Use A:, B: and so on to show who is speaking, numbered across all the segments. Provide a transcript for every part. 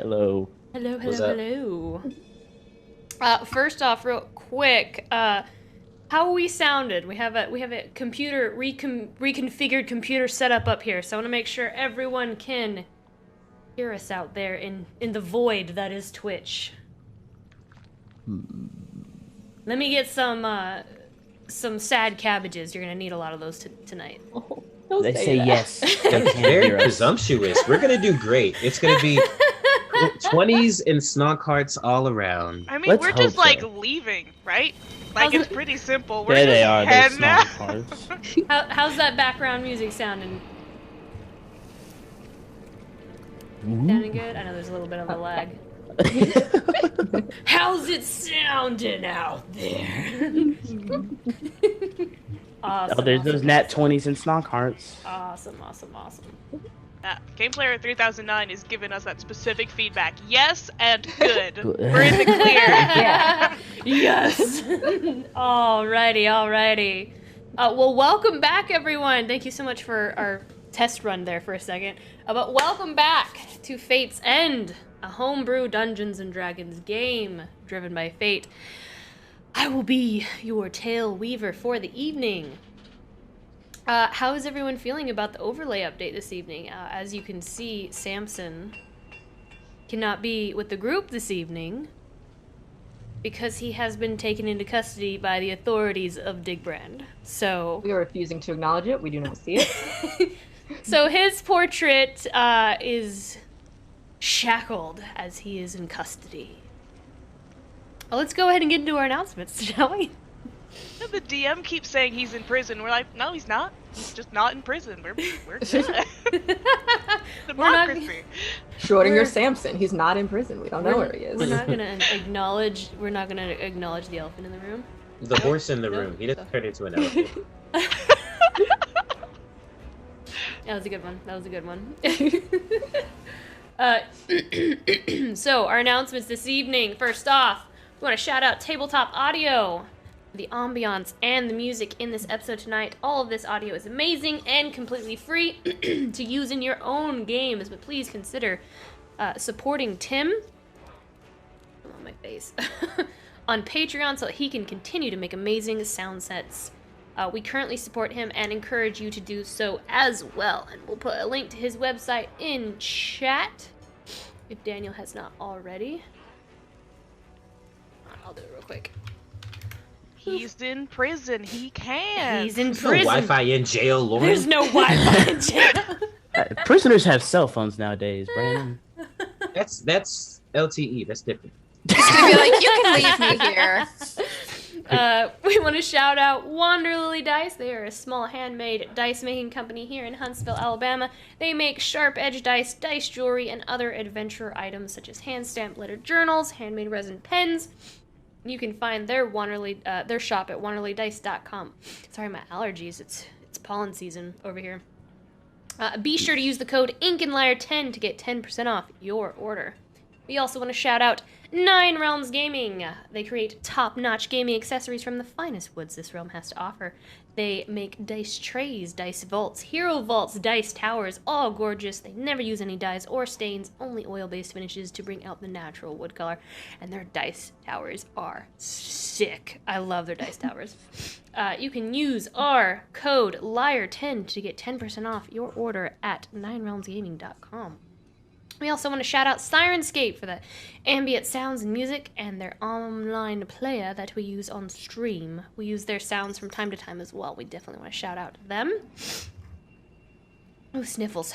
A: Hello.
B: Hello,
C: What's
B: hello,
C: up?
B: hello. First off, real quick, how are we sounded? We have a computer reconfigured computer setup up here, so I want to make sure everyone can hear us out there in the void that is Twitch. Let me get some sad cabbages. You're gonna need a lot of those tonight.
D: Don't
A: They say
D: that.
A: yes. They
C: That's
A: can't
C: very
A: hear us.
C: presumptuous. We're gonna do great. It's gonna be 20s and snog hearts all around.
E: I mean,
A: Let's
E: we're just
A: hope
E: like
A: so.
E: leaving, right? Like
B: How's
E: it's
B: it-
E: pretty simple. We're
A: There
E: just
A: they are, those
E: heading
A: small
E: out.
A: cards.
B: How's that background music sounding?
A: Ooh.
B: Sounding good? I know there's a little bit of a lag. How's it sounding out there? Awesome.
A: Oh, there's those
B: awesome,
A: nat 20s and snog hearts.
B: Awesome.
E: Game Player 3009 is giving us that specific feedback. Yes and good. We're in the clear.
D: Yeah.
B: Yes. Alrighty. Well, welcome back, everyone. Thank you so much for our test run there for a second. But welcome back to Fate's End, a homebrew Dungeons and Dragons game driven by Fate. I will be your tale weaver for the evening. How is everyone feeling about the overlay update this evening? As you can see, Samson cannot be with the group this evening because he has been taken into custody by the authorities of Digbrand. So,
D: We are refusing to acknowledge it. We do not see it.
B: so his portrait is shackled as he is in custody. Well, let's go ahead and get into our announcements, shall we?
E: Yeah, the DM keeps saying he's in prison. We're like, no, he's not. He's just not in prison. We're good. Democracy.
D: Schrödinger's Samson. He's not in prison. We don't know where he is.
B: We're not gonna acknowledge the elephant in the room.
C: The horse in the
B: Nope.
C: room. He doesn't turn into an elephant.
B: That was a good one. So, our announcements this evening. First off, we want to shout out Tabletop Audio. The ambiance and the music in this episode tonight. All of this audio is amazing and completely free to use in your own games, but please consider supporting Tim on my face on Patreon so that he can continue to make amazing sound sets. We currently support him and encourage you to do so as well. And we'll put a link to his website in chat if Daniel has not already. I'll do it real quick.
E: He's in prison. He can.
B: He's in
C: There's no
B: prison.
C: Wi-Fi in jail, Lauren.
B: There's no Wi-Fi in jail.
A: Prisoners have cell phones nowadays, Brandon.
C: That's LTE. That's different.
F: He's gonna be like, you can leave me here.
B: We want to shout out Wanderlily Dice. They are a small handmade dice making company here in Huntsville, Alabama. They make sharp edge dice, dice jewelry, and other adventure items such as hand stamped lettered journals, handmade resin pens. You can find their shop at wanderlydice.com. Sorry, my allergies. It's pollen season over here. Be sure to use the code InkandLyre10 to get 10% off your order. We also want to shout out 9 Realms Gaming. They create top-notch gaming accessories from the finest woods this realm has to offer. They make dice trays, dice vaults, hero vaults, dice towers, all gorgeous. They never use any dyes or stains, only oil-based finishes to bring out the natural wood color. And their dice towers are sick. I love their dice towers. You can use our code LYRE10 to get 10% off your order at 9realmsgaming.com. We also want to shout out Sirenscape for the ambient sounds and music and their online player that we use on stream. We use their sounds from time to time as well. We definitely want to shout out them. Oh, sniffles.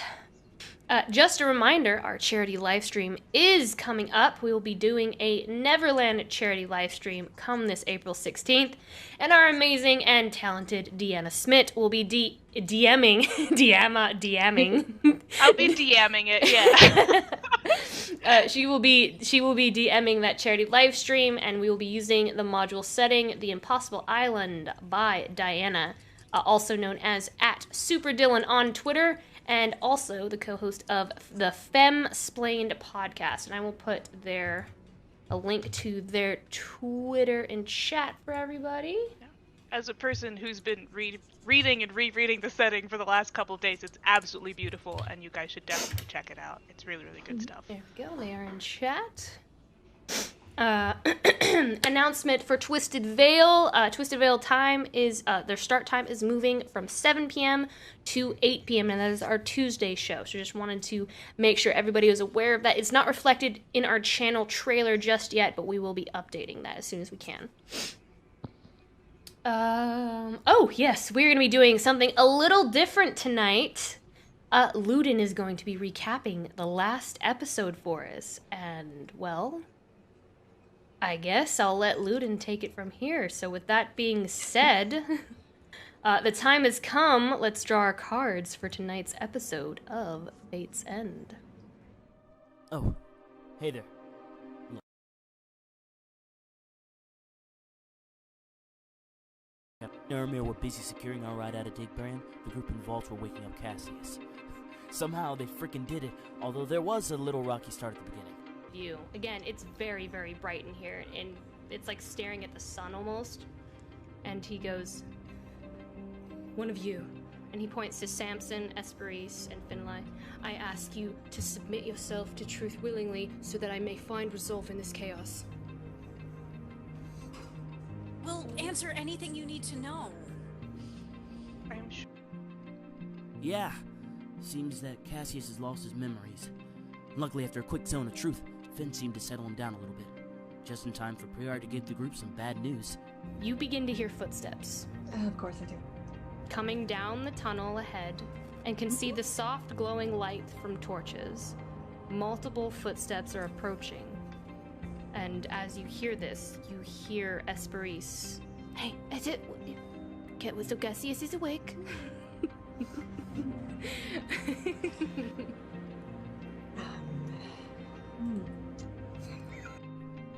B: Just a reminder, our charity live stream is coming up. We will be doing a Neverland charity live stream come this April 16th. And our amazing and talented Deanna Smith will be DMing.
E: I'll be DMing it, yeah.
B: She will be DMing that charity live stream, and we will be using the module setting The Impossible Island by Diana, also known as @SuperDylan on Twitter, and also the co-host of the Femsplained podcast. And I will put a link to their Twitter in chat for everybody.
E: As a person who's been reading and rereading the setting for the last couple of days, it's absolutely beautiful, and you guys should definitely check it out. It's really, really good stuff.
B: There we go. They are in chat. Announcement for Twisted Veil. Twisted Veil time is, their start time is moving from 7 p.m. to 8 p.m. and that is our Tuesday show. So just wanted to make sure everybody was aware of that. It's not reflected in our channel trailer just yet, but we will be updating that as soon as we can. Oh yes, we're gonna be doing something a little different tonight. Luden is going to be recapping the last episode for us, and well, I guess I'll let Luden take it from here. So with that being said, the time has come. Let's draw our cards for tonight's episode of Fate's End.
A: Oh, hey there. Urimir were busy securing our ride out of Digbrand. The group involved were waking up Cassius. Somehow they frickin' did it, although there was a little rocky start at the beginning.
B: View. Again, it's very, very bright in here, and it's like staring at the sun almost. And he goes, "One of you," and he points to Samson, Esperise, and Finnalai. "I ask you to submit yourself to truth willingly so that I may find resolve in this chaos."
G: We'll answer anything you need to know.
E: I'm sure.
A: Yeah, seems that Cassius has lost his memories. Luckily, after a quick zone of truth, Finn seemed to settle him down a little bit. Just in time for Prior to give the group some bad news.
B: You begin to hear footsteps.
D: Of course I do.
B: Coming down the tunnel ahead, and can see the soft glowing light from torches. Multiple footsteps are approaching. And as you hear this, you hear Esperise. "Hey, is it? So Cassius is awake."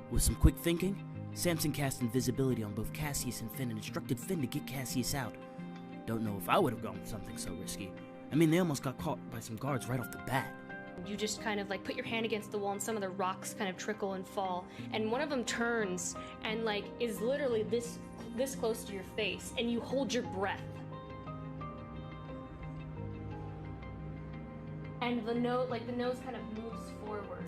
A: With some quick thinking, Samson cast invisibility on both Cassius and Finn and instructed Finn to get Cassius out. Don't know if I would have gone with something so risky. I mean, they almost got caught by some guards right off the bat.
B: You just kind of like put your hand against the wall and some of the rocks kind of trickle and fall. And one of them turns and like is literally this close to your face, and you hold your breath. And the nose kind of moves forward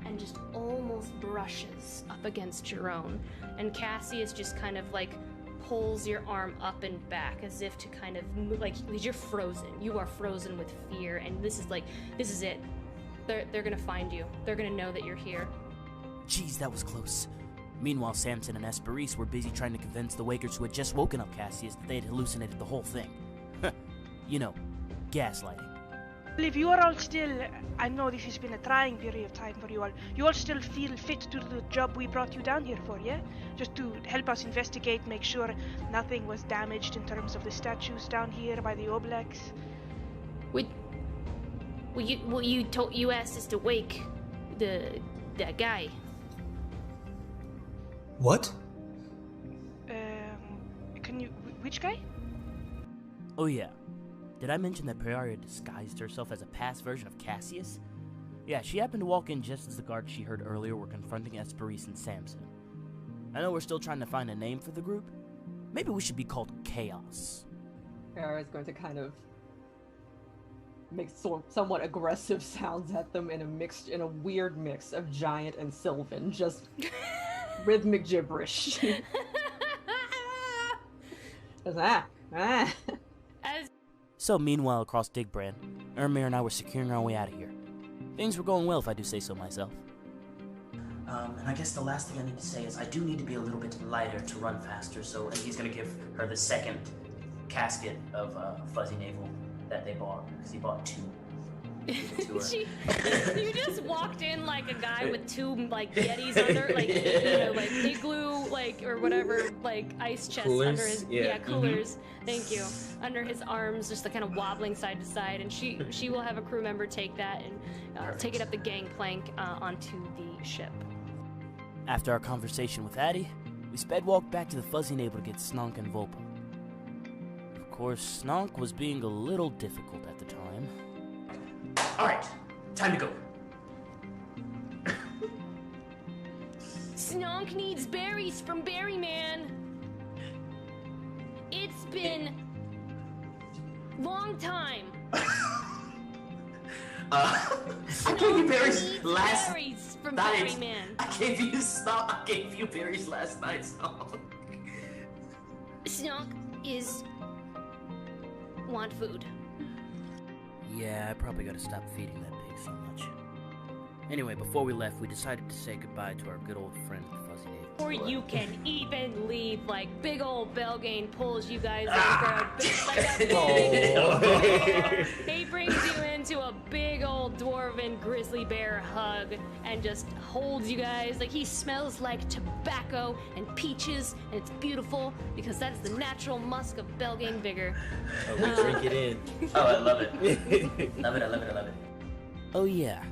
B: and just almost brushes up against your own. And Cassius just kind of like pulls your arm up and back as if to kind of move, like you're frozen. You are frozen with fear, and this is it. They're gonna find you. They're gonna know that you're here.
A: Jeez, that was close. Meanwhile, Samson and Esperise were busy trying to convince the Wakers who had just woken up Cassius that they had hallucinated the whole thing. You know, gaslighting.
E: If you are all still, I know this has been a trying period of time for you all still feel fit to do the job we brought you down here for, yeah? Just to help us investigate, make sure nothing was damaged in terms of the statues down here by the Oblex.
B: You asked us to wake that guy.
H: What?
E: Which guy?
A: Oh yeah. Did I mention that Priya disguised herself as a past version of Cassius? Yeah, she happened to walk in just as the guards she heard earlier were confronting Esperise and Samson. I know we're still trying to find a name for the group. Maybe we should be called Chaos.
D: Priya is going to kind of make somewhat aggressive sounds at them in a weird mix of giant and Sylvan, just rhythmic gibberish.
A: So meanwhile, across Digbrand, Urimir and I were securing our way out of here. Things were going well, if I do say so myself.
I: And I guess the last thing I need to say is I do need to be a little bit lighter to run faster, so and he's gonna give her the second casket of fuzzy navel that they bought, because he bought two.
B: You just walked in like a guy with two like Yetis under, like you know, like igloo, like or whatever, like ice chests
C: Coolers?
B: under his coolers. Thank you. Under his arms, just like kind of wobbling side to side, and she will have a crew member take that and take it up the gangplank onto the ship.
A: After our conversation with Addie, we sped walk back to the Fuzzy Navel to get Snonk and Volpa. Of course, Snonk was being a little difficult at the time.
I: Alright, time to go.
B: Snonk needs berries from Berryman. been long time.
I: I gave you berries last
B: Berries from
I: night.
B: Berryman.
I: I gave you berries last night, Snog.
B: Snog is want food.
A: Yeah, I probably gotta stop feeding that pig so much. Anyway, before we left, we decided to say goodbye to our good old friend, the Fuzzy Neighbor.
B: Or you can even leave, like, big old Belgain pulls you guys in for a big, bear. He brings you into a big old dwarven grizzly bear hug and just holds you guys. Like, he smells like tobacco and peaches, and it's beautiful because that's the natural musk of Belgain vigor.
C: Oh, we drink it in.
I: Oh, I love it. Love it, I love it, I love it.
A: Oh yeah,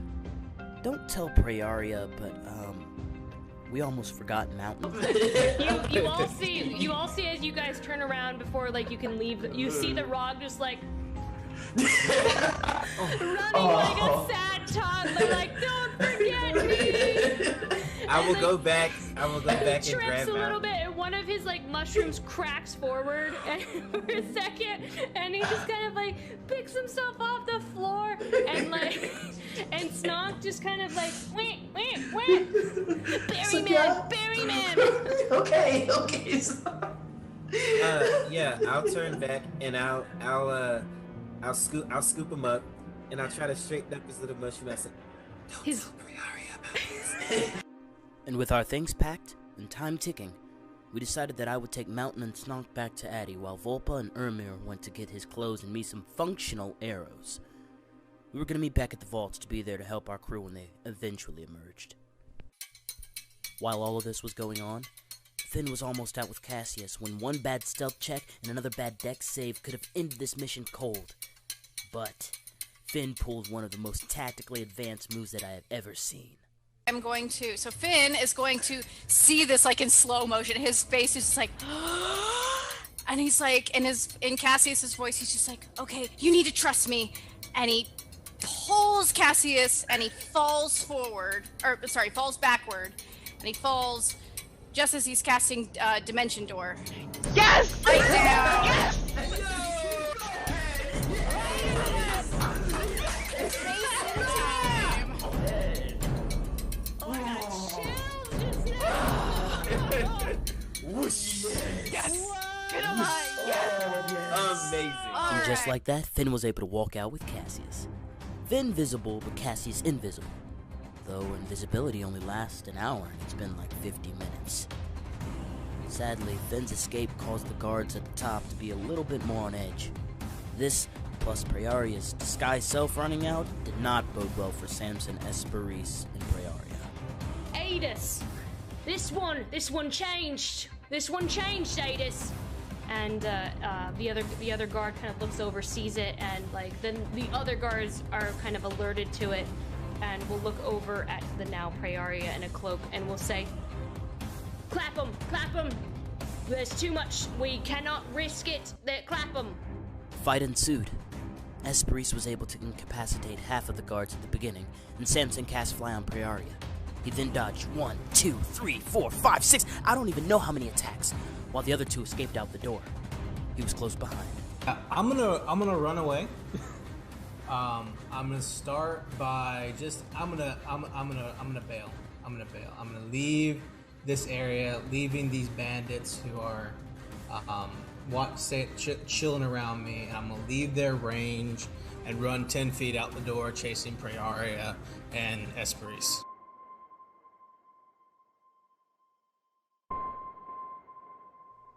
A: don't tell Praeria, but we almost forgot Mountain.
B: You all see as you guys turn around before like you can leave. You see the Rog just like running like a sad toddler, like don't forget me.
C: I will go back and
B: Trips
C: grab
B: a little
C: Mountain.
B: bit, and one of his like mushrooms cracks forward and for a second, and he just kind of like picks himself off the floor, and like, and Snog just kind of like, wait, Berryman.
I: Okay.
C: Yeah, I'll turn back and I'll scoop him up and I'll try to straighten up his little mushroom. I said, "Don't
B: His-
C: tell Praeria about this."
A: And with our things packed and time ticking, we decided that I would take Mountain and Snog back to Addy while Volpa and Urimir went to get his clothes and me some functional arrows. We were going to meet back at the vaults to be there to help our crew when they eventually emerged. While all of this was going on, Finn was almost out with Cassius when one bad stealth check and another bad dex save could have ended this mission cold. But Finn pulled one of the most tactically advanced moves that I have ever seen.
F: So Finn is going to see this like in slow motion. His face is just like, and he's like, in Cassius's voice, he's just like, okay, you need to trust me. And he pulls Cassius and he falls backward. And he falls just as he's casting Dimension Door.
E: Yes!
F: Right down.
E: Yes!
C: Amazing.
A: And just like that, Finn was able to walk out with Cassius. Finn visible, but Cassius invisible. Though invisibility only lasts an hour, and it's been like 50 minutes. Sadly, Finn's escape caused the guards at the top to be a little bit more on edge. This, plus Praeria's disguised self running out, did not bode well for Samson, Esperis, and Praeria.
B: Adis, this one changed. This one changed, Adis. And the other guard kind of looks over, sees it, and like then the other guards are kind of alerted to it, and will look over at the now Praeria in a cloak and will say, clap 'em. There's too much. We cannot risk it. Clap 'em.
A: Fight ensued. Esperis was able to incapacitate half of the guards at the beginning, and Samson cast Fly on Praeria. He then dodged 1, 2, 3, 4, 5, 6, I don't even know how many attacks, while the other two escaped out the door. He was close behind.
H: I'm gonna run away. I'm gonna start by just I'm gonna bail. I'm gonna leave this area, leaving these bandits who are chilling around me, and I'm gonna leave their range and run 10 feet out the door, chasing Praeria and Esperis.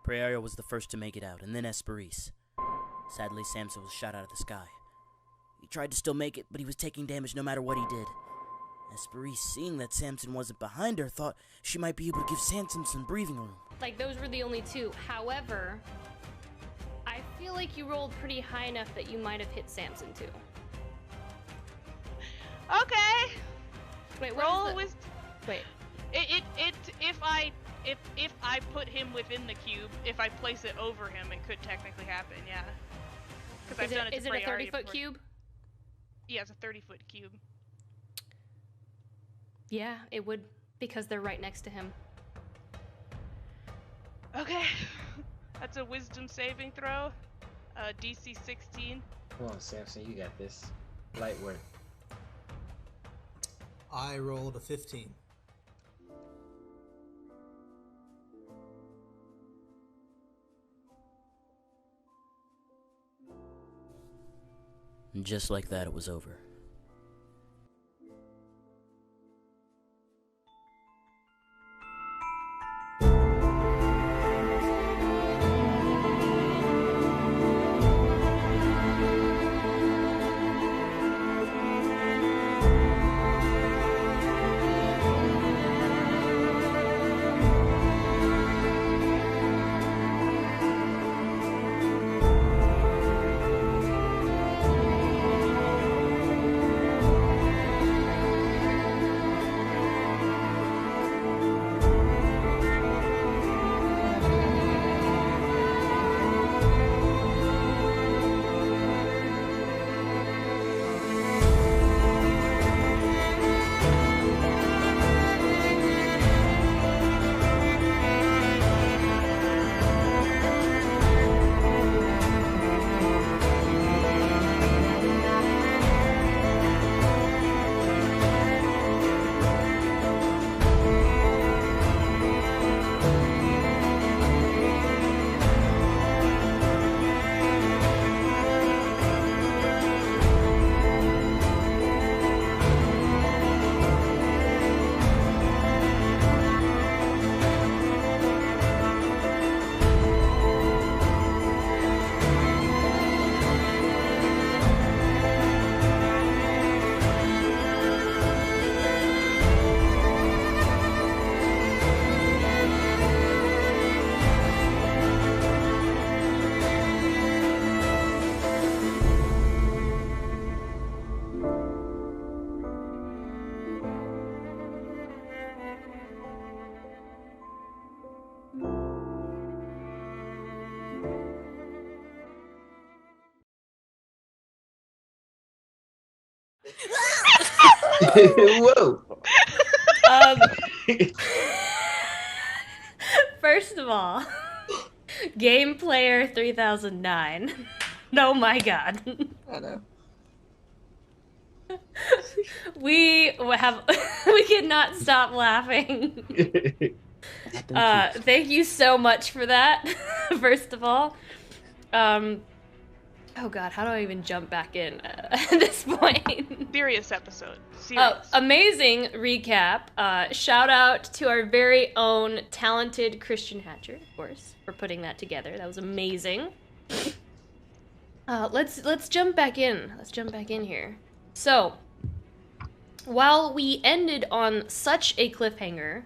A: Praeria was the first to make it out, and then Esperis. Sadly, Samson was shot out of the sky. He tried to still make it, but he was taking damage no matter what he did. Esperis, seeing that Samson wasn't behind her, thought she might be able to give Samson some breathing room.
B: Like, those were the only two. However, I feel like you rolled pretty high enough that you might have hit Samson too.
E: Okay.
B: Wait,
E: Roll
B: what is
E: with.
B: Wait.
E: If I put him within the cube, if I place it over him, it could technically happen. Yeah. Because I've done it.
B: Is it a 30-foot cube?
E: Yeah, it's a 30-foot cube.
B: Yeah, it would, because they're right next to him.
E: Okay. That's a wisdom saving throw. DC 16.
C: Come on, Samson, you got this. Light work.
H: I rolled a 15.
A: And just like that, it was over.
C: Whoa.
B: First of all, Game Player 3009. Oh my god.
D: I know.
B: We cannot stop laughing. Thank you so much for that. First of all, oh god, how do I even jump back in at this point?
E: Serious episode. Serious.
B: Oh, amazing recap. Shout out to our very own talented Christian Hatcher, of course, for putting that together. That was amazing. Let's jump back in. Let's jump back in here. So, while we ended on such a cliffhanger,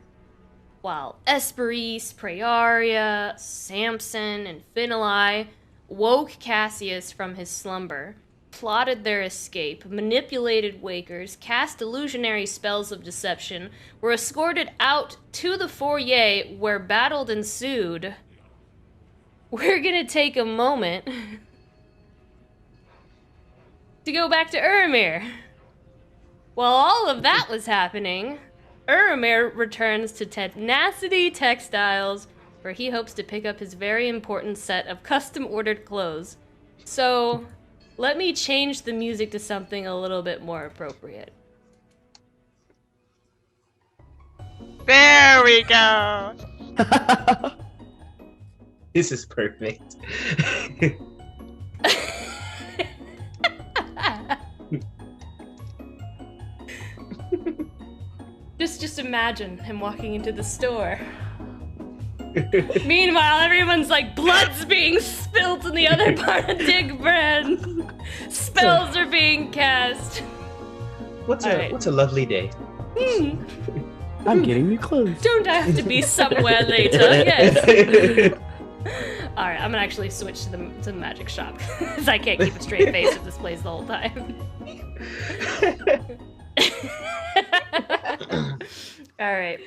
B: while Esperis, Prearia, Samson, and Finnalai woke Cassius from his slumber, plotted their escape, manipulated Wakers, cast illusionary spells of deception, were escorted out to the foyer where battle ensued, we're gonna take a moment to go back to Urimir. While all of that was happening, Urimir returns to Tenacity Textiles, where he hopes to pick up his very important set of custom-ordered clothes. So, let me change the music to something a little bit more appropriate.
E: There we go!
C: This is perfect.
B: Just imagine him walking into the store. Meanwhile, everyone's like, blood's being spilt in the other part of Digbrand. Spells are being cast.
C: What's a lovely day?
A: I'm getting new clothes.
B: Don't I have to be somewhere later? Yes. Alright, I'm gonna actually switch to the magic shop, because I can't keep a straight face if this plays the whole time. Alright.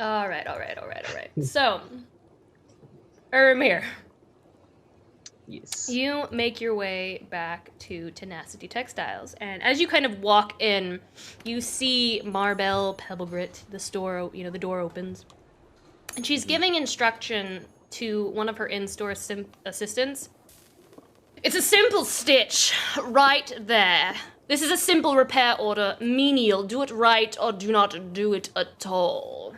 B: Alright. So, Urimir.
C: Yes.
B: You make your way back to Tenacity Textiles, and as you kind of walk in, you see Marbell Pebblebrit, the store, the door opens, and she's giving instruction to one of her in-store assistants. It's a simple stitch, right there. This is a simple repair order. Menial, do it right or do not do it at all.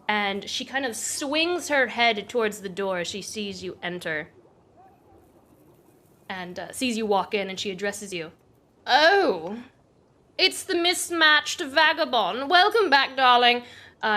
B: And she kind of swings her head towards the door as she sees you enter. And sees you walk in, and she addresses you. Oh, it's the mismatched vagabond. Welcome back, darling.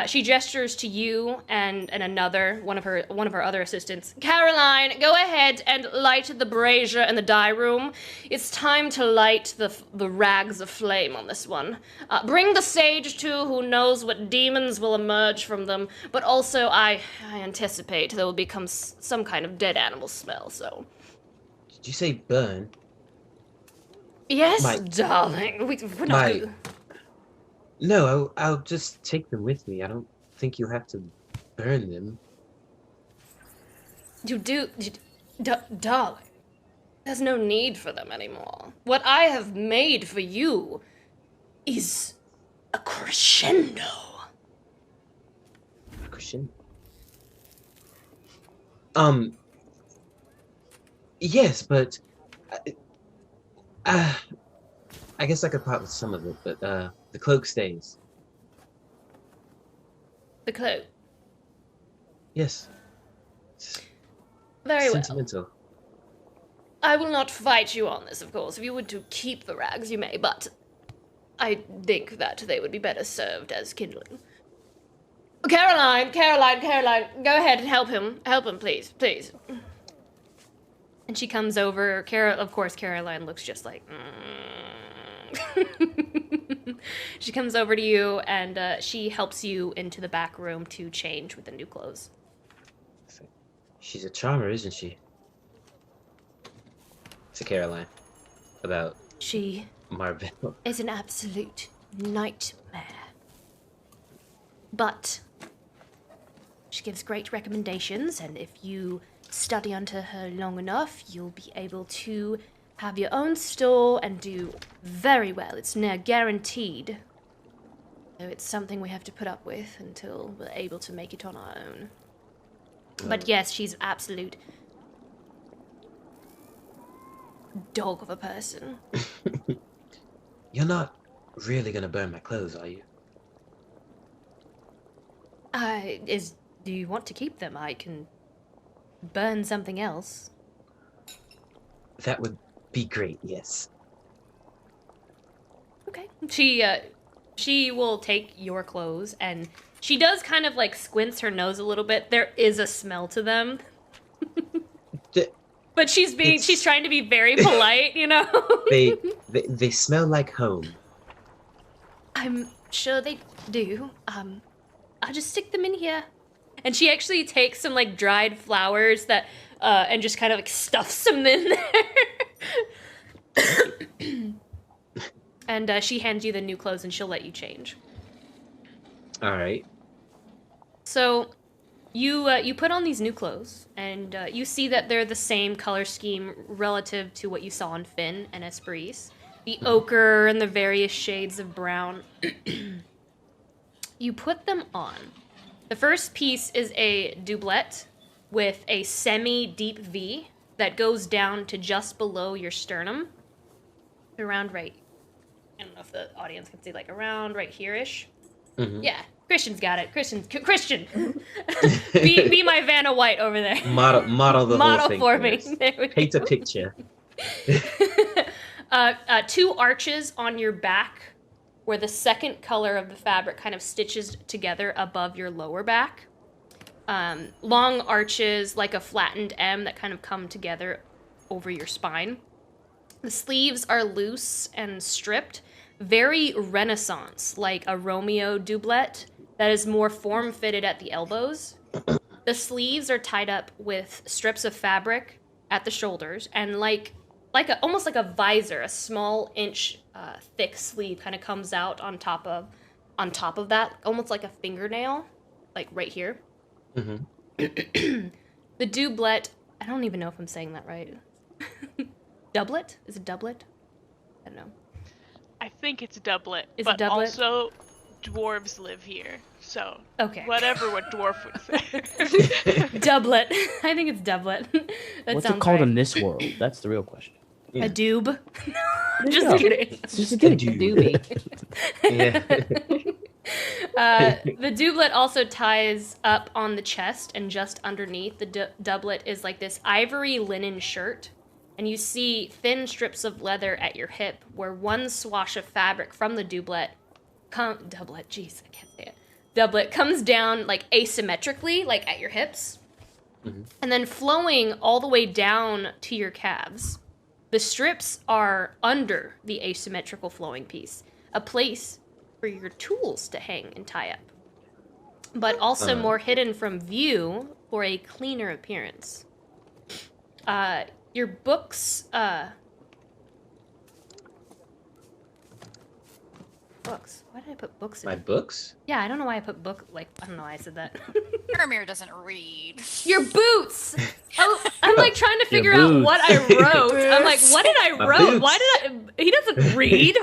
B: She gestures to you and another, one of her other assistants. Caroline, go ahead and light the brazier in the dye room. It's time to light the rags of flame on this one. Bring the sage too, who knows what demons will emerge from them, but also I anticipate there will become some kind of dead animal smell, so...
C: Did you say burn?
B: Yes, darling. We're not good.
C: No, I'll just take them with me. I don't think you have to burn them.
B: Darling, there's no need for them anymore. What I have made for you is a crescendo.
C: A crescendo? Yes, but... I guess I could part with some of it, but, the cloak stays.
B: The cloak?
C: Yes.
B: Very well.
C: Sentimental.
B: I will not fight you on this, of course. If you would to keep the rags, you may, but I think that they would be better served as kindling. Caroline, go ahead and help him. Help him, please. And she comes over. Of course, Caroline looks just like... She comes over to you, and she helps you into the back room to change with the new clothes.
C: She's a charmer, isn't she? To Caroline. About...
B: She...
C: Marvel.
B: Is an absolute nightmare. But... she gives great recommendations, and if you study under her long enough, you'll be able to have your own store and do very well. It's near guaranteed. So it's something we have to put up with until we're able to make it on our own. But yes, she's absolute dog of a person.
C: You're not really gonna burn my clothes, are you?
B: Do you want to keep them? I can burn something else.
C: That would be great, yes.
B: Okay. She will take your clothes, and she does kind of like squints her nose a little bit. There is a smell to them. But she's trying to be very polite, you know?
C: They smell like home.
B: I'm sure they do. I'll just stick them in here. And she actually takes some like dried flowers that and just kind of like stuffs them in there. And she hands you the new clothes, and she'll let you change.
C: All right.
B: So you put on these new clothes, and you see that they're the same color scheme relative to what you saw on Finn and Esperise. The ochre and the various shades of brown. You put them on. The first piece is a doublet with a semi-deep V that goes down to just below your sternum. Around right. I don't know if the audience can see, like around right here-ish. Mm-hmm. Yeah, Christian's got it. Christian! be my Vanna White over there.
C: Model the whole thing
B: for me.
C: Paint a picture.
B: 2 arches on your back, where the second color of the fabric kind of stitches together above your lower back. Long arches, like a flattened M, that kind of come together over your spine. The sleeves are loose and stripped, very Renaissance, like a Romeo doublet that is more form-fitted at the elbows. The sleeves are tied up with strips of fabric at the shoulders, and almost like a visor, a small inch thick sleeve kind of comes out on top of that, almost like a fingernail, like right here. Mm-hmm. The doublet, I don't even know if I'm saying that right. Doublet? Is it doublet? I don't know.
E: I think it's doublet.
B: Is it doublet?
E: Also, dwarves live here, So,
B: Okay.
E: whatever what dwarf would say.
B: Doublet. I think it's doublet. That
A: What's
B: sounds
A: it called
B: right.
A: in this world? That's the real question.
B: A doob? Just
A: go.
B: kidding.
A: It's just a
D: Doobie.
I: Yeah.
B: The doublet also ties up on the chest, and just underneath the doublet is like this ivory linen shirt. And you see thin strips of leather at your hip, where one swash of fabric from the doublet doublet comes down like asymmetrically, like at your hips, and then flowing all the way down to your calves. The strips are under the asymmetrical flowing piece, a place for your tools to hang and tie up, but also more hidden from view for a cleaner appearance. Your books, books. Why did I put books in?
J: My books?
B: Yeah, I don't know why I put book, like, I don't know why I said that.
F: Urimir doesn't read.
B: Your boots! Oh, I'm like trying to figure out
A: boots.
B: what I wrote. I'm like, what did I
J: My
B: wrote?
J: boots.
B: Why did I, he doesn't read.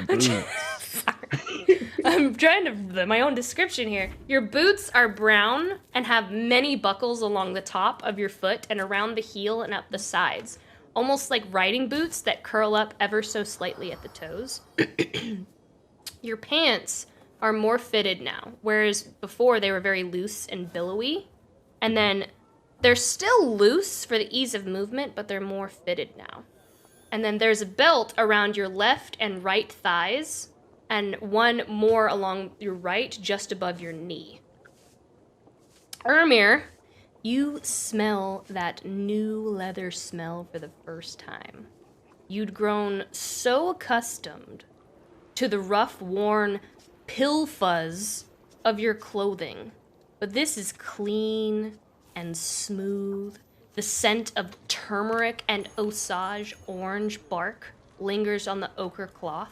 A: The
B: Sorry. I'm trying to, my own description here. Your boots are brown and have many buckles along the top of your foot and around the heel and up the sides. Almost like riding boots that curl up ever so slightly at the toes. Your pants are more fitted now, whereas before they were very loose and billowy. And then they're still loose for the ease of movement, but they're more fitted now. And then there's a belt around your left and right thighs, and one more along your right, just above your knee. Urimir, you smell that new leather smell for the first time. You'd grown so accustomed to the rough, worn pill fuzz of your clothing, but this is clean and smooth. The scent of turmeric and osage orange bark lingers on the ochre cloth,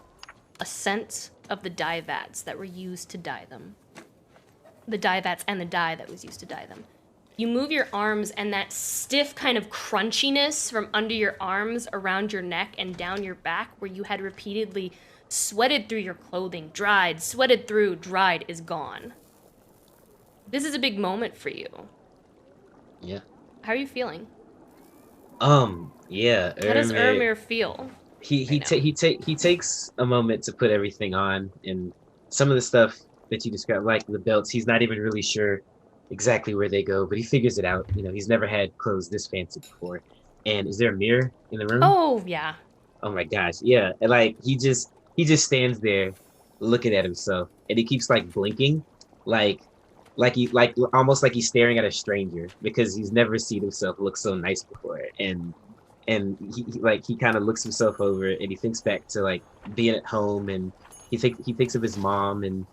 B: a scent of the dye vats that were used to dye them. The dye vats and the dye that was used to dye them. You move your arms, and that stiff kind of crunchiness from under your arms around your neck and down your back, where you had repeatedly sweated through your clothing, dried, sweated through, dried, is gone. This is a big moment for you.
J: Yeah.
B: How are you feeling?
J: Yeah.
B: How does Urimir feel?
J: He takes a moment to put everything on, and some of the stuff that you described, like the belts, he's not even really sure exactly where they go, but he figures it out. You know, he's never had clothes this fancy before. And is there a mirror in the room?
B: Oh, yeah.
J: Oh my gosh, yeah. And like he just stands there looking at himself, and he keeps like blinking, like almost like he's staring at a stranger, because he's never seen himself look so nice before. And he kind of looks himself over, and he thinks back to like being at home, and he thinks of his mom and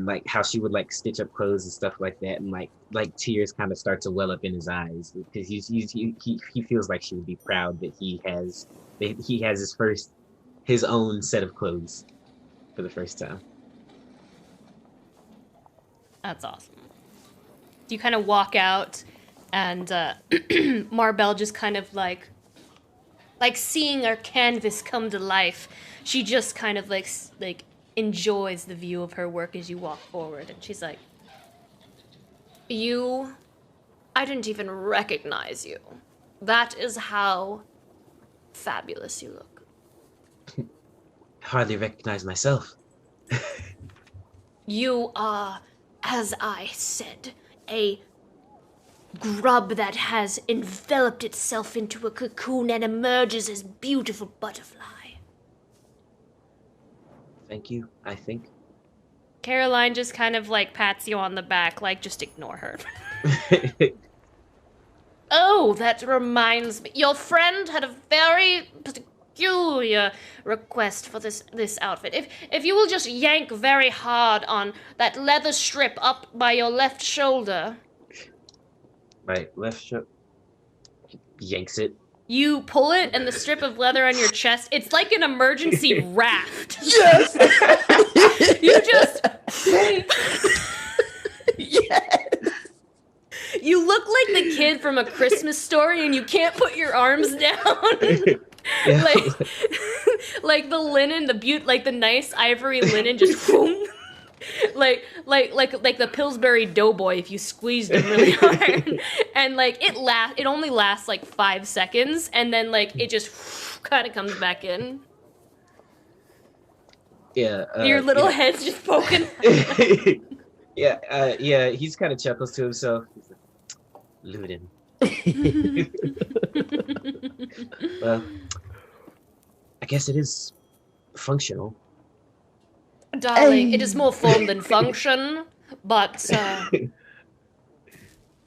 J: like how she would like stitch up clothes and stuff like that, and like tears kind of start to well up in his eyes, because he feels like she would be proud that he has his own set of clothes for the first time.
B: That's awesome. You kind of walk out, and Marbell just kind of like seeing our canvas come to life. She just kind of like enjoys the view of her work as you walk forward, and she's like, I didn't even recognize you. That is how fabulous you look.
J: Hardly recognize myself.
B: You are, as I said, a grub that has enveloped itself into a cocoon and emerges as beautiful butterfly.
J: Thank you, I think.
B: Caroline just kind of like pats you on the back, like just ignore her. Oh, that reminds me. Your friend had a very peculiar request for this outfit. If you will just yank very hard on that leather strip up by your left shoulder.
J: My left shoulder. Yanks it.
B: You pull it, and the strip of leather on your chest, it's like an emergency raft.
A: Yes!
B: You just...
A: Yes!
B: You look like the kid from A Christmas Story, and you can't put your arms down. like the linen, like the nice ivory linen just whoom. like the Pillsbury Doughboy if you squeezed him really hard, and like it only lasts like 5 seconds, and then like it just kind of comes back in.
J: Yeah.
B: Your little head's just poking.
J: Yeah. He's kind of chuckles to himself. He's like, Ludin. Well, I guess it is functional.
B: Darling, it is more form than function, but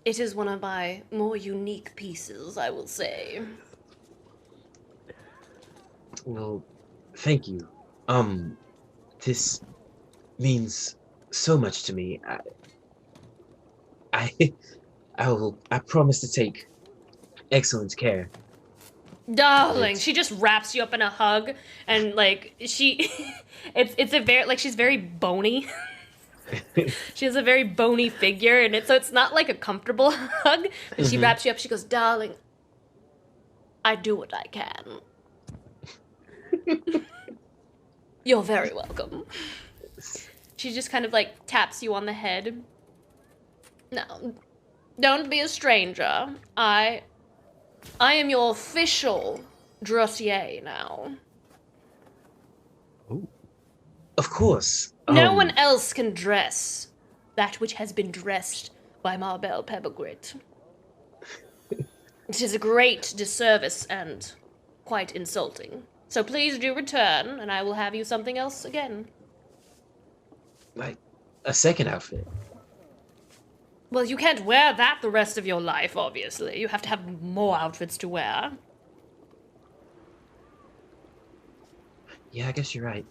B: it is one of my more unique pieces, I will say.
J: Well, thank you. This means so much to me. I promise to take excellent care.
B: Darling, she just wraps you up in a hug, and like it's a very like she's very bony. She has a very bony figure, and it's not like a comfortable hug. But she wraps you up. She goes, "Darling, I do what I can." You're very welcome. She just kind of like taps you on the head. No, don't be a stranger. I am your official drossier now.
J: Ooh. Of course.
B: No one else can dress that which has been dressed by Marbell Pebbergrit. It is a great disservice and quite insulting. So please do return, and I will have you something else again.
J: Like a second outfit.
B: Well, you can't wear that the rest of your life, obviously. You have to have more outfits to wear.
J: Yeah, I guess you're right.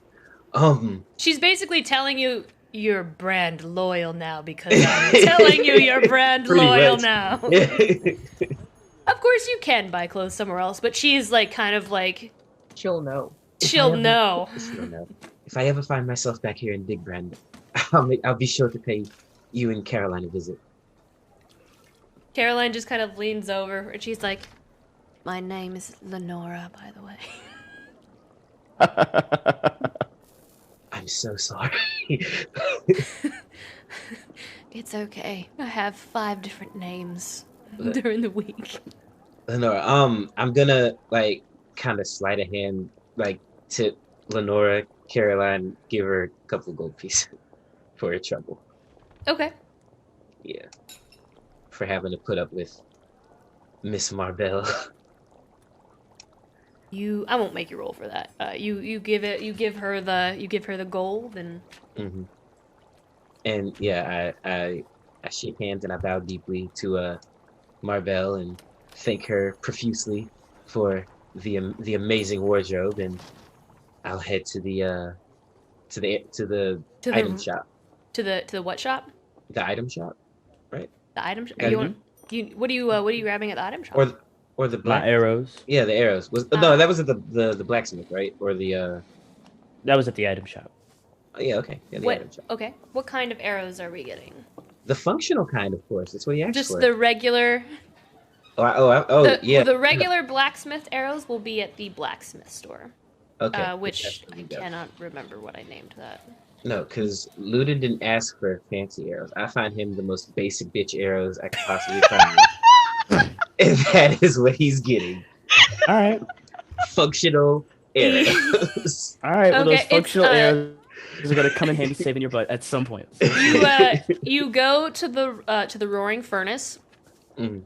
B: She's basically telling you you're brand loyal now because I'm telling you you're brand loyal now. Of course you can buy clothes somewhere else, but she's like kind of like...
D: She'll know.
B: She'll know.
J: If I ever find myself back here in Big Brand, I'll be sure to pay you and Caroline a visit.
B: Caroline just kind of leans over and she's like, "My name is Lenora, by the way."
J: I'm so sorry.
B: It's okay. I have 5 different names during the week.
J: Lenora, I'm gonna like kind of slide a hand like to Lenora, Caroline, give her a couple gold pieces for her trouble.
B: Okay.
J: Yeah. For having to put up with Miss Marbell.
B: I won't make you roll for that. You give her the gold and.
J: Mm-hmm. And yeah, I shake hands and I bow deeply to Marbell and thank her profusely for the amazing wardrobe, and I'll head to the item shop.
B: To the what shop?
J: The item shop, right?
B: The item shop. What are you grabbing at the item shop?
J: Or the black
A: arrows.
J: Yeah, the arrows. No, that was at the blacksmith, right? Or the
A: That was at the item shop.
J: Oh, yeah, okay. Yeah, the item shop.
B: Okay. What kind of arrows are we getting?
J: The functional kind, of course. That's what you asked
B: Just
J: for.
B: the regular.
J: Yeah.
B: The regular blacksmith arrows will be at the blacksmith store.
J: Okay.
B: Which I cannot remember what I named that.
J: No, because Ludin didn't ask for fancy arrows. I find him the most basic bitch arrows I could possibly find. And that is what he's getting.
A: All right.
J: Functional arrows.
A: All right. Well, those functional arrows are going to come in handy saving your butt at some point.
B: You go to the roaring furnace.
J: Mm.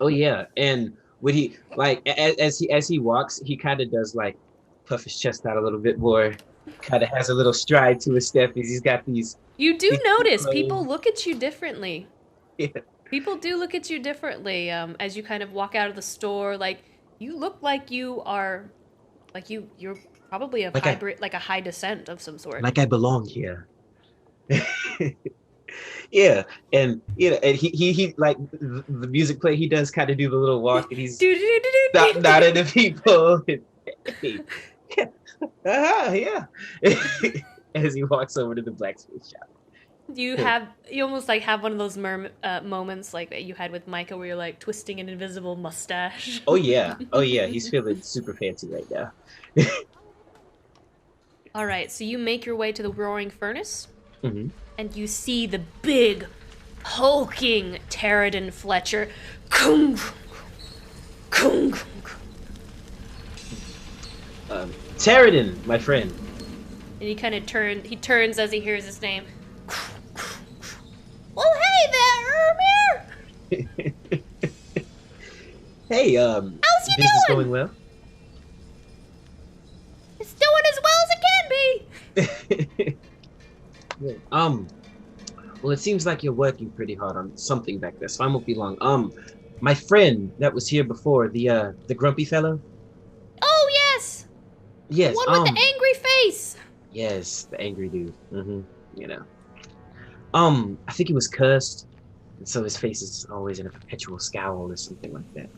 J: Oh yeah, and when he like as he walks, he kind of does like puff his chest out a little bit more. Kind of has a little stride to his step. He's got these.
B: You do notice people look at you differently.
J: Yeah.
B: People do look at you differently as you kind of walk out of the store. Like you look like you are, like you're probably a hybrid, like a high descent of some sort.
J: Like I belong here. Yeah, and and he like the music play. He does kind of do the little walk, and he's nodding to people. Yeah. As he walks over to the blacksmith shop.
B: You almost like have one of those moments like that you had with Micah, where you're like twisting an invisible mustache.
J: Oh yeah, he's feeling super fancy right now.
B: All right, so you make your way to the roaring furnace,
J: Mm-hmm.
B: and you see the big, hulking Pterodon Fletcher. Kung, kung, kung, kung.
J: Pterodon, my friend.
B: And he kind of turns as he hears his name. Well, hey there, Urimir!
J: Hey,
B: How's you
J: business
B: doing?
J: going well?
B: It's doing as well as it can be.
J: Well, it seems like you're working pretty hard on something back there, so I won't be long. My friend that was here before, the grumpy fellow.
B: Oh, yes!
J: Yes,
B: The one with the angry face!
J: Yes, the angry dude. Mm-hmm. You know. I think he was cursed, and so his face is always in a perpetual scowl or something like that.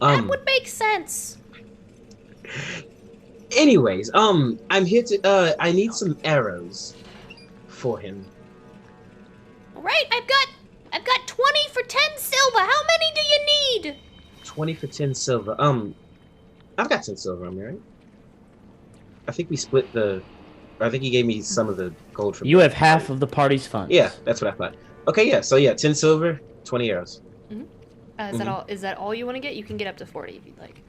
B: That would make sense.
J: Anyways, I'm here to, I need some arrows for him.
B: All right, I've got 20 for 10 silver. How many do you need?
J: 20 for 10 silver. I've got 10 silver on me, right? I think we split I think he gave me some of the gold from
A: You have half of the party's funds.
J: Yeah, that's what I thought. Okay, yeah, so yeah, 10 silver, 20 arrows.
B: Mm-hmm. Is that all you want to get? You can get up to 40 if you'd like.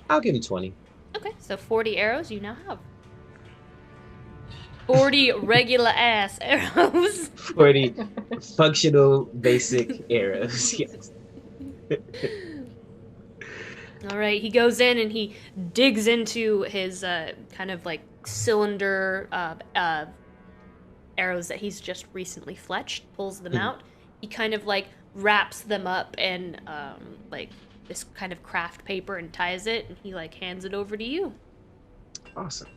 J: I'll give him 20.
B: Okay, so 40 arrows you now have. 40 regular ass arrows.
J: 40 functional basic arrows. Yes.
B: All right, he goes in and he digs into his kind of like cylinder arrows that he's just recently fletched, pulls them out. He kind of like wraps them up in like this kind of craft paper and ties it, and he like hands it over to you.
J: Awesome.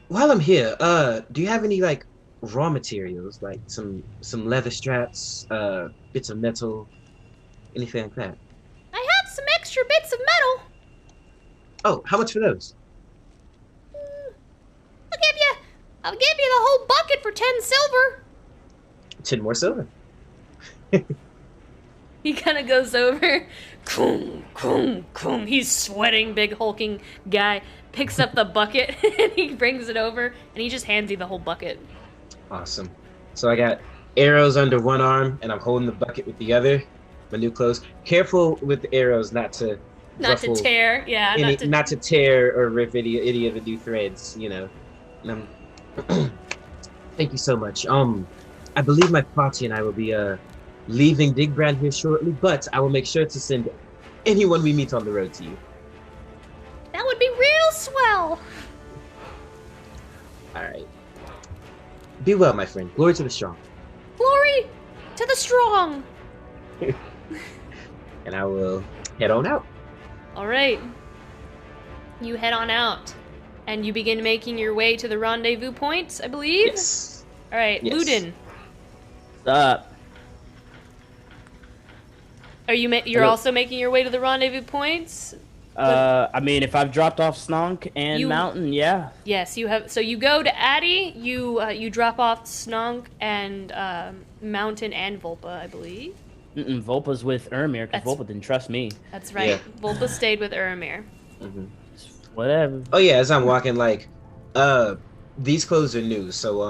J: While I'm here, do you have any like raw materials, like some leather straps, bits of metal, anything like that?
B: I have some extra bits of metal.
J: Oh, how much for those?
B: I'll give you the whole bucket for 10 silver.
J: 10 more silver.
B: He kind of goes over. Coom, coom, coom. He's sweating, big hulking guy. Picks up the bucket and he brings it over and he just hands you the whole bucket.
J: Awesome. So I got arrows under one arm and I'm holding the bucket with the other. My new clothes. Careful with the arrows not to
B: tear. Yeah.
J: Not to tear or rip any of the new threads, you know. And thank you so much. I believe my party and I will be leaving Digbrand here shortly, but I will make sure to send anyone we meet on the road to you.
B: That would be real swell.
J: All right. Be well, my friend. Glory to the strong.
B: Glory to the strong.
J: And I will head on out.
B: All right. You head on out, and you begin making your way to the rendezvous point, I believe?
J: Yes.
B: All right,
J: Yes.
B: Ludin.
A: What's up?
B: Are you're also making your way to the rendezvous points?
A: I mean, if I've dropped off Snonk and Mountain, yeah.
B: Yes, you have. So you go to Addy, you drop off Snonk and Mountain and Volpa, I believe.
A: Volpa's with Urimir because Volpa didn't trust me.
B: That's right.
J: Yeah.
B: Volpa stayed with Urimir.
J: Mm-hmm.
A: Whatever.
J: Oh yeah, as I'm walking, like, these clothes are new, so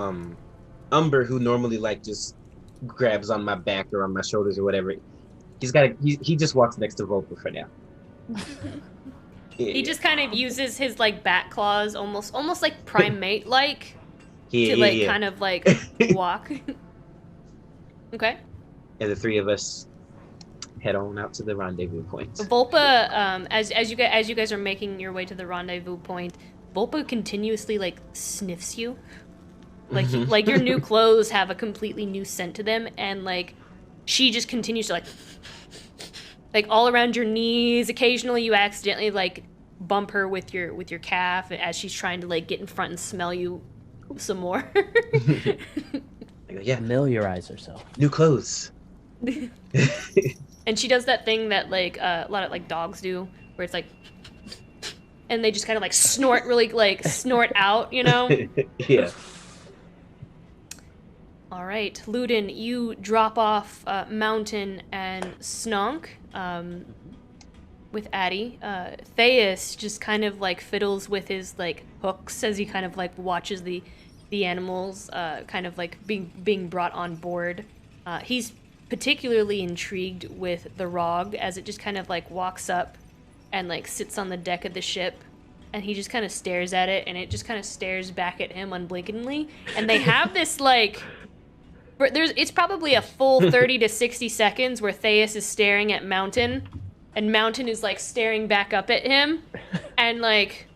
J: Umber, who normally like just grabs on my back or on my shoulders or whatever, he just walks next to Volpa for now.
B: He just kind of uses his like back claws, almost like primate like, kind of like walk. Okay.
J: And the three of us head on out to the rendezvous point.
B: Volpa, as you guys are making your way to the rendezvous point, Volpa continuously like sniffs you, like like your new clothes have a completely new scent to them, and like she just continues to like all around your knees. Occasionally, you accidentally like bump her with your calf as she's trying to like get in front and smell you some more.
J: I go, yeah,
A: familiarize herself.
J: New clothes.
B: And she does that thing that like a lot of like dogs do, where it's like, and they just kind of like snort really like snort out, you know?
J: Yeah.
B: All right, Ludin, you drop off Mountain and Snonk. with Addie. Theus just kind of like fiddles with his like hooks as he kind of like watches the animals kind of like being brought on board. He's particularly intrigued with the Rog as it just kind of like walks up and like sits on the deck of the ship, and he just kind of stares at it, and it just kind of stares back at him unblinkingly. And they have this like, it's probably a full 30 to 60 seconds where Theus is staring at Mountain, and Mountain is like staring back up at him, and like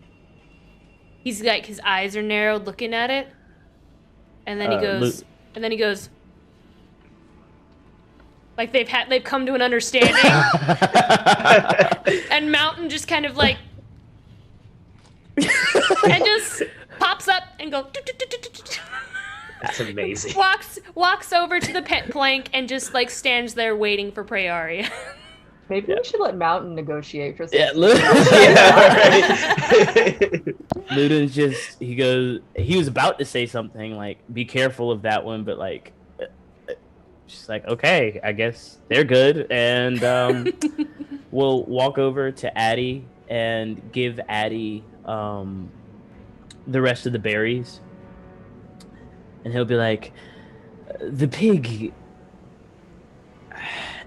B: he's like his eyes are narrowed looking at it, and then he goes. Like they've come to an understanding. And Mountain just kind of like and just pops up and goes.
J: That's amazing.
B: Walks over to the pet plank and just like stands there waiting for Prearia.
D: Maybe we should let Mountain negotiate for some.
A: Yeah, Ludin's just he was about to say something like, be careful of that one, but like she's like, okay, I guess they're good. And we'll walk over to Addie and give Addie the rest of the berries. And he'll be like, the pig,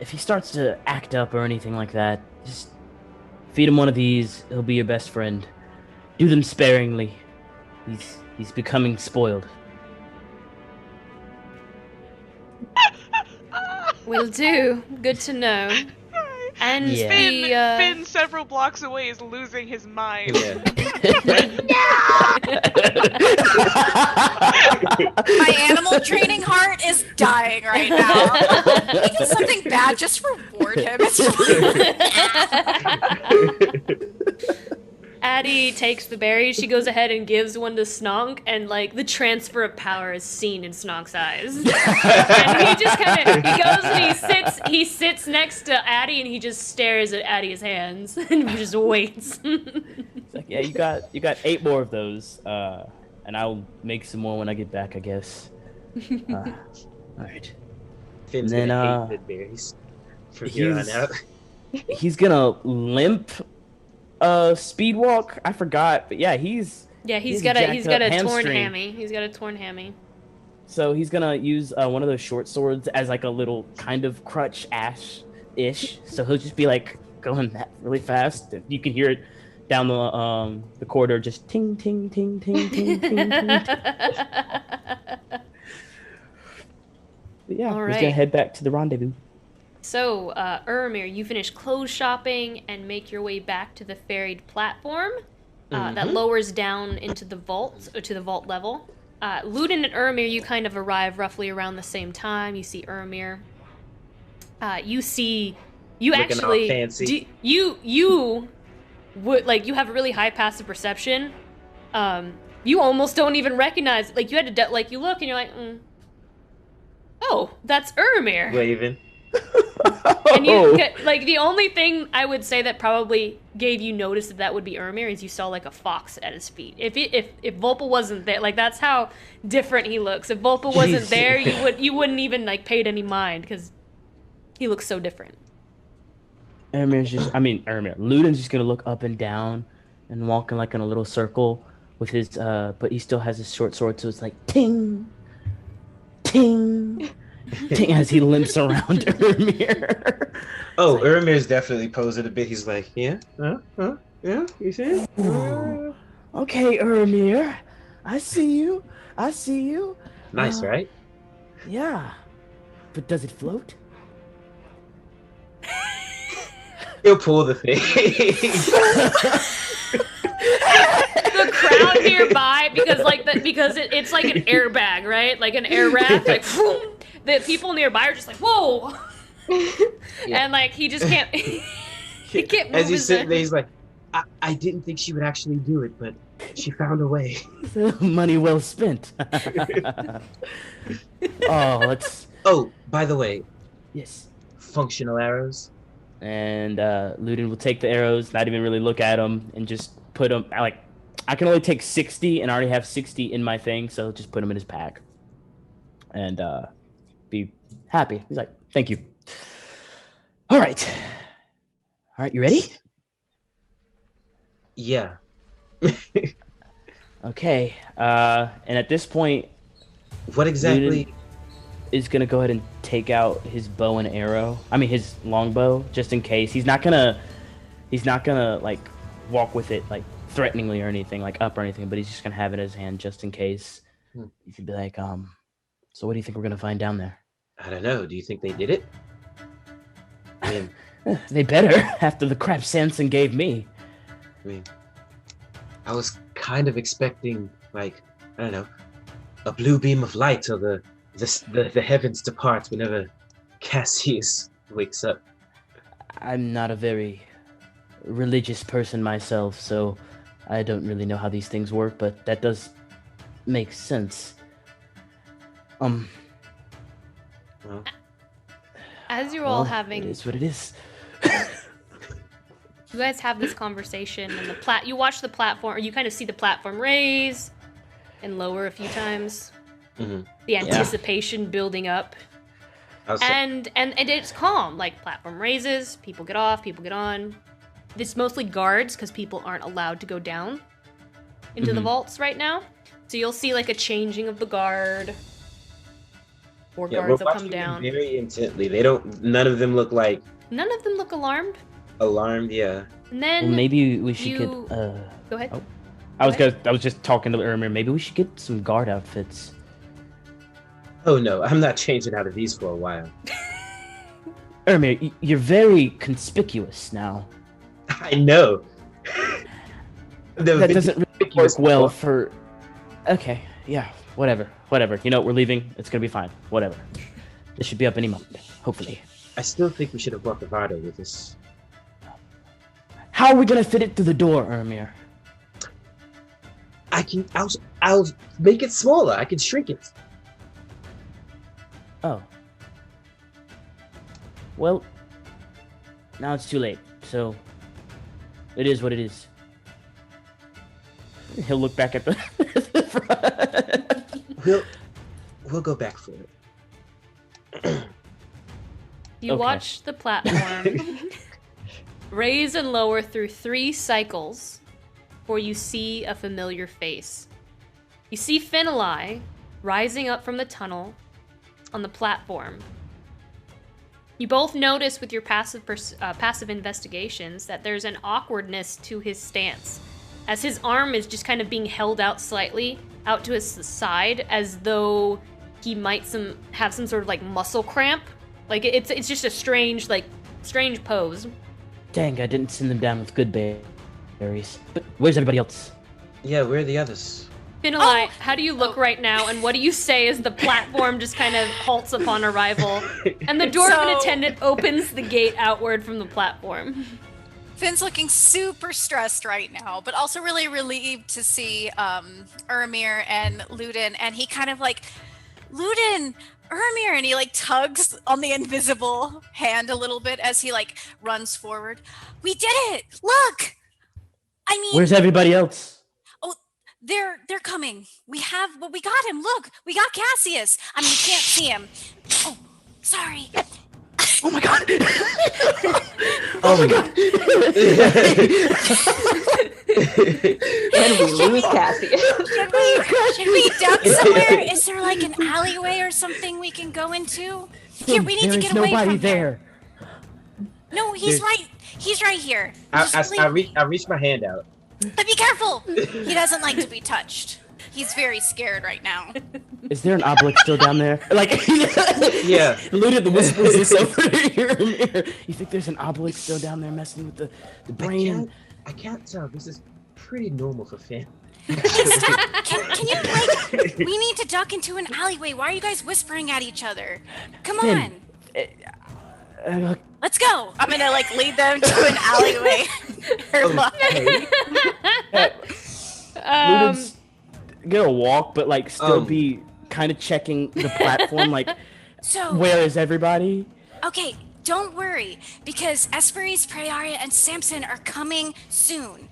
A: if he starts to act up or anything like that, just feed him one of these. He'll be your best friend. Do them sparingly. He's becoming spoiled.
B: Will do. Good to know. And
E: Finn, several blocks away, is losing his mind.
J: Yeah.
F: My animal training heart is dying right now. He does something bad, just reward him. It's
B: Addie takes the berries. She goes ahead and gives one to Snonk, and like the transfer of power is seen in Snonk's eyes. And he just kind of goes and he sits next to Addie, and he just stares at Addie's hands and just waits.
A: It's like, yeah, you got 8 more of those, and I'll make some more when I get back, I guess. All right.
J: Finn's
A: And then,
J: gonna hate the berries from here on out.
A: He's gonna limp. Speed walk. I forgot, but yeah, he's
B: got a torn
A: hamstring.
B: hammy. He's got a torn hammy.
A: So he's gonna use one of those short swords as like a little kind of crutch ish. So he'll just be like going that really fast. You can hear it down the corridor, just ting ting ting ting ting ting ting. But yeah,
B: All
A: he's
B: right.
A: gonna head back to the rendezvous.
B: So, Urimir, you finish clothes shopping and make your way back to the ferried platform that lowers down into the vault, or to the vault level. Ludin and Urimir, you kind of arrive roughly around the same time. You see Urimir. You
J: Looking
B: actually,
J: all fancy.
B: you would, like, you have a really high passive perception. You almost don't even recognize, like, you had to, like, you look and you're like, oh, that's Urimir.
J: Waving.
B: And you like, the only thing I would say that probably gave you notice that would be Urimir is you saw like a fox at his feet. If Volpa wasn't there, like, that's how different he looks. If Volpa wasn't there, you wouldn't even like paid any mind because he looks so different.
A: Ludin's just gonna look up and down and walk in like in a little circle with his but he still has his short sword, so it's like ting ting ting as he limps around Urimir.
J: Oh, Urimir's definitely posing a bit. He's like, yeah, yeah, you see?
A: Okay, Urimir, I see you.
J: Nice, right?
A: Yeah, but does it float?
J: He'll pull the thing.
B: The crowd nearby, because it's like an airbag, right? Like an air raft, like boom. The people nearby are just like, whoa. And like he just can't he can't move.
J: As he's sitting there, he's like, I didn't think she would actually do it, but she found a way.
A: Money well spent. Oh,
J: by the way.
A: Yes.
J: Functional arrows.
A: And Ludin will take the arrows, not even really look at them, and just put them. I can only take 60, and I already have 60 in my thing, so just put them in his pack. And be happy. He's like, thank you. All right, you ready?
J: Yeah.
A: Okay. And at this point,
J: What exactly?
A: Ludin is gonna go ahead and take out his bow and arrow. I mean, his longbow, just in case. He's not gonna like walk with it like threateningly or anything, like up or anything. But he's just gonna have it in his hand just in case. You could be like, so what do you think we're gonna find down there?
J: I don't know. Do you think they did it? I mean,
A: They better after the crap Samson gave me.
J: I was kind of expecting, like, I don't know, a blue beam of light, or the heavens depart whenever Cassius wakes up.
A: I'm not a very religious person myself, so I don't really know how these things work, but that does make sense.
J: Well,
B: As you're all having,
A: it is what it is.
B: you guys have this conversation, and you watch the platform, or you kind of see the platform raise and lower a few times. The anticipation building up, and it's calm. Like, platform raises, people get off, people get on. It's mostly guards because people aren't allowed to go down into the vaults right now. So you'll see like a changing of the guard. Or guards will come down
J: very intently. None of them look like.
B: None of them look alarmed.
J: Alarmed, yeah.
B: And then
A: maybe we should get.
B: Go ahead.
A: Oh. I was just talking to Urimir. Maybe we should get some guard outfits.
J: Oh no, I'm not changing out of these for a while.
A: Urimir, you're very conspicuous now.
J: I know.
A: That doesn't really work well for. Okay, yeah, whatever. You know, we're leaving. It's gonna be fine. Whatever. This should be up any moment, hopefully.
J: I still think we should have brought the Vardo with us.
A: How are we gonna fit it through the door, Urimir?
J: I'll make it smaller. I can shrink it.
A: Oh. Well, now it's too late, so it is what it is. He'll look back at the front.
J: We'll go back for it.
B: You watch the platform raise and lower through 3 cycles before you see a familiar face. You see Finnalai rising up from the tunnel on the platform. You both notice with your passive investigations that there's an awkwardness to his stance, as his arm is just kind of being held out slightly out to his side, as though he might have some sort of like muscle cramp. Like it's just a strange pose.
A: Dang, I didn't send them down with good berries. But where's everybody else?
J: Yeah, where are the others?
B: Finnalai, how do you look right now, and what do you say as the platform just kind of halts upon arrival, and the dwarven attendant opens the gate outward from the platform?
F: Finn's looking super stressed right now, but also really relieved to see Urimir and Ludin, and he kind of like, Ludin, Urimir, and he like tugs on the invisible hand a little bit as he like runs forward. We did it! Look! I mean,
A: where's everybody else?
F: Oh, they're coming. We got him. Look, we got Cassius. I mean, you can't see him. Oh, sorry.
A: Oh my god! Oh my god!
D: And we lose Cassius.
F: Should we duck somewhere? Is there like an alleyway or something we can go into? Here, we need to get away from
A: there.
F: No, he's right. He's right here.
J: I reach my hand out.
F: But be careful! He doesn't like to be touched. He's very scared right now.
A: Is there an obelisk still down there? Like,
J: yeah.
A: Ludin, the whispers this over here. You think there's an obelisk still down there messing with the brain?
J: I can't tell. This is pretty normal for Finn.
F: Can you, like, we need to duck into an alleyway. Why are you guys whispering at each other? Come on. Let's go. I'm gonna, like, lead them to an alleyway.
A: Ludin's gonna walk, but, like, still be kind of checking the platform, like, where is everybody?
F: Okay, don't worry, because Esperis, Praeria, and Samson are coming soon.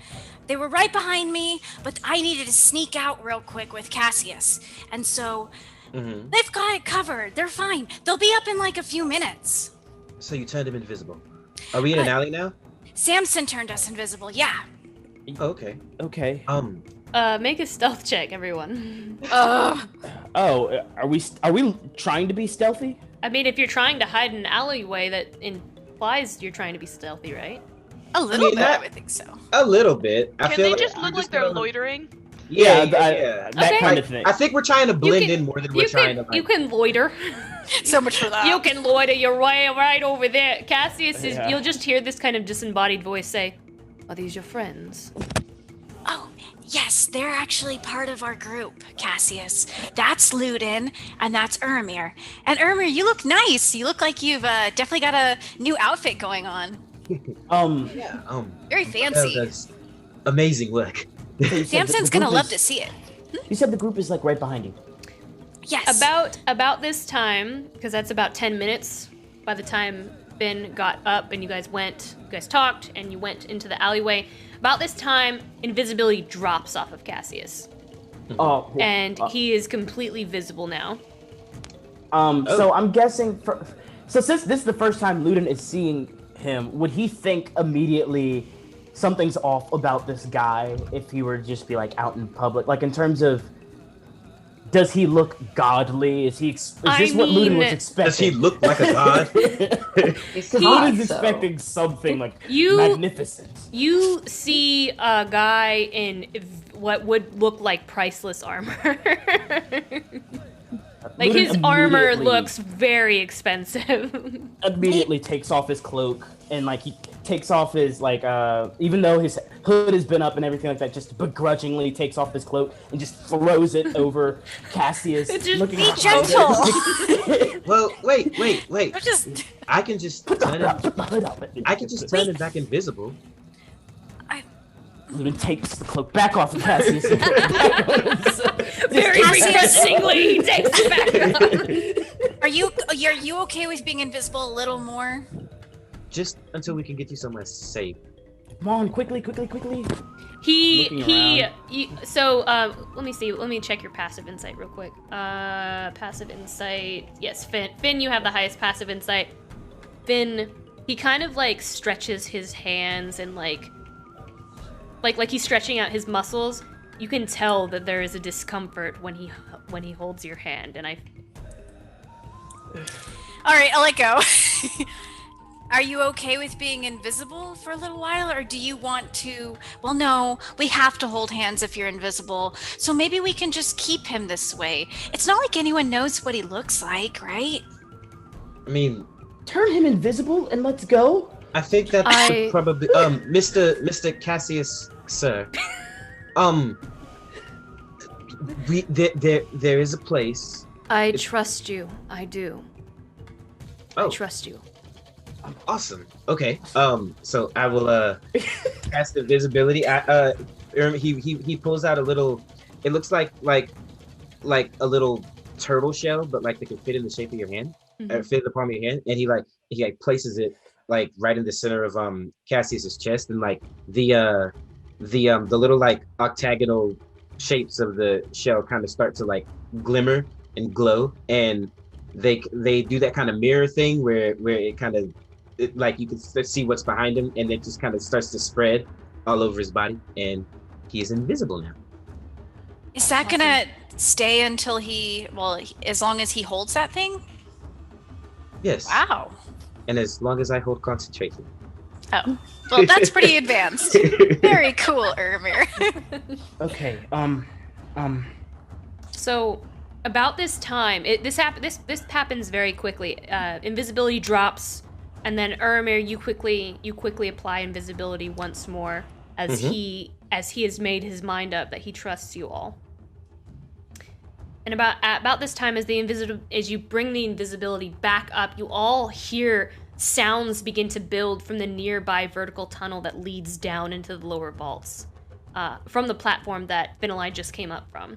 F: They were right behind me, but I needed to sneak out real quick with Cassius. And so, they've got it covered. They're fine. They'll be up in like a few minutes.
J: So you turned him invisible. Are we in an alley now?
F: Samson turned us invisible, yeah.
J: Okay.
A: Okay.
B: Make a stealth check, everyone.
A: Oh, are we trying to be stealthy?
B: I mean, if you're trying to hide in an alleyway, that implies you're trying to be stealthy, right?
F: A little bit, I would think so.
J: A little bit. I
E: Can
J: feel
E: they
J: like
E: just look like they're loitering?
J: Yeah.
A: That
B: Okay.
A: kind of thing.
J: I think we're trying to blend in more than we're trying to. Like,
B: You can loiter.
F: So much for that.
B: You can loiter your way right over there. Cassius is.
A: Yeah.
B: You'll just hear this kind of disembodied voice say, "Are these your friends?"
G: Oh, yes, they're actually part of our group, Cassius. That's Ludin, and that's Urimir.
F: And Urimir, you look nice. You look like you've definitely got a new outfit going on. Very fancy.
J: That's amazing work.
F: Samson's gonna love to see it.
A: You said the group is like right behind you.
F: Yes.
B: About this time, because that's about 10 minutes by the time Finn got up and you guys talked and you went into the alleyway. About this time, invisibility drops off of Cassius. And he is completely visible now.
A: So I'm guessing so since this is the first time Ludin is seeing him, would he think immediately something's off about this guy if he were to just be like out in public? Like in terms of, does he look godly? Is this what Ludin was expecting?
J: Does he look like a god?
A: Ludin's expecting something like magnificent.
B: You see a guy in what would look like priceless armor. Like his armor looks very expensive.
A: Immediately takes off his cloak and like he takes off his like even though his hood has been up and everything like that, just begrudgingly takes off his cloak and just throws it over Cassius.
F: Just be gentle.
J: Well, wait. I can just
A: put the hood up.
J: I can just turn it back invisible.
A: Ludin takes the cloak back off of Cassius.
B: Very begrudgingly, he takes it back off.
F: Are you okay with being invisible a little more?
J: Just until we can get you somewhere safe.
A: Come on, quickly.
B: So let me see. Let me check your passive insight real quick. Passive insight. Yes, Finn, you have the highest passive insight. Finn, he kind of like stretches his hands and like he's stretching out his muscles. You can tell that there is a discomfort when he holds your hand, and
F: All right, I'll let go. Are you okay with being invisible for a little while, or do you want to? Well, no, we have to hold hands if you're invisible, so maybe we can just keep him this way. It's not like anyone knows what he looks like, right?
J: I mean,
A: turn him invisible and let's go.
J: I think that's probably Mr. Cassius, sir. There is a place.
B: I trust you. I do.
J: Oh.
B: I trust you.
J: Awesome. Okay. So I will cast invisibility. He pulls out a little. It looks like a little turtle shell, but like they can fit in the shape of your hand, or fit in the palm of your hand, and he places it like right in the center of Cassius's chest, and like the little like octagonal shapes of the shell kind of start to like glimmer and glow, and they do that kind of mirror thing where it kind of like you can see what's behind him, and it just kind of starts to spread all over his body, and he is invisible now.
F: Is that gonna stay until as long as he holds that thing?
J: Yes.
F: Wow.
J: And as long as I hold concentration.
F: Oh, well, that's pretty advanced. Very cool, Urimir.
A: Okay.
B: So, about this time, this happens very quickly. Invisibility drops, and then Urimir, you quickly apply invisibility once more as he has made his mind up that he trusts you all. And about this time, as you bring the invisibility back up, you all hear sounds begin to build from the nearby vertical tunnel that leads down into the lower vaults, from the platform that Finnalai just came up from.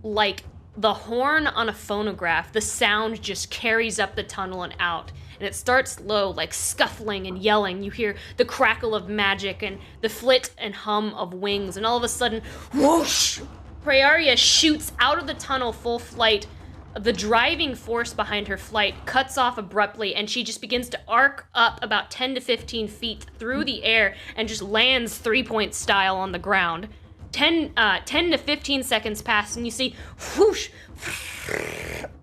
B: Like the horn on a phonograph, the sound just carries up the tunnel and out. And it starts low, like scuffling and yelling. You hear the crackle of magic and the flit and hum of wings, and all of a sudden, whoosh! Praeria shoots out of the tunnel full flight, the driving force behind her flight cuts off abruptly, and she just begins to arc up about 10 to 15 feet through the air and just lands 3-point style on the ground. 10 to 15 seconds pass, and you see whoosh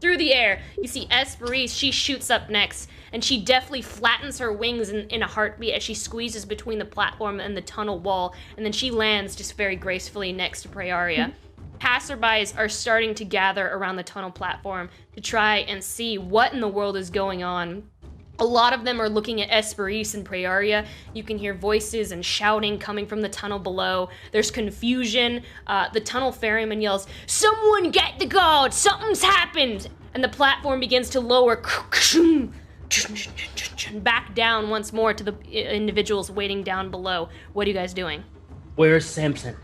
B: through the air. You see Esperise, she shoots up next, and she deftly flattens her wings in a heartbeat as she squeezes between the platform and the tunnel wall, and then she lands just very gracefully next to Praeria. Passerbys are starting to gather around the tunnel platform to try and see what in the world is going on. A lot of them are looking at Esperise and Praeria. You can hear voices and shouting coming from the tunnel below. There's confusion. The tunnel ferryman yells, "Someone get the guard! Something's happened!" And the platform begins to lower back down once more to the individuals waiting down below. What are you guys doing?
A: Where's Samson?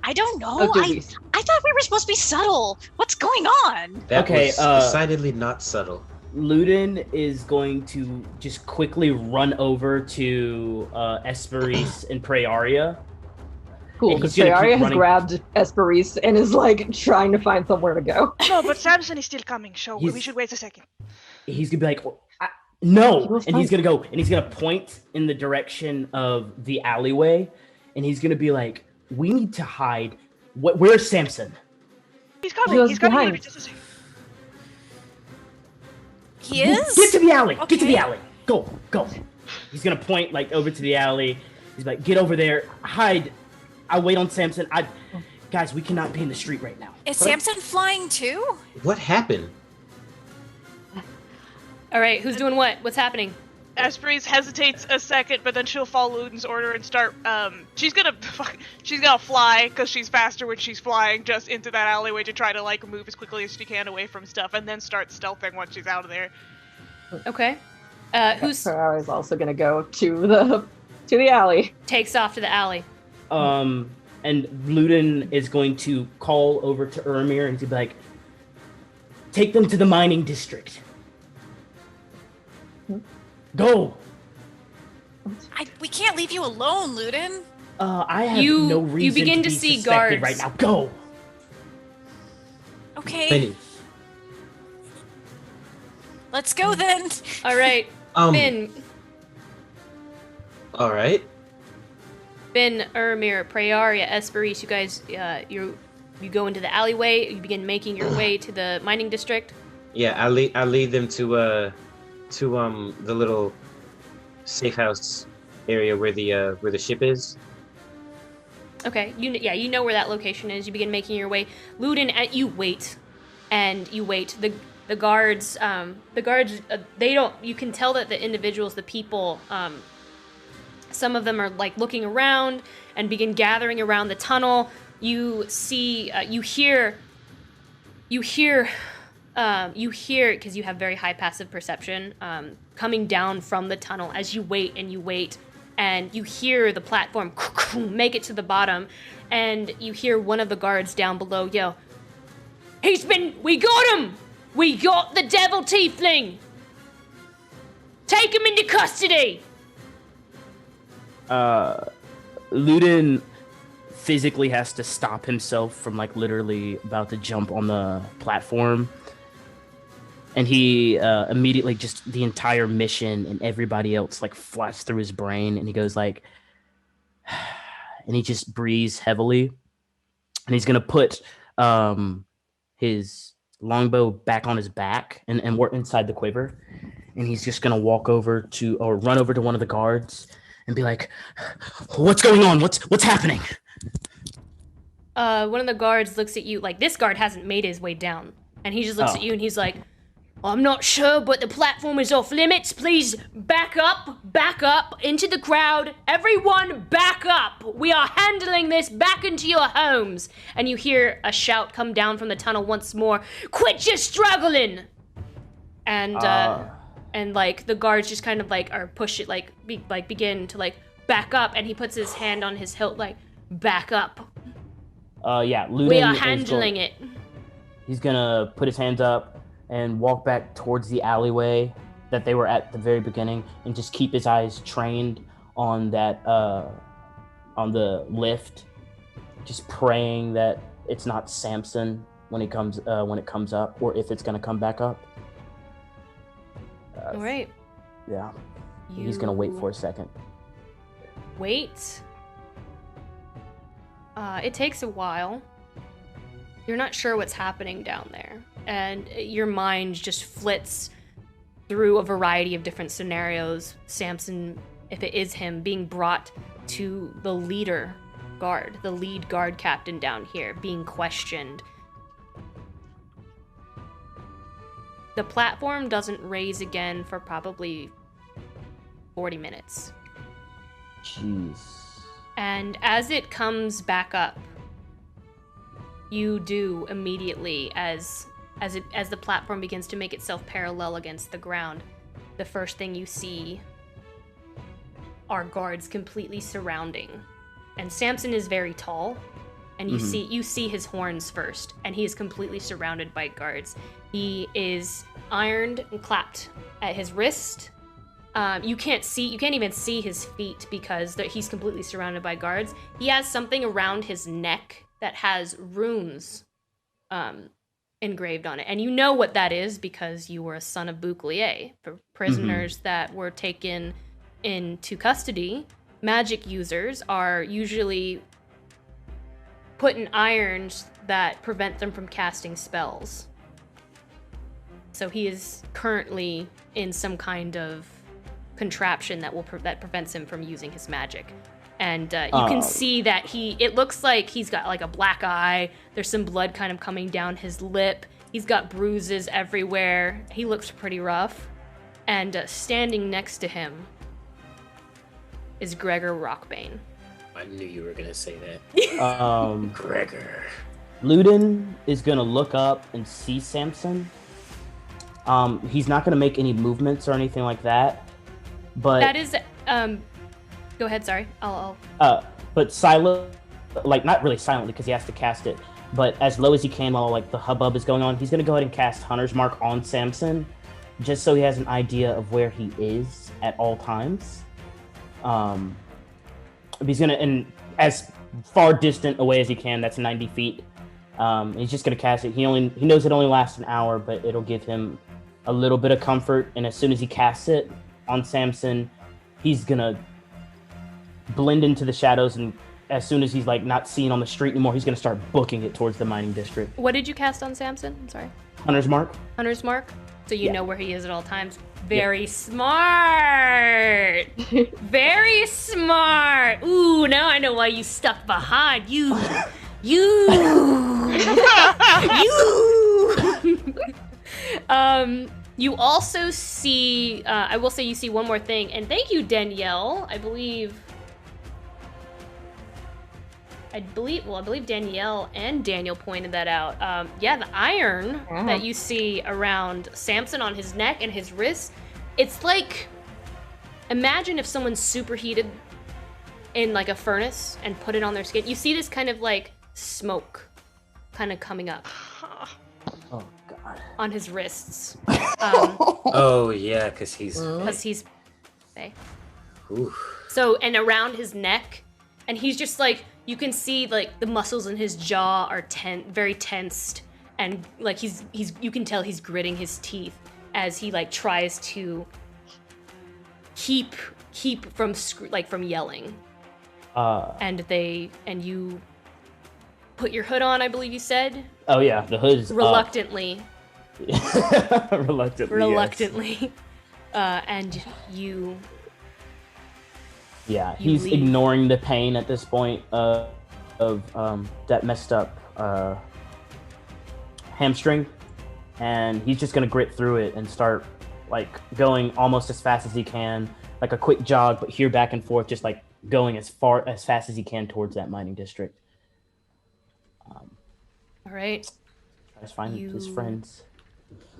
G: I don't know. I thought we were supposed to be subtle. What's going on?
J: That
A: Okay,
J: was decidedly not subtle.
A: Luden is going to just quickly run over to Esperise and Praeria.
D: Cool, because Praeria has grabbed Esperise and is like trying to find somewhere to go.
E: No, but Samson is still coming, so we should wait a second.
A: He's gonna be like, no, and he's gonna go, and he's gonna point in the direction of the alleyway, and he's gonna be like, we need to hide. Where's Samson?
E: He's coming. He's coming. Just a second.
F: He is?
A: Get to the alley.
F: Okay.
A: Get to the alley. Go. He's gonna point like over to the alley. He's like, get over there. Hide. I'll wait on Samson. Guys, we cannot be in the street right now.
F: Is Samson flying too?
J: What happened?
B: All right, who's doing what? What's happening?
E: Esperise hesitates a second, but then she'll follow Luden's order and start. She's gonna fly because she's faster when she's flying, just into that alleyway to try to like move as quickly as she can away from stuff, and then start stealthing once she's out of there.
B: Okay. Who's
D: Praeria's also gonna go to the alley.
B: Takes off to the alley.
A: And Luden is going to call over to Urimir and to be like, take them to the mining district. Go.
F: We can't leave you alone, Luden.
A: I have no reason
B: you begin
A: to be
B: see
A: suspected
B: guards
A: right now. Go.
F: Okay.
J: Penny.
F: Let's go then.
B: All right. Finn.
J: All right.
B: Finn, Urimir, Praeria, Esperise, you guys, you go into the alleyway. You begin making your way to the mining district.
J: Yeah, I lead them to the little safe house area where the ship is.
B: Okay, you know where that location is. You begin making your way. Luden, you wait, and you wait. The guards, they don't. You can tell that the individuals, the people, some of them are like looking around and begin gathering around the tunnel. You see, you hear, because you have very high passive perception, coming down from the tunnel as you wait, and you hear the platform make it to the bottom, and you hear one of the guards down below yell, we got him! We got the devil tiefling! Take him into custody!
A: Luden physically has to stop himself from like literally about to jump on the platform. And he immediately just the entire mission and everybody else like flashes through his brain, and he goes like, and he just breathes heavily, and he's gonna put his longbow back on his back, and we're inside the quiver, and he's just gonna run over to one of the guards and be like, "What's going on? What's happening?"
B: One of the guards looks at you like this guard hasn't made his way down, and he just looks at you and he's like, I'm not sure, but the platform is off limits. Please back up into the crowd. Everyone back up. We are handling this back into your homes. And you hear a shout come down from the tunnel once more. Quit your struggling. And like the guards just kind of like are push it begin to like back up, and he puts his hand on his hilt like back up.
A: Luden
B: we are handling it.
A: He's gonna put his hands up and walk back towards the alleyway that they were at the very beginning, and just keep his eyes trained on that, on the lift, just praying that it's not Samson when it comes up, or if it's gonna come back up.
B: All right.
A: Yeah. He's gonna wait for a second.
B: Wait. It takes a while. You're not sure what's happening down there, and your mind just flits through a variety of different scenarios. Samson, if it is him, being brought to the leader guard, the lead guard captain down here, being questioned. The platform doesn't raise again for probably 40 minutes.
A: Jeez.
B: And as it comes back up, you do immediately, as the platform begins to make itself parallel against the ground, the first thing you see are guards completely surrounding. And Samson is very tall, and you see his horns first, and he is completely surrounded by guards. He is ironed and clapped at his wrist. You can't even see his feet because he's completely surrounded by guards. He has something around his neck that has runes engraved on it. And you know what that is because you were a son of Bouclier. For prisoners that were taken into custody, magic users are usually put in irons that prevent them from casting spells. So he is currently in some kind of contraption that prevents him from using his magic. And you can see that it looks like he's got like a black eye. There's some blood kind of coming down his lip. He's got bruises everywhere. He looks pretty rough. And standing next to him is Gregor Rockbane.
C: I knew you were gonna say that. Gregor.
A: Luden is gonna look up and see Samson. He's not gonna make any movements or anything like that. But
B: that is go ahead, sorry. I'll
A: but silent, like not really silently because he has to cast it, but as low as he can while like the hubbub is going on, he's gonna go ahead and cast Hunter's Mark on Samson, just so he has an idea of where he is at all times. He's gonna, and as far distant away as he can, that's 90 feet. He's just gonna cast it. He knows it only lasts an hour, but it'll give him a little bit of comfort. And as soon as he casts it on Samson, he's gonna blend into the shadows, and as soon as he's like not seen on the street anymore, he's gonna start booking it towards the mining district.
B: What did you cast on Samson? I'm sorry.
A: Hunter's Mark.
B: Hunter's Mark. So you know where he is at all times. Very smart. Very smart. Ooh, now I know why you stuck behind. You. You also see, I will say you see one more thing, and thank you, Danielle. I believe Danielle and Daniel pointed that out. The iron that you see around Samson on his neck and his wrist, it's like, imagine if someone superheated in like a furnace and put it on their skin. You see this kind of like smoke kind of coming up.
A: Oh God.
B: On his wrists.
C: Oh yeah, because he's
B: okay. So, and around his neck, and he's just like, you can see like the muscles in his jaw are very tensed, and like you can tell he's gritting his teeth as he like tries to keep from yelling. And you put your hood on, I believe you said.
A: Oh yeah, the hood's
B: reluctantly.
A: Reluctantly.
B: Yes. And you.
A: Yeah, he's
B: leave.
A: ignoring the pain at this point of that messed up hamstring, and he's just gonna grit through it and start like going almost as fast as he can, like a quick jog, but here back and forth, just like going as fast as he can towards that mining district.
B: All right.
A: Tries to find his friends.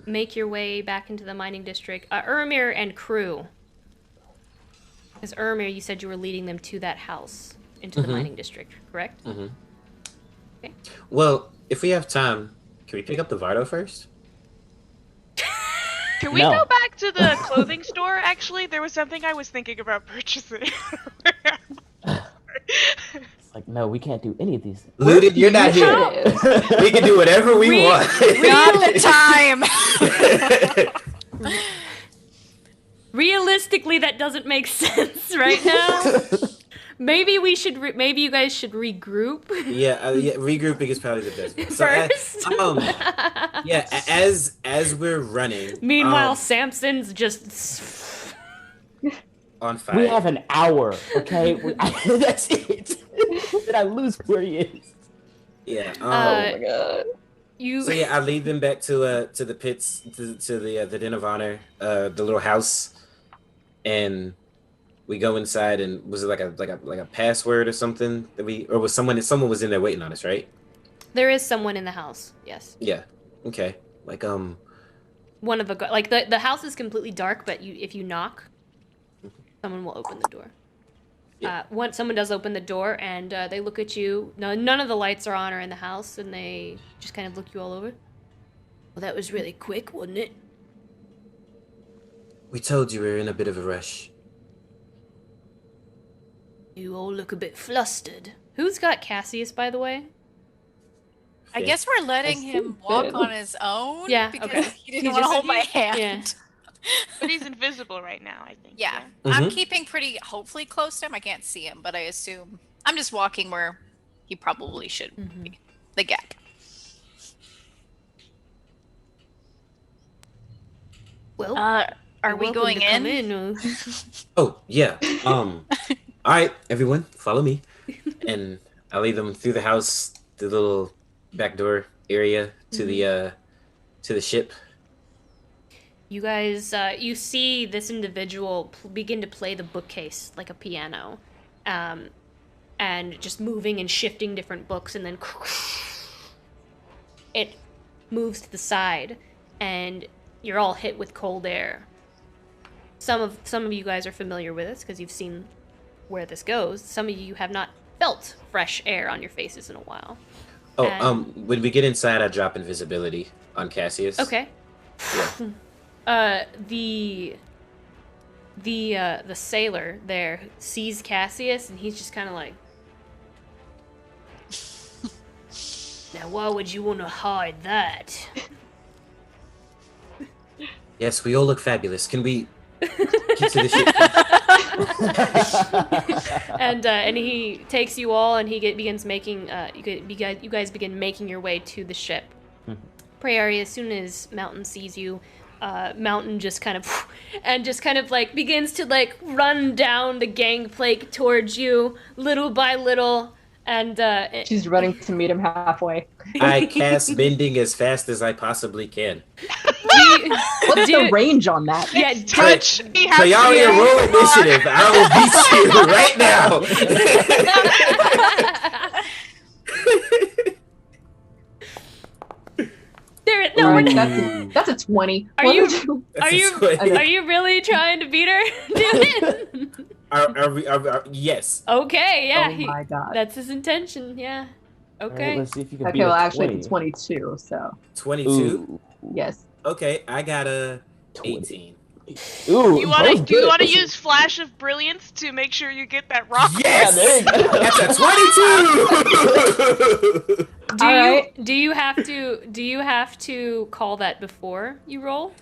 B: Make your way back into the mining district. Urimir and crew. Because Urimir, you said you were leading them to that house, into the mining district, correct?
C: Mm-hmm.
B: Okay.
C: Well, if we have time, can we pick up the Vardo first?
E: Can we go back to the clothing store, actually? There was something I was thinking about purchasing.
A: Like, no, we can't do any of these things.
C: Looted, you're not here. We can do whatever we want.
F: Not the time.
B: Realistically, that doesn't make sense right now. Maybe we should. Maybe you guys should regroup.
C: Yeah, regrouping is probably the best.
B: First.
C: As we're running.
B: Meanwhile, Samson's just
C: on fire.
A: We have an hour, okay? That's it. Did I lose where he is?
C: Yeah.
D: Oh my god.
C: So yeah, I lead them back to the pits, to the Den of Honor, the little house, and we go inside. And was it like a password or something that was someone was in there waiting on us, right?
B: There is someone in the house. Yes.
C: Yeah. Okay. Like
B: One of the house is completely dark, but if you knock, someone will open the door.
C: Yeah.
B: Once someone does open the door and they look at you, none of the lights are on or in the house, and they just kind of look you all over. Well, that was really quick, wasn't it?
C: We told you we were in a bit of a rush.
B: You all look a bit flustered. Who's got Cassius, by the way?
F: I guess we're letting him walk on his own.
B: Yeah,
F: because
B: okay.
F: he didn't want to hold my hand.
B: Yeah.
E: But he's invisible right now, I think.
F: Yeah.
C: Mhm.
F: I'm keeping pretty, hopefully, close to him. I can't see him, but I assume I'm just walking where he probably should be. The gap.
B: Well,
F: Are
B: you're
F: we
B: welcome
F: going
B: to come
F: in?
C: Oh yeah. All right, everyone, follow me, and I lead them through the house, the little back door area to the ship.
B: You guys, you see this individual begin to play the bookcase like a piano, and just moving and shifting different books, and then it moves to the side, and you're all hit with cold air. Some of you guys are familiar with this because you've seen where this goes. Some of you have not felt fresh air on your faces in a while.
C: Oh,
B: And-
C: when we get inside, I drop invisibility on Cassius.
B: Okay.
C: Yeah.
B: The sailor there sees Cassius, and he's just kind of like, now why would you want to hide that?
C: Yes, we all look fabulous. Can we get to the ship?
B: And he takes you all, and he begins making you guys begin making your way to the ship. Prairie, as soon as Mountain sees you, Mountain just kind of like begins to like run down the gangplank towards you little by little, and
D: She's running to meet him halfway.
C: I cast bending as fast as I possibly can.
D: What's the range on that?
B: Yeah,
E: Touch. He has to
C: Priority
E: be-
C: roll initiative. I will beat you right now.
B: no, we're
D: Alright,
B: not-
D: that's a 20.
B: Are
D: What
B: you-
D: would you-
B: Are you are you really trying to beat her?
C: Are we? Yes.
B: Okay, yeah.
D: Oh my god.
B: That's his intention. Yeah. Okay.
A: Alright, let's see if you can
D: Okay,
A: beat
D: well
A: a
D: actually
A: 20.
D: it's 22, so
C: 22.
A: Ooh.
D: yes.
C: Okay, I got a
A: 20.
C: 18.
A: Ooh,
E: Do you want to
A: both good.
E: use Flash of Brilliance to make sure you get that rock?
C: Yes.
A: Yeah, there you go.
C: That's a 22.
B: Do you have to call that before you roll?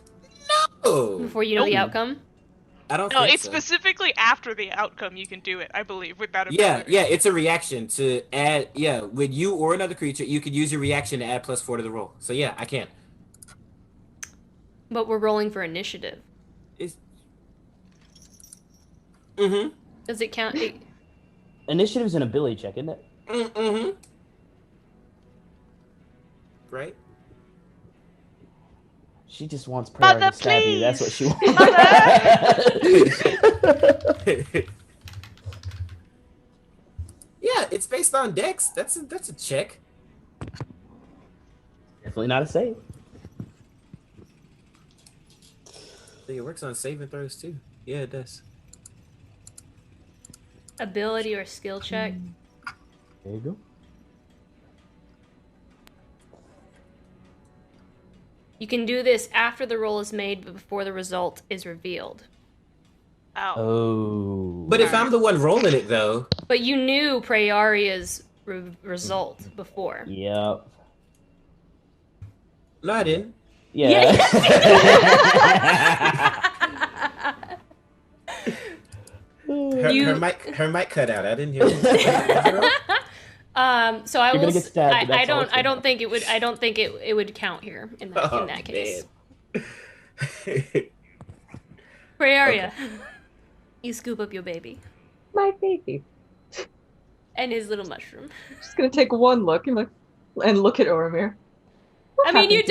C: No.
B: Before you know the outcome?
C: I don't
E: No,
C: think
E: it's
C: so.
E: specifically after the outcome you can do it, I believe, with that
C: Yeah,
E: ability.
C: yeah, it's a reaction to add. Yeah, with you or another creature, you could use your reaction to add +4 to the roll. So yeah, I can.
B: But we're rolling for initiative.
C: Mm-hmm.
B: Does it count?
A: Initiative's an ability check, isn't it?
C: Mm-hmm. Right?
A: She just wants Prairie
E: Mother,
A: to stab you. That's what she wants.
C: Yeah, it's based on Dex. That's a check.
A: Definitely not a save.
C: I think it works on saving throws too. Yeah, it does.
B: Ability or skill check?
A: There you go.
B: You can do this after the roll is made, but before the result is revealed.
E: Ow.
A: Oh.
C: But if I'm the one rolling it, though.
B: But you knew Prayaria's result before.
A: Yep.
C: No, I didn't.
A: Yeah.
C: Her mic cut out. I didn't hear it.
B: So I
A: You're
B: will.
A: gonna get stabbed,
B: I don't. I don't think it would. I don't think it would count here in that case. Prayaria, you scoop up your baby
D: My baby.
B: and his little mushroom.
D: Just gonna take one look and look at Urimir.
B: I mean, you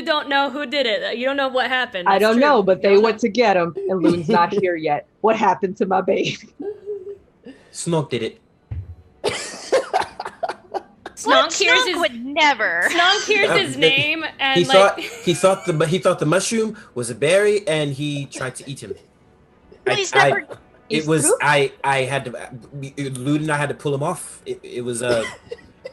B: don't know who did it. You don't know what happened.
D: I don't know, but they went
B: to.
D: to get him, and Loon's not here yet. What happened to my baby?
C: Snonk did it.
B: Snonk hears his
G: would never.
B: Snonk hears his name and
C: he
B: like
C: thought the mushroom was a berry, and he tried to eat him.
G: Well, he's never.
C: I had to. Lud and I had to pull him off. It was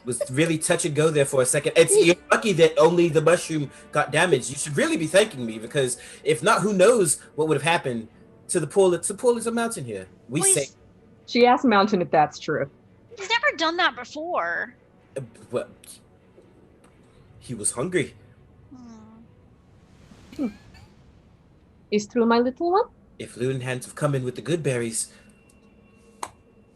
C: was really touch and go there for a second. You're lucky that only the mushroom got damaged. You should really be thanking me, because if not, who knows what would have happened to the pool. The pool is a mountain here. We
G: Well,
C: say.
D: She asked Mountain if that's true.
G: He's never done that before.
C: Well, he was hungry.
D: Is true, my little one?
C: If Luden hadn't have come in with the good berries,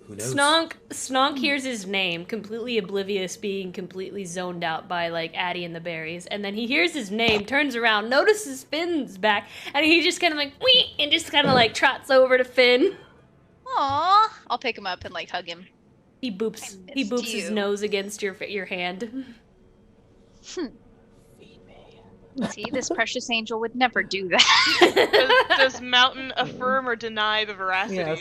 C: who knows?
B: Snonk hears his name, completely oblivious, being completely zoned out by like Addie and the berries, and then he hears his name, turns around, notices Finn's back, and he just kind of like wee, and just kind of like trots over to Finn.
F: Aw, I'll pick him up and like hug him.
B: He boops his nose against your hand.
G: See, this precious angel would never do that.
E: Does Mountain affirm or deny the veracity?
D: Yes.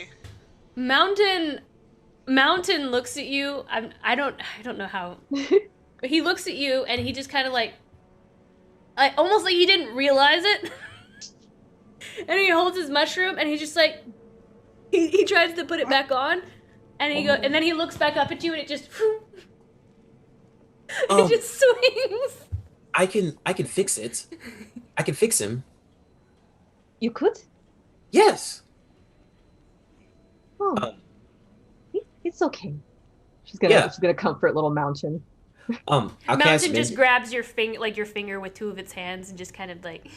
B: Mountain looks at you. I don't know how. But he looks at you and he just kind of like almost like he didn't realize it. And he holds his mushroom and he just like he tries to put it back on, and and then he looks back up at you and it just it just swings.
C: I can fix it. I can fix him.
D: You could?
C: Yes.
D: Oh. It's okay. She's gonna comfort little Mountain.
B: Mountain just grabs your finger with two of its hands and just kind of like.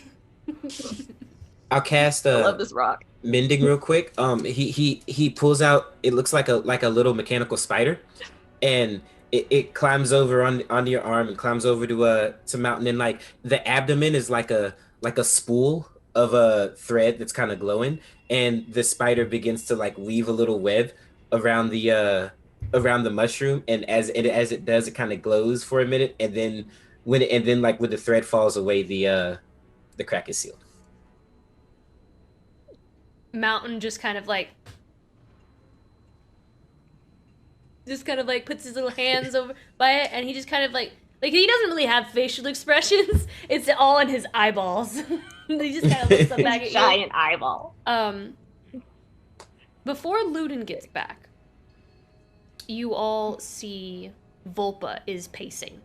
C: I'll cast
D: I love this rock.
C: mending real quick. He pulls out. It looks like a little mechanical spider, and it climbs over onto your arm and climbs over to Mountain. And like the abdomen is like a spool of a thread that's kind of glowing, and the spider begins to like weave a little web around the mushroom. And as it does, it kind of glows for a minute, and then when the thread falls away, the crack is sealed.
B: Mountain just kind of like puts his little hands over by it, and he just kind of like he doesn't really have facial expressions. It's all in his eyeballs. He just kind of looks up back at you.
D: Giant eyeball.
B: Before Luden gets back, you all see Volpa is pacing.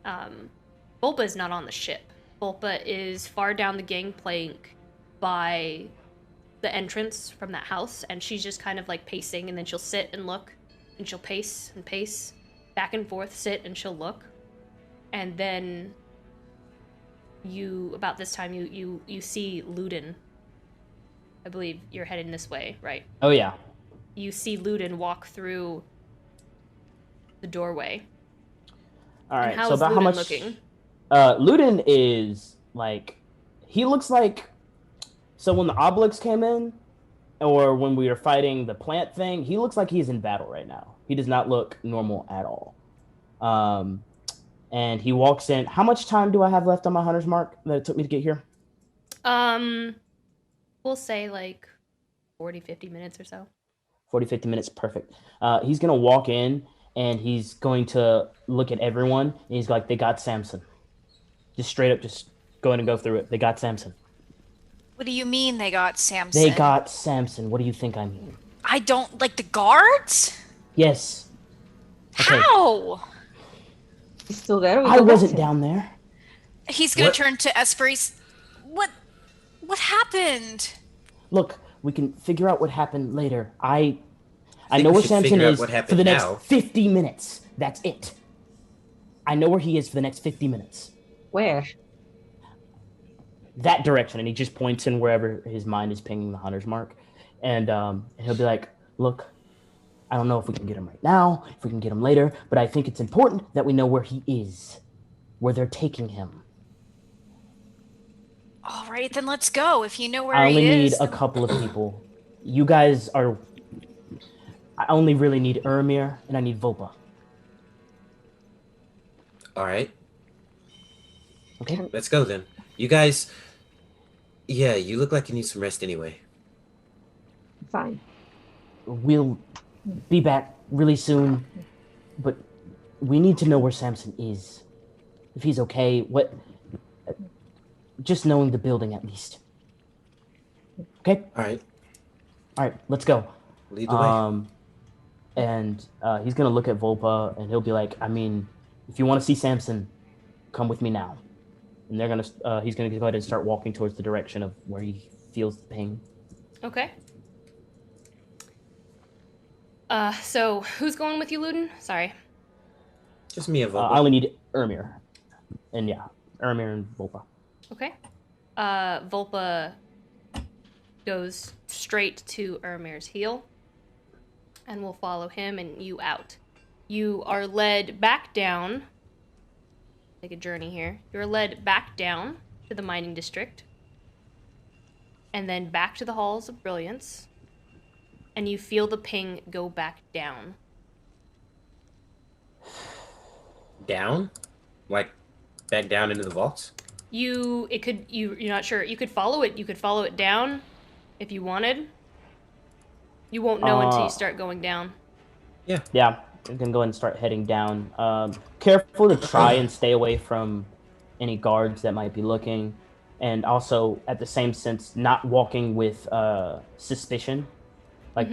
B: Volpa is not on the ship. Volpa is far down the gangplank by the entrance from that house, and she's just kind of like pacing, and then she'll sit and look, and she'll pace and pace back and forth, sit and she'll look, and then about this time you see Luden. I believe you're heading this way, right?
A: Oh yeah.
B: You see Luden walk through the doorway.
A: All right.
B: And how
A: so
B: is
A: about
B: Luden
A: how much?
B: Looking?
A: Luden is like, he looks like. So when the Obelix came in, or when we were fighting the plant thing, he looks like he's in battle right now. He does not look normal at all. And he walks in. How much time do I have left on my hunter's mark that it took me to get here?
B: We'll say like 40, 50 minutes or so.
A: 40, 50 minutes, perfect. He's going to walk in, and he's going to look at everyone, and he's like, they got Samson. Just straight up, just go in and go through it. They got Samson.
G: What do you mean they got Samson?
A: They got Samson. What do you think I mean?
G: I don't like the guards?
A: Yes. Okay.
G: How?
D: He's still there?
A: I wasn't down there.
G: He's gonna turn to Esperis. What happened?
A: Look, we can figure out what happened later. I
C: think
A: know
C: we
A: where
C: should
A: Samson
C: figure out
A: is
C: what
A: for
C: happened
A: the next
C: now.
A: 50 minutes. That's it. I know where he is for the next 50 minutes.
D: Where?
A: That direction, and he just points in wherever his mind is pinging the hunter's mark, and he'll be like, "Look, I don't know if we can get him right now, if we can get him later, but I think it's important that we know where he is, where they're taking him.
G: All right, then let's go. If you know where
A: I only
G: he
A: need
G: is.
A: a couple of people. You guys are. I only really need Urimir, and I need Volpa.
C: All right,
A: Okay.
C: let's go then. You guys, yeah, you look like you need some rest anyway.
D: Fine.
A: We'll be back really soon, but we need to know where Samson is. If he's okay, what. Just knowing the building at least. Okay?
C: All right,
A: Alright, let's go.
C: lead the way.
A: And he's gonna look at Volpa and he'll be like, I mean, if you want to see Samson, come with me now. And they're gonna he's gonna go ahead and start walking towards the direction of where he feels the pain.
B: Okay. So who's going with you, Luden? Sorry.
C: Just me and Volpa.
A: I only need Urimir. And yeah, Urimir and Volpa.
B: Okay. Volpa goes straight to Urimir's heel, and will follow him and you out. You are led back down. Take a journey here. You're led back down to the mining district, and then back to the halls of brilliance, and you feel the ping go back down.
C: Down? Like, back down into the vaults?
B: You're not sure. You could follow it. You could follow it down if you wanted. You won't know until you start going down.
A: Yeah, you can go ahead and start heading down. Careful to try and stay away from any guards that might be looking, and also at the same sense, not walking with suspicion, like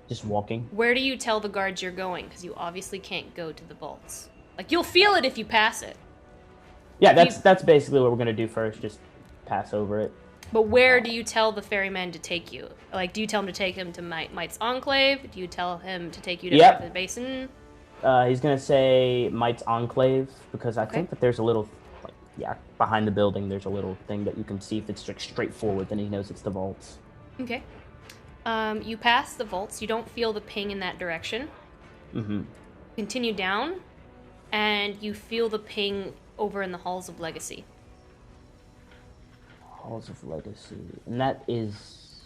A: just walking.
B: Where do you tell the guards you're going? Because you obviously can't go to the vaults. Like, you'll feel it if you pass it.
A: Yeah, that's basically what we're gonna do first. Just pass over it.
B: But where do you tell the ferryman to take you? Like, do you tell him to take him to Might's Enclave? Do you tell him to take you to the Basin?
A: He's gonna say Might's Enclave because I think that there's a little, behind the building. There's a little thing that you can see if it's straight forward. Then he knows it's the vaults.
B: Okay. You pass the vaults. You don't feel the ping in that direction.
A: Mm-hmm.
B: Continue down, and you feel the ping over in the Halls of Legacy.
A: Halls of Legacy, and that is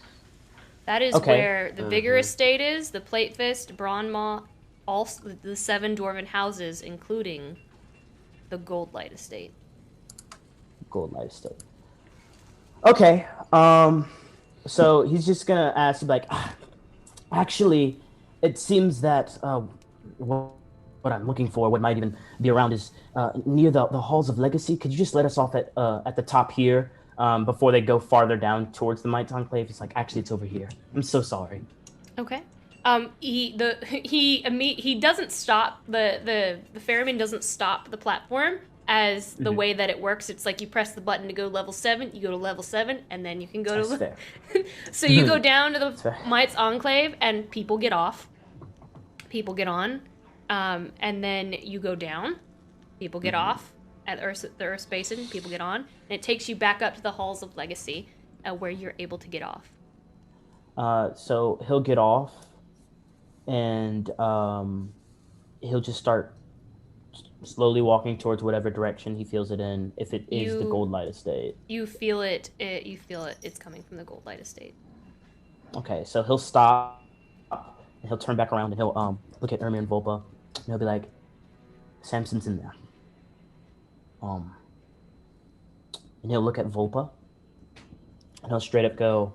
B: where the Vigor Estate is, the Plate Fist, Brawnmaw, all the 7 dwarven houses, including the Goldlight Estate.
A: Goldlight Estate. Okay. So he's just gonna ask, like, actually, it seems that what I'm looking for, what might even be around, is near the Halls of Legacy. Could you just let us off at the top here? Before they go farther down towards the Might's Enclave. It's like, actually, it's over here. I'm so sorry.
B: Okay. He doesn't stop the ferryman doesn't stop the platform as the way that it works. It's like you press the button to go level 7, you go to level 7, and then you can go
A: That's
B: to
A: fair.
B: So you go down to the Might's Enclave, and people get off, people get on, and then you go down, people get off. At the Earth's Basin, people get on, and it takes you back up to the Halls of Legacy, where you're able to get off.
A: So he'll get off, and he'll just start slowly walking towards whatever direction he feels it in. If it is the Goldlight Estate,
B: you feel it. You feel it. It's coming from the Goldlight Estate.
A: Okay, so he'll stop, and he'll turn back around, and he'll look at Urimir and Volpa, and he'll be like, "Samson's in there." And he'll look at Volpa, and he'll straight up go,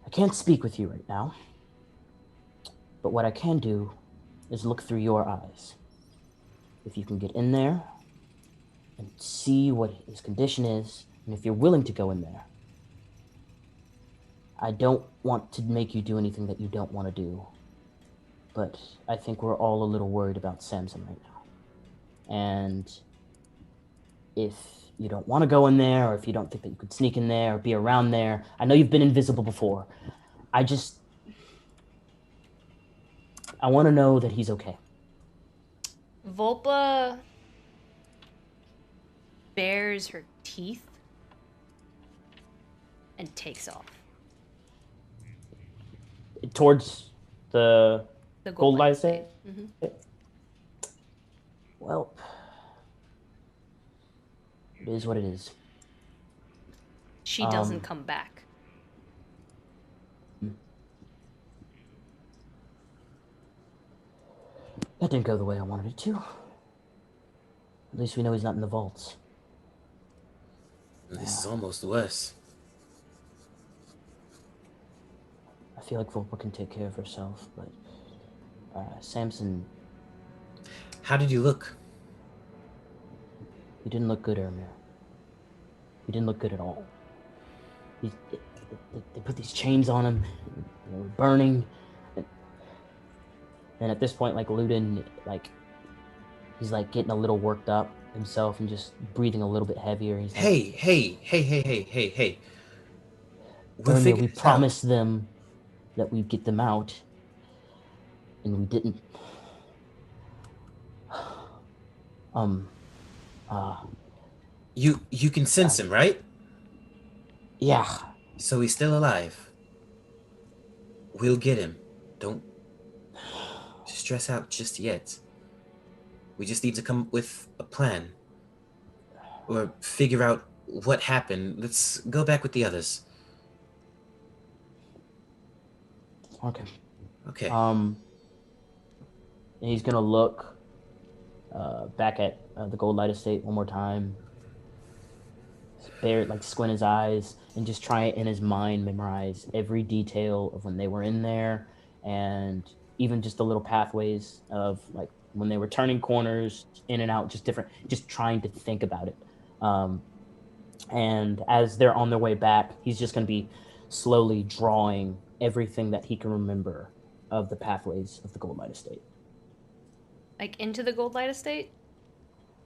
A: "I can't speak with you right now, but what I can do is look through your eyes. If you can get in there and see what his condition is, and if you're willing to go in there, I don't want to make you do anything that you don't want to do, but I think we're all a little worried about Samson right now. And if you don't want to go in there, or if you don't think that you could sneak in there or be around there. I know you've been invisible before. I want to know that he's okay.
B: Volpa bares her teeth and takes off.
A: Towards the gold light
B: estate.
A: estate? Well, it is what it is.
B: She doesn't come back.
A: That didn't go the way I wanted it to. At least we know he's not in the vaults.
C: This is almost worse.
A: I feel like Volpa can take care of herself, but Samson...
C: How did you look?
A: He didn't look good, Urimir. He didn't look good at all. They put these chains on him, they were burning. And at this point, like, Ludin, like, he's like getting a little worked up himself and just breathing a little bit heavier. He's like,
C: Hey.
A: Urimir, we promised them that we'd get them out, and we didn't.
C: You can sense him, right?
A: Yeah.
C: So he's still alive. We'll get him. Don't stress out just yet. We just need to come up with a plan. Or figure out what happened. Let's go back with the others.
A: Okay.
C: Okay.
A: And he's gonna look back at the Gold Light Estate one more time. Squint his eyes and just try it in his mind, memorize every detail of when they were in there, and even just the little pathways of like when they were turning corners in and out, just trying to think about it. And as they're on their way back, he's just going to be slowly drawing everything that he can remember of the pathways of the Gold Light Estate.
B: Like into the Gold Light Estate?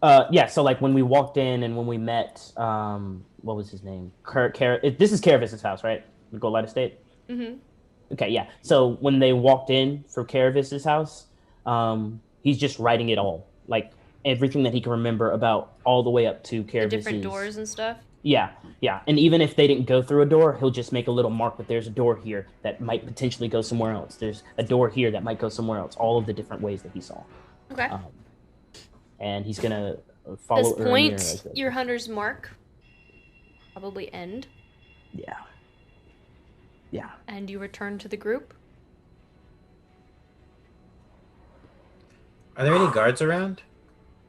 A: Yeah, so like when we walked in and when we met, what was his name? This is Caravis's house, right? The Gold Light Estate?
B: Mm-hmm.
A: Okay, yeah. So when they walked in for Caravis's house, he's just writing it all. Like everything that he can remember about all the way up to Caravis's...
B: The different doors and stuff?
A: Yeah. And even if they didn't go through a door, he'll just make a little mark that there's a door here that might potentially go somewhere else. There's a door here that might go somewhere else. All of the different ways that he saw.
B: Okay.
A: And he's gonna follow.
B: At this point, your hunter's mark probably end.
A: Yeah.
B: And you return to the group.
C: Are there any guards around?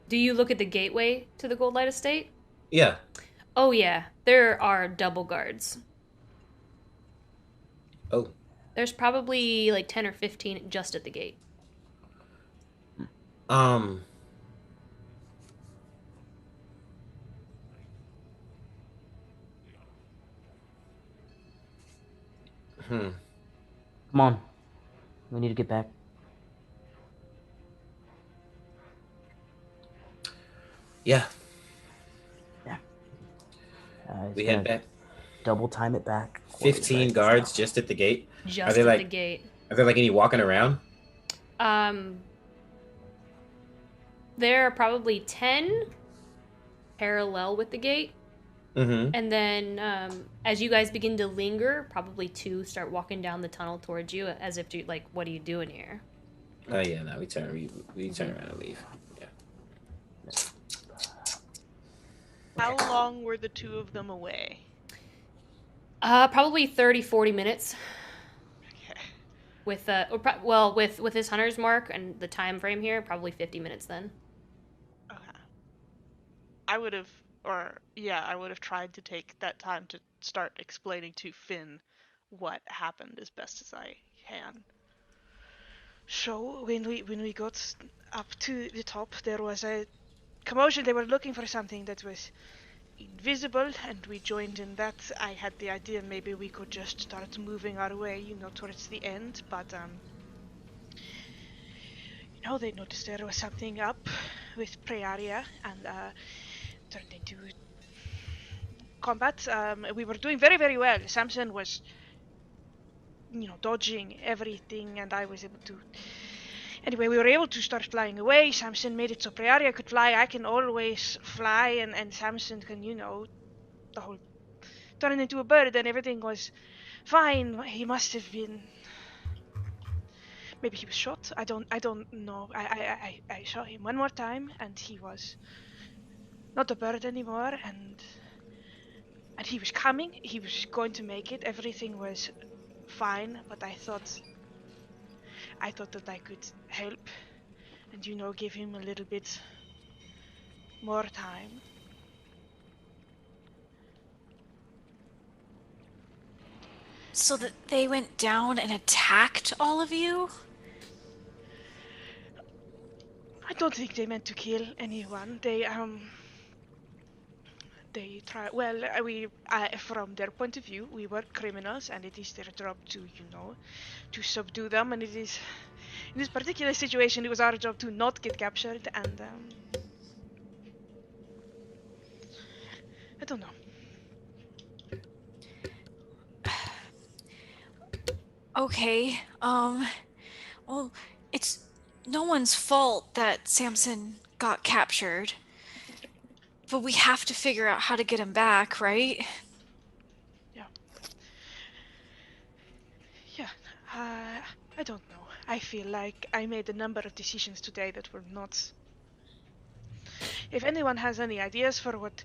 B: Do you look at the gateway to the Gold Light Estate?
C: Yeah.
B: Oh yeah, there are double guards.
C: Oh.
B: There's probably like 10 or 15 just at the gate.
A: Come on. We need to get back.
C: Yeah. We head back.
A: Double time it back.
C: 15 guards just at the gate?
B: Just at the gate.
C: Are there like any walking around?
B: There are probably 10 parallel with the gate.
C: Mm-hmm.
B: And then as you guys begin to linger, probably 2 start walking down the tunnel towards you as if to, like, what are you doing here?
C: Oh yeah, no, we turn around and leave. Yeah.
E: How long were the 2 of them away?
B: Probably 30-40 minutes.
E: Okay.
B: With with his hunter's mark and the time frame here, probably 50 minutes then.
E: Okay. I would have tried to take that time to start explaining to Finn what happened as best as I can. So when we got up to the top, there was a commotion. They were looking for something that was invisible, and we joined in that. I had the idea maybe we could just start moving our way, towards the end, but they noticed there was something up with Praeria, and turned into combat. We were doing very, very well. Samson was, dodging everything, and I was able to. Anyway, we were able to start flying away. Samson made it so Prearia could fly. I can always fly, and Samson can, the whole turn into a bird, and everything was fine. He must have been. Maybe he was shot. I don't know. I saw him one more time, and he was not a bird anymore, and he was coming. He was going to make it. Everything was fine, but I thought that I could help and give him a little bit more time.
G: So that they went down and attacked all of you?
E: I don't think they meant to kill anyone. They try. Well, from their point of view, we were criminals, and it is their job to, to subdue them. And it is, in this particular situation, it was our job to not get captured. And I don't know.
G: Okay. Well, it's no one's fault that Samson got captured. But we have to figure out how to get him back, right?
E: Yeah. Yeah. I don't know. I feel like I made a number of decisions today that were not. If anyone has any ideas for what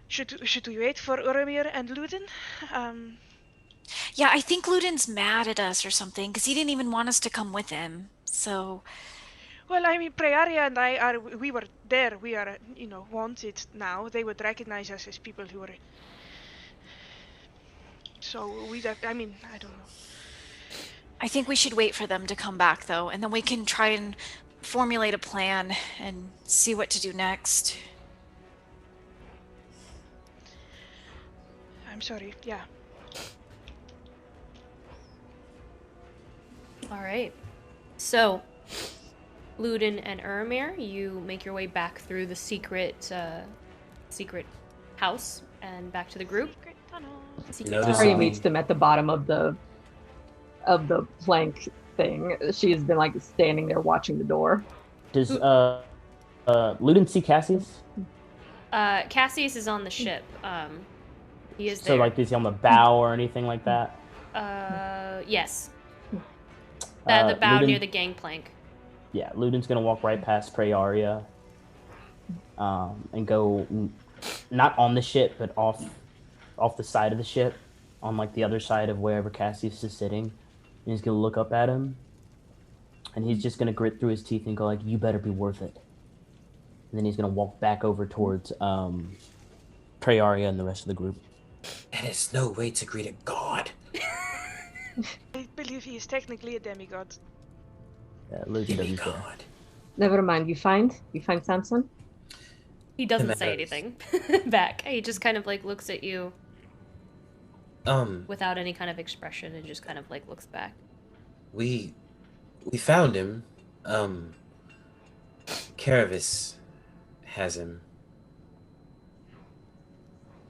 E: should we wait for Urimir and Ludin?
G: Yeah, I think Ludin's mad at us or something because he didn't even want us to come with him. So.
E: Well, I mean, Prearia and we were there. We are, wanted now. They would recognize us as people who were. So I mean, I don't know.
G: I think we should wait for them to come back, though, and then we can try and formulate a plan and see what to do next.
E: I'm sorry, yeah.
B: Alright. So, Ludin and Urimir, you make your way back through the secret house and back to the group.
E: Secret tunnel.
D: Arya meets them at the bottom of the plank thing. She has been standing there watching the door.
A: Does Ludin see Cassius?
B: Cassius is on the ship. He is
A: there. So is he on the bow or anything like that?
B: Yes. The bow
A: Ludin,
B: near the gangplank.
A: Yeah, Ludin's gonna walk right past Prearia, and go not on the ship, but off the side of the ship, on the other side of wherever Cassius is sitting. And he's gonna look up at him, and he's just gonna grit through his teeth and go "You better be worth it." And then he's gonna walk back over towards Prearia and the rest of the group.
C: That is no way to greet a god.
E: I believe he is technically a demigod.
A: Ludin doesn't care.
D: Never mind. You find Samson?
B: He doesn't say anything back. He just kind of looks at you. Without any kind of expression, and just kind of looks back.
C: We found him. Caravis has him.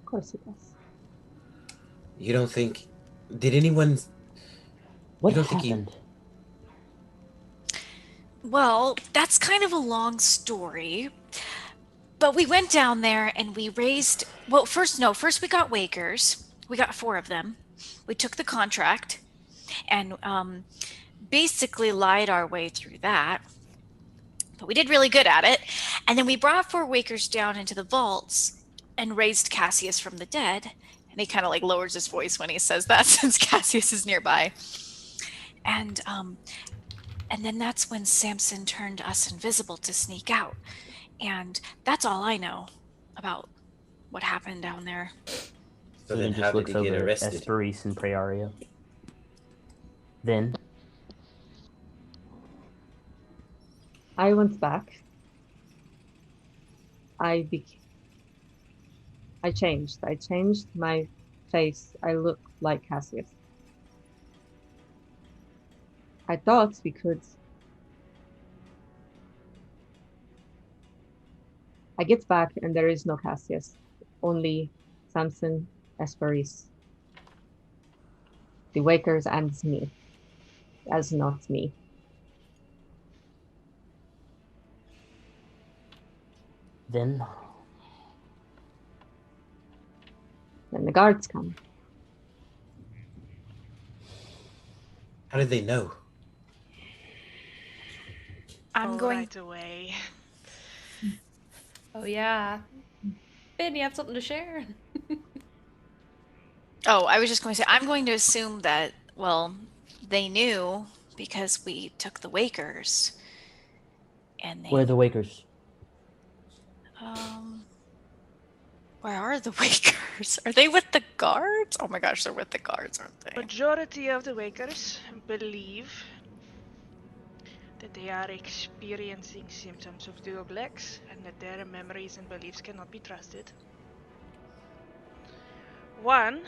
D: Of course he does.
C: You don't think? Did anyone?
A: What happened?
G: Well, that's kind of a long story. But we went down there and we raised. Well, first we got Wakers. We got 4 of them. We took the contract and basically lied our way through that. But we did really good at it. And then we brought 4 Wakers down into the vaults and raised Cassius from the dead. And he kind of lowers his voice when he says that since Cassius is nearby. And then that's when Samson turned us invisible to sneak out. And that's all I know about what happened down there.
C: So then how did he get arrested?
A: Esperis and Prearia. Then
D: I went back. I changed. I changed my face. I look like Cassius. I thought we could. I get back and there is no Cassius, only Samson, Esperis. The Wakers and me. As not me.
A: Then
D: Then the guards come.
C: How did they know?
G: I'm going.
E: right away.
B: Oh yeah. Finn, you have something to share?
G: Oh, I was just going to say, I'm going to assume that, well, they knew because we took the Wakers. And they.
A: where are the Wakers?
G: Where are the Wakers? Are they with the guards? Oh my gosh, they're with the guards, aren't they?
E: Majority of the Wakers believe that they are experiencing symptoms of double X and that their memories and beliefs cannot be trusted. One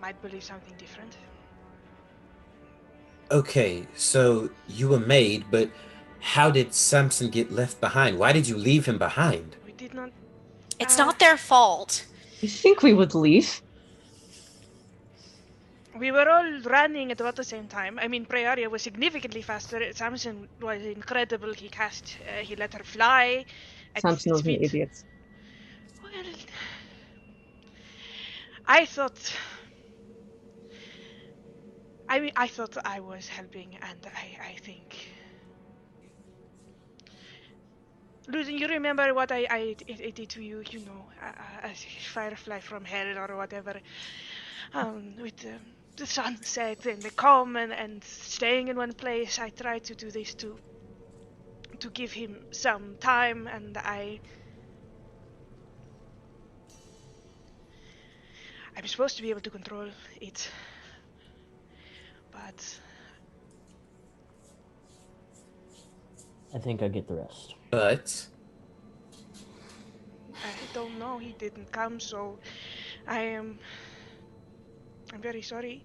E: might believe something different.
C: Okay, so you were made, but how did Samson get left behind? Why did you leave him behind?
E: We did not.
G: It's not their fault.
D: You think we would leave?
E: We were all running at about the same time. I mean, Prearia was significantly faster. Samson was incredible. He let her fly.
D: Samson was an
E: speed.
D: idiot.
E: Well, I thought I was helping, and I think. Losing, you remember what I did to you, you know, a firefly from hell or whatever, with the sunset and the calm and staying in one place. I tried to do this to give him some time, and I'm supposed to be able to control it, but
A: I think I get the rest.
C: But
E: I don't know. He didn't come, so I'm very sorry.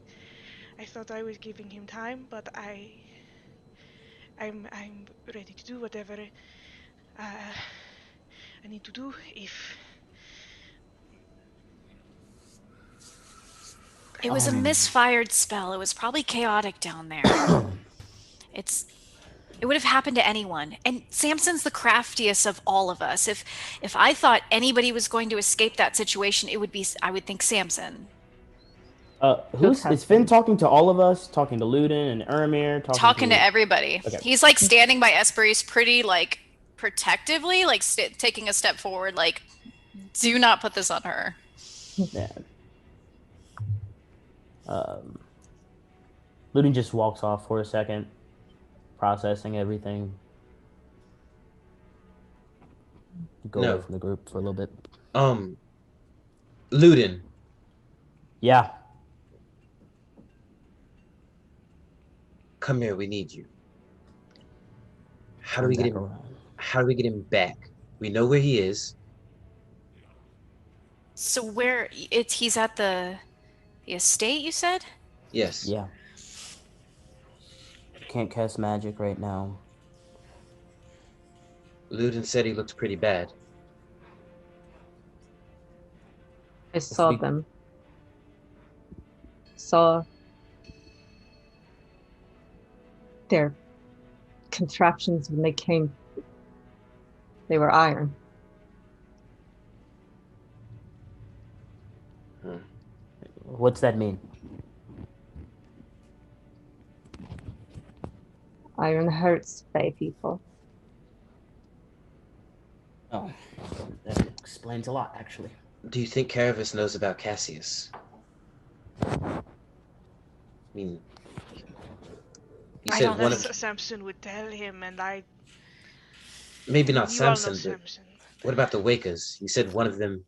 E: I thought I was giving him time, but I'm ready to do whatever I need to do if.
G: It was a misfired spell. It was probably chaotic down there. It would have happened to anyone. And Samson's the craftiest of all of us. If I thought anybody was going to escape that situation, I would think Samson.
A: Is Finn talking to all of us? Talking to Ludin and Urimir?
G: Talking to everybody.
A: Okay.
G: He's like standing by Esperis pretty like protectively, like taking a step forward, like, do not put this on her.
A: Yeah. Ludin just walks off for a second, processing everything. Go away from the group for a little bit.
C: Ludin.
A: Yeah.
J: Come here, we need you. How do we get him? How do we get him back? We know where he is.
G: So he's at the estate, you said?
J: Yes.
A: Yeah. Can't cast magic right now.
J: Ludin said he looked pretty bad.
D: I saw them. Saw their contraptions when they came. They were iron.
A: What's that mean?
D: Iron hurts Fae people.
A: Oh, that explains a lot, actually.
J: Do you think Caravis knows about Cassius? I mean, you said one of
E: Samson would tell him, and
J: maybe not
E: you all know
J: Samson, but
E: Samson.
J: what about the Wakers? You said one of them.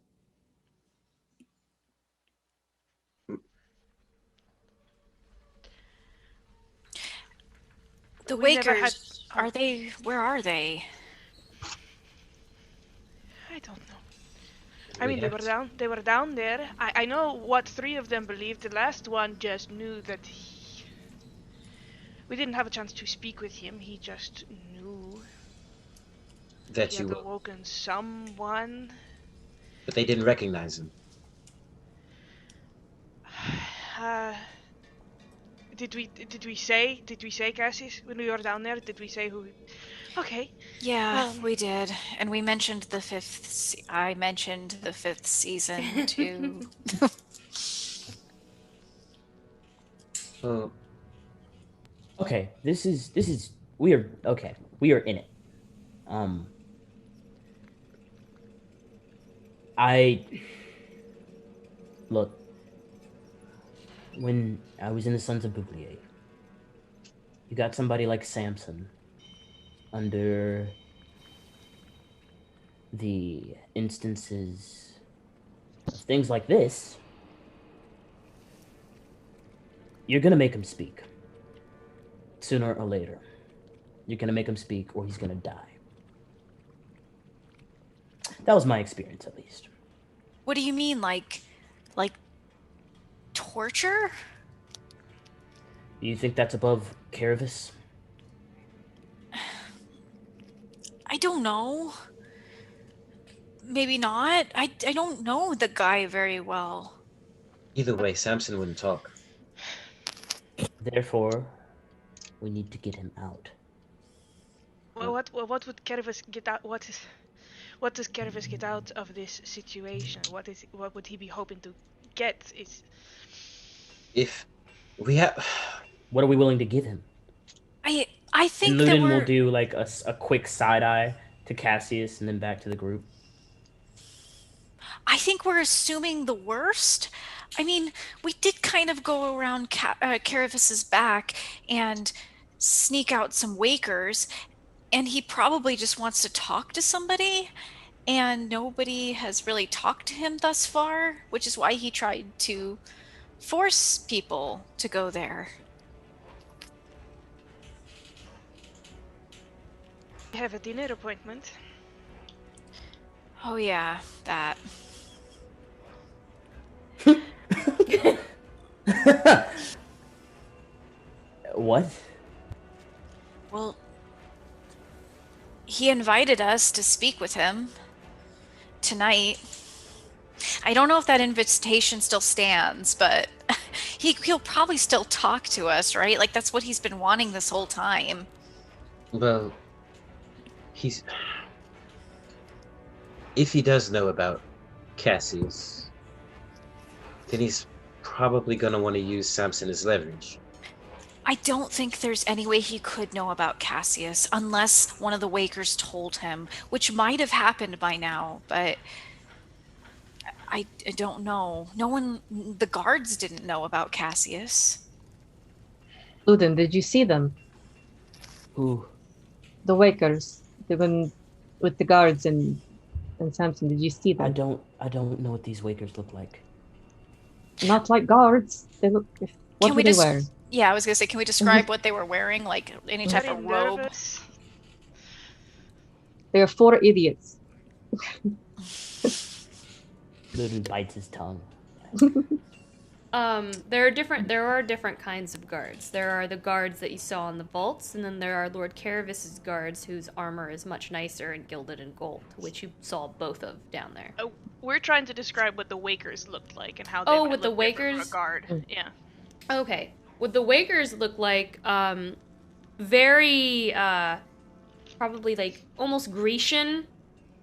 G: The Wakers, are they? Where are they?
E: I don't know. I mean, they were down there. I know what 3 of them believed. The last one just knew that we didn't have a chance to speak with him. He just knew
J: that
E: he
J: you
E: had awoken someone.
J: but they didn't recognize him.
E: Uh, did we say Cassius when we were down there? Did we say who? Okay.
G: Yeah, we did, and we mentioned the fifth. I mentioned the fifth season too.
J: Well,
A: Okay, this is we are okay. We are in it. I look when I was in the Sons of Boublier. You got somebody like Samson under the instances of things like this. You're gonna make him speak sooner or later. You're gonna make him speak, or he's gonna die. That was my experience, at least.
G: What do you mean, like torture?
A: Do you think that's above Caravis?
G: I don't know. Maybe not. I don't know the guy very well.
J: either way, Samson wouldn't talk.
A: Therefore, we need to get him out.
E: Well, what would Kervis get out? What does Kervis get out of this situation? What would he be hoping to get?
J: If we have,
A: What are we willing to give him?
G: I think
A: And
G: that
A: Ludin
G: we're.
A: will do like a quick side eye to Cassius and then back to the group.
G: I think we're assuming the worst. I mean, we did kind of go around Caravis's back and sneak out some wakers, and he probably just wants to talk to somebody, and nobody has really talked to him thus far, which is why he tried to force people to go there.
E: We have a dinner appointment.
G: Oh yeah, that.
A: What?
G: Well, he invited us to speak with him tonight. I don't know if that invitation still stands, but he'll probably still talk to us, right? Like that's what he's been wanting this whole time.
J: well, if he does know about Cassius, then he's probably gonna want to use Samson as leverage.
G: I don't think there's any way he could know about Cassius unless one of the Wakers told him, which might have happened by now, but I don't know. No one, the guards didn't know about Cassius.
D: Ludin, did you see them?
A: Who?
D: The Wakers. The one with the guards and Samson. Did you see them?
A: I don't know what these wakers look like.
D: Not like guards. They look. What
G: Can
D: do
G: we
D: they
G: just?
D: wear?
G: Yeah, I was gonna say, can we describe what they were wearing? Like any type
E: Very
G: of robe?
E: nervous.
D: They are 4 idiots.
A: Ludin bites his tongue.
B: There are different kinds of guards. There are the guards that you saw in the vaults, and then there are Lord Caravis's guards, whose armor is much nicer and gilded in gold, which you saw both of down there.
E: Oh, we're trying to describe what the Wakers looked like and how they
B: Oh,
E: might
B: with the
E: look different from
B: Wakers?
E: a guard. Yeah.
B: Okay. What the Wakers look like, very, probably like almost Grecian,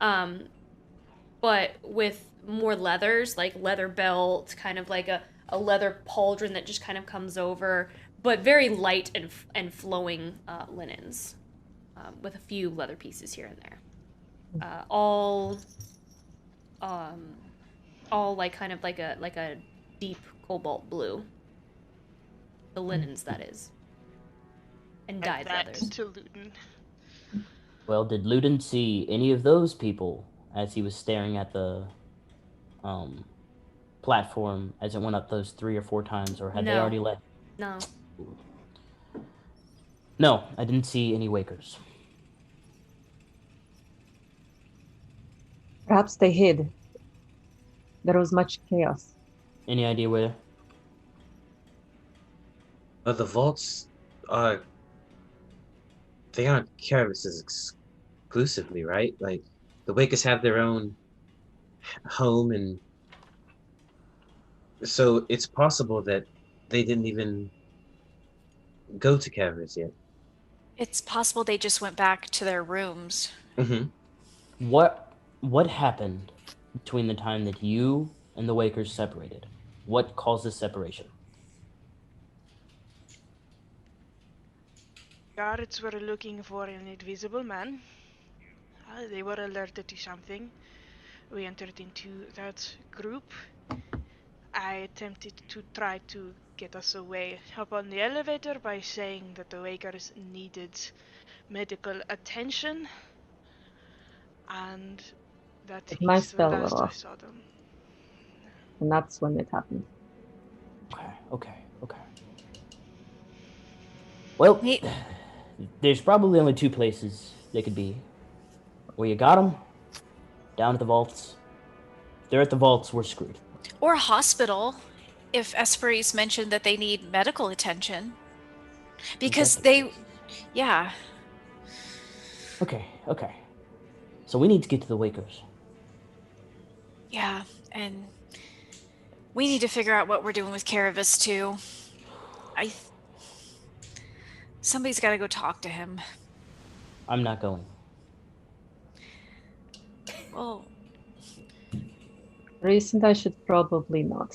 B: but with more leathers, like leather belt, kind of like a leather pauldron that just kind of comes over, but very light and flowing linens, with a few leather pieces here and there. All like kind of like a deep cobalt blue. The linens, that is. And dyed
E: That
B: leathers.
E: to Luton.
A: Well, did Ludin see any of those people as he was staring at the platform as it went up those 3 or 4 times, or had they
B: No.
A: already left?
B: No.
A: No, I didn't see any wakers.
D: Perhaps they hid. There was much chaos.
A: Any idea where?
J: The vaults are. They aren't Caravis's exclusively, right? Like, the Wakers have their own home, and so it's possible that they didn't even go to caverns yet.
G: It's possible they just went back to their rooms.
J: Mm-hmm.
A: What happened between the time that you and the Wakers separated? What caused this separation?
E: Guards were looking for an invisible man. They were alerted to something. We entered into that group. I attempted to try to get us away up on the elevator by saying that the Wakers needed medical attention, and that
D: It might
E: is the
D: spell
E: last I
D: off.
E: saw them.
D: And that's when it happened.
A: Okay. Well,
G: Me-
A: there's probably only two places they could be. Where you got them, down at the vaults. If they're at the vaults, we're screwed.
G: Or a hospital, if Esperis mentioned that they need medical attention. Because they, yeah.
A: Okay. So we need to get to the Wakers.
G: Yeah, and we need to figure out what we're doing with Caravis too. Somebody's got to go talk to him.
A: I'm not going.
G: Well,
D: Recent, I should probably not.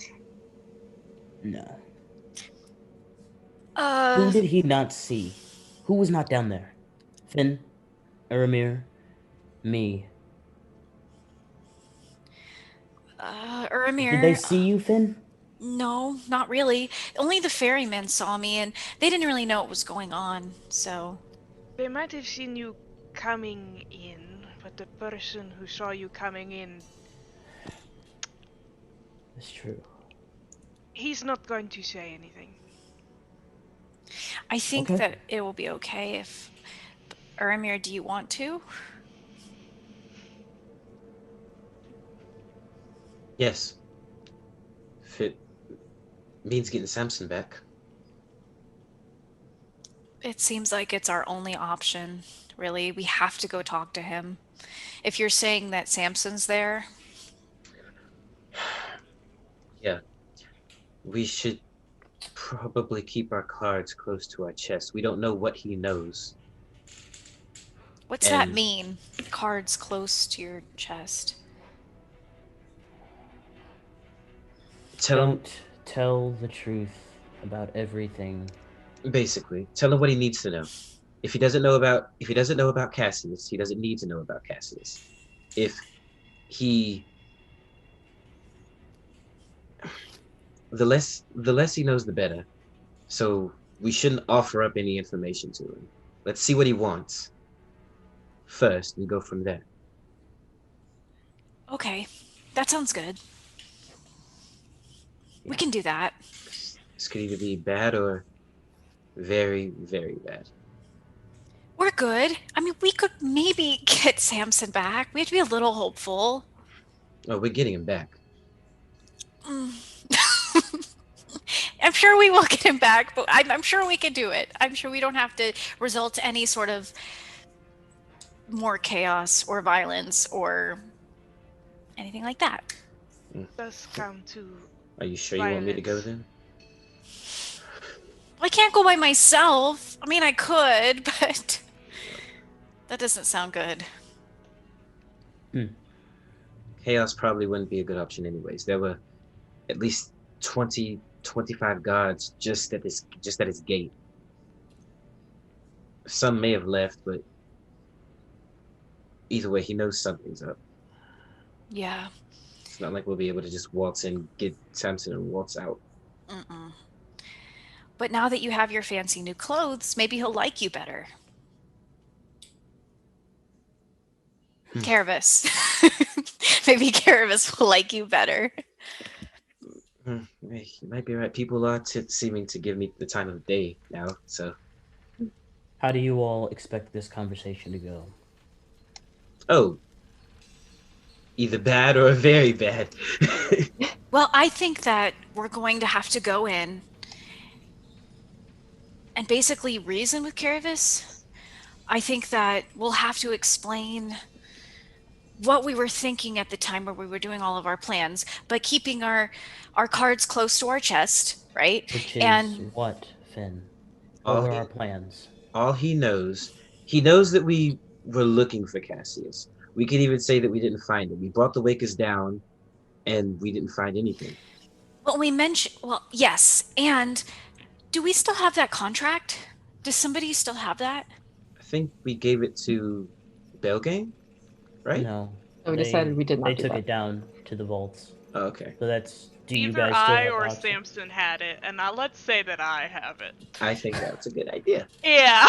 A: No. Who did he not see? Who was not down there? Finn? Urimir? Me?
G: Urimir.
A: Did they see you, Finn?
G: No, not really. Only the ferrymen saw me, and they didn't really know what was going on, so...
E: They might have seen you coming in, but the person who saw you coming in...
A: That's true.
E: He's not going to say anything.
G: I think that it will be okay if... Urimir, do you want to?
J: Yes. If it means getting Samson back.
G: It seems like it's our only option, really. We have to go talk to him. If you're saying that Samson's there...
J: Yeah. We should probably keep our cards close to our chest. We don't know what he knows.
G: What's that mean? Cards close to your chest.
A: Don't tell the truth about everything.
J: Basically, tell him what he needs to know. If he doesn't know about Cassius, he doesn't need to know about Cassius. If he the less he knows, the better. So we shouldn't offer up any information to him. Let's see what he wants first and go from there.
G: Okay, that sounds good. Yeah. We can do that.
J: This could either be bad or very, very bad.
G: We're good. I mean, we could maybe get Samson back. We have to be a little hopeful.
J: Oh, we're getting him back.
G: I'm sure we will get him back, but I'm sure we can do it. I'm sure we don't have to result to any sort of more chaos or violence or anything like that.
E: Does come to
J: Are you sure you want me to go then?
G: I can't go by myself. I mean, I could, but that doesn't sound good.
J: Chaos probably wouldn't be a good option anyways. There were at least 25 guards just at his gate. Some may have left, but either way, he knows something's up.
G: Yeah.
J: It's not like we'll be able to just waltz in, get Samson, and waltz out.
G: But now that you have your fancy new clothes, maybe he'll like you better. Caravis. Maybe Caravis will like you better.
J: You might be right. People are seeming to give me the time of day now, so...
A: How do you all expect this conversation to go?
J: Oh. Either bad or very bad.
G: Well, I think that we're going to have to go in and basically reason with Caravis. I think that we'll have to explain what we were thinking at the time where we were doing all of our plans, but keeping our cards close to our chest, right?
A: Which is
G: And
A: what, Finn? What
J: All
A: were
J: he
A: our plans?
J: all he knows that we were looking for Cassius. We could even say that we didn't find him. We brought the Wakers down, and we didn't find anything.
G: well, we mentioned, well, yes. And do we still have that contract? Does somebody still have that?
J: I think we gave it to Belgang, right?
A: No.
D: So we decided we did not
A: They
D: do
A: took
D: that.
A: it down to the vaults.
J: Oh, okay.
A: So that's. Do you
K: Either
A: guys still
K: I
A: have
K: or
A: access?
K: Samson had it, and now let's say that I have it.
J: I think that's a good idea.
K: Yeah.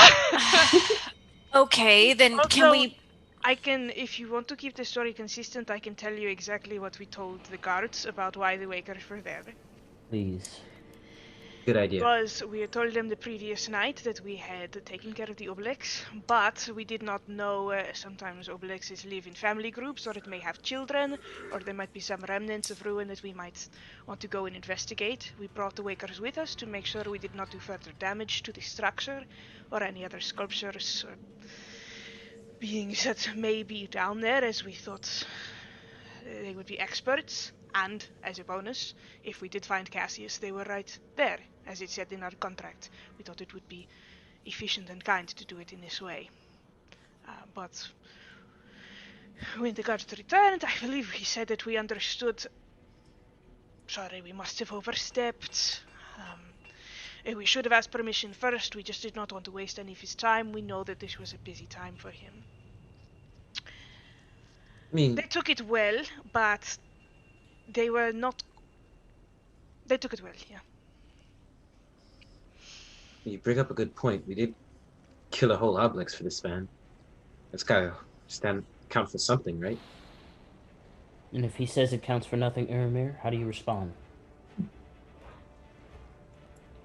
G: Okay, then can
E: Also,
G: we...
E: I can, if you want to keep the story consistent, I can tell you exactly what we told the guards about why the Wakers were there.
A: Please.
J: Good idea.
E: Because we had told them the previous night that we had taken care of the Obelix, but we did not know sometimes Obelixes live in family groups, or it may have children, or there might be some remnants of ruin that we might want to go and investigate. We brought the Wakers with us to make sure we did not do further damage to the structure or any other sculptures or beings that may be down there, as we thought they would be experts. And, as a bonus, if we did find Cassius, they were right there, as it said in our contract. We thought it would be efficient and kind to do it in this way. But when the guards returned, I believe he said that we understood... Sorry, we must have overstepped. We should have asked permission first. We just did not want to waste any of his time. We know that this was a busy time for him.
J: I mean,
E: They took it well, but... They were not... They took it well, yeah.
J: you bring up a good point. We did kill a whole obelisk for this man. That's gotta count for something, right?
A: And if he says it counts for nothing, Urimir, how do you respond?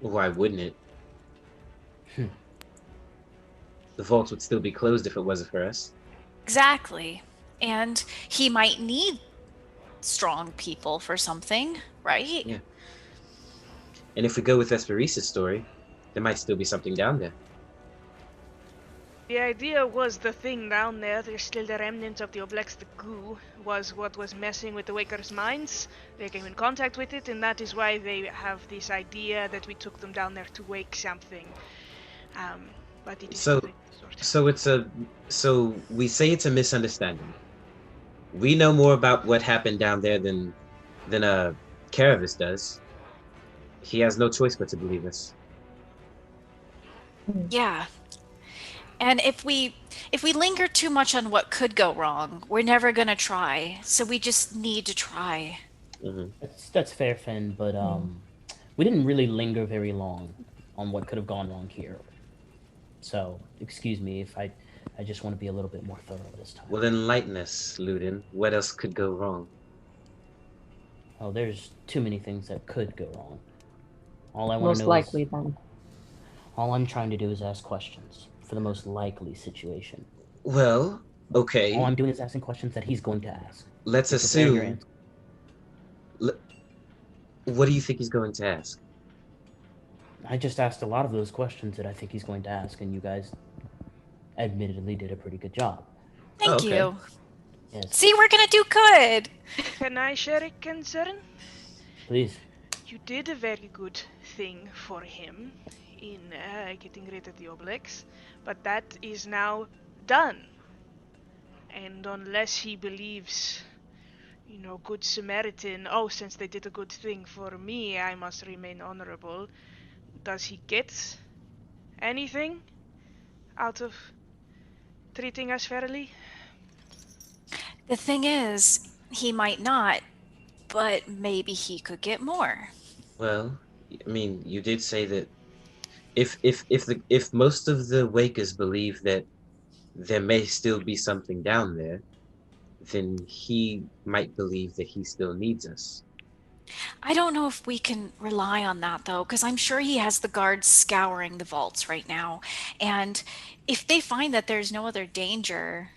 J: Why wouldn't it? The vaults would still be closed if it wasn't for us.
G: Exactly. And he might need strong people for something, right?
J: Yeah. And if we go with Esperisa's story, there might still be something down there.
E: The idea was the thing down there. There's still the remnants of the Oblex. The goo was what was messing with the Wakers' minds. They came in contact with it, and that is why they have this idea that we took them down there to wake something. But it is nothing of the sort.
J: So we say it's a misunderstanding. We know more about what happened down there than Caravis does. He has no choice but to believe us.
G: Yeah. And if we linger too much on what could go wrong, we're never gonna try. So we just need to try.
J: Mm-hmm.
A: That's fair, Finn, but we didn't really linger very long on what could have gone wrong here. So, excuse me if I just want to be a little bit more thorough this time.
J: Well, enlighten us, Ludin. What else could go wrong?
A: Oh, there's too many things that could go wrong. All I want to
D: Most
A: know
D: likely,
A: is...
D: then.
A: All I'm trying to do is ask questions for the most likely situation.
J: Well, okay.
A: All I'm doing is asking questions that he's going to ask.
J: Let's assume... What do you think he's going to ask?
A: I just asked a lot of those questions that I think he's going to ask, and you guys admittedly did a pretty good job.
G: Thank you.
A: Yes.
G: See, we're gonna do good.
E: Can I share a concern?
A: Please.
E: You did a very good thing for him in getting rid of the Obelix, but that is now done. And unless he believes, good Samaritan, since they did a good thing for me, I must remain honorable, does he get anything out of treating us fairly?
G: The thing is, he might not, but maybe he could get more.
J: Well, I mean, you did say that if most of the Wakers believe that there may still be something down there, then he might believe that he still needs us.
G: I don't know if we can rely on that, though, because I'm sure he has the guards scouring the vaults right now. And if they find that there's no other danger,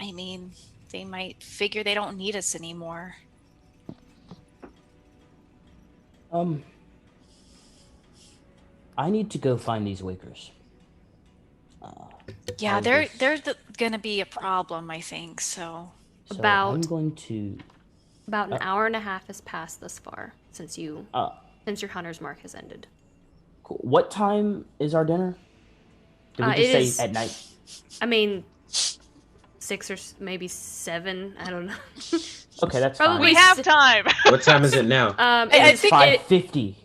G: I mean, they might figure they don't need us anymore.
A: I need to go find these Wakers.
G: Yeah, they're gonna be a problem, I think, so...
A: So
B: About-
A: I'm going to.
B: About an hour and a half has passed thus far since your hunter's mark has ended.
A: Cool. What time is our dinner? Did we just
B: It
A: say
B: is-
A: at night?
B: I mean, 6 or maybe 7. I don't know.
A: Okay, that's
B: Probably
A: fine.
K: We have time.
C: What time is it now?
A: It's 5:50.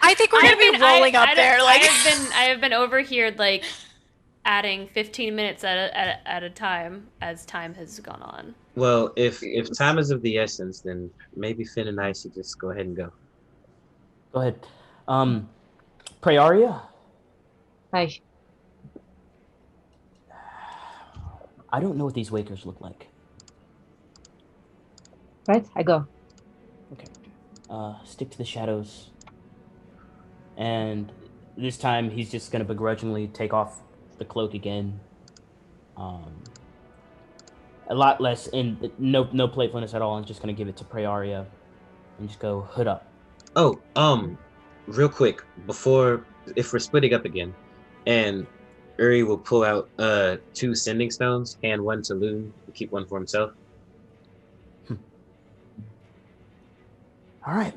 G: I think we're gonna be rolling up there. Like
B: I have been over here like adding 15 minutes at a time as time has gone on.
J: Well, if time is of the essence, then maybe Finn and I should just go ahead and go.
A: Go ahead. Praeria?
D: Hi.
A: I don't know what these wakers look like.
D: Right, I go.
A: Okay. Stick to the shadows. And this time he's just gonna begrudgingly take off the cloak again. A lot less in no playfulness at all, and just gonna give it to Praeria and just go hood up.
J: Oh, real quick, before, if we're splitting up again, and Uri will pull out 2 sending stones, hand one to Loon, and keep one for himself.
A: All right.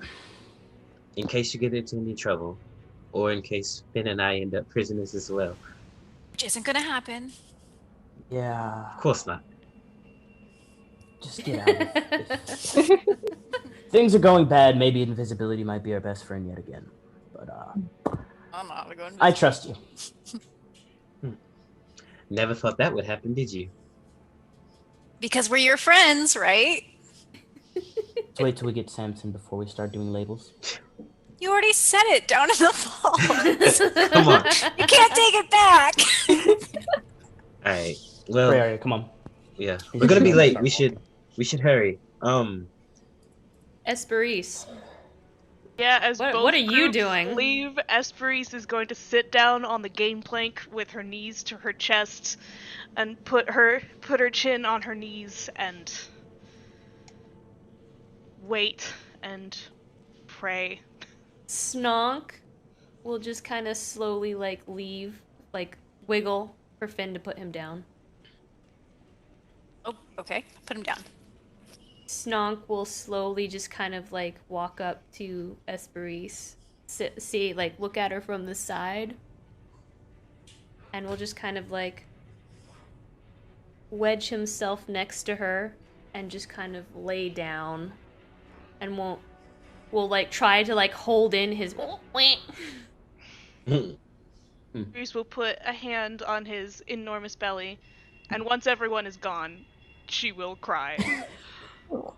J: In case you get into any trouble, or in case Finn and I end up prisoners as well.
G: which isn't gonna happen.
A: Yeah.
J: Of course not.
A: Just get out of it. Things are going bad. Maybe invisibility might be our best friend yet again. But
F: I'm not going.
A: I trust you.
J: Never thought that would happen, did you?
G: Because we're your friends, right?
A: Let's wait till we get Samson before we start doing labels.
G: You already said it down in the vault.
J: Come on.
G: You can't take it back.
J: All right. Well,
A: Praeria, come on.
J: yeah, we're gonna be late. We should hurry.
B: Esperise.
K: Yeah, as
B: What-
K: both
B: what are you
K: groups
B: doing?
K: leave, Esperise is going to sit down on the game plank with her knees to her chest and put her chin on her knees and wait and pray.
B: Snonk will just kind of slowly leave, wiggle for Finn to put him down.
G: Oh, okay. Put him down.
B: Snonk will slowly just kind of walk up to Esperise, look at her from the side, and will just kind of wedge himself next to her and just kind of lay down, and will try to hold in his.
K: Reese will put a hand on his enormous belly, and once everyone is gone, she will cry.
A: Well,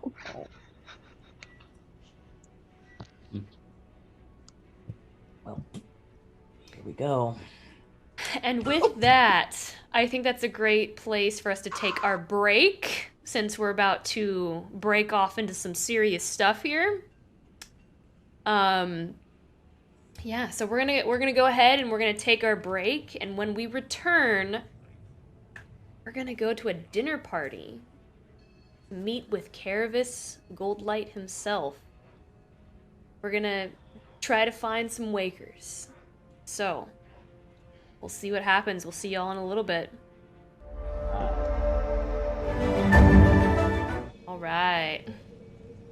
A: here we go.
B: And with that, I think that's a great place for us to take our break, since we're about to break off into some serious stuff here. Yeah, so we're gonna go ahead and we're gonna take our break, and when we return, we're gonna go to a dinner party. Meet with Caravis Goldlight himself. We're gonna try to find some wakers. So, we'll see what happens. We'll see y'all in a little bit. All right.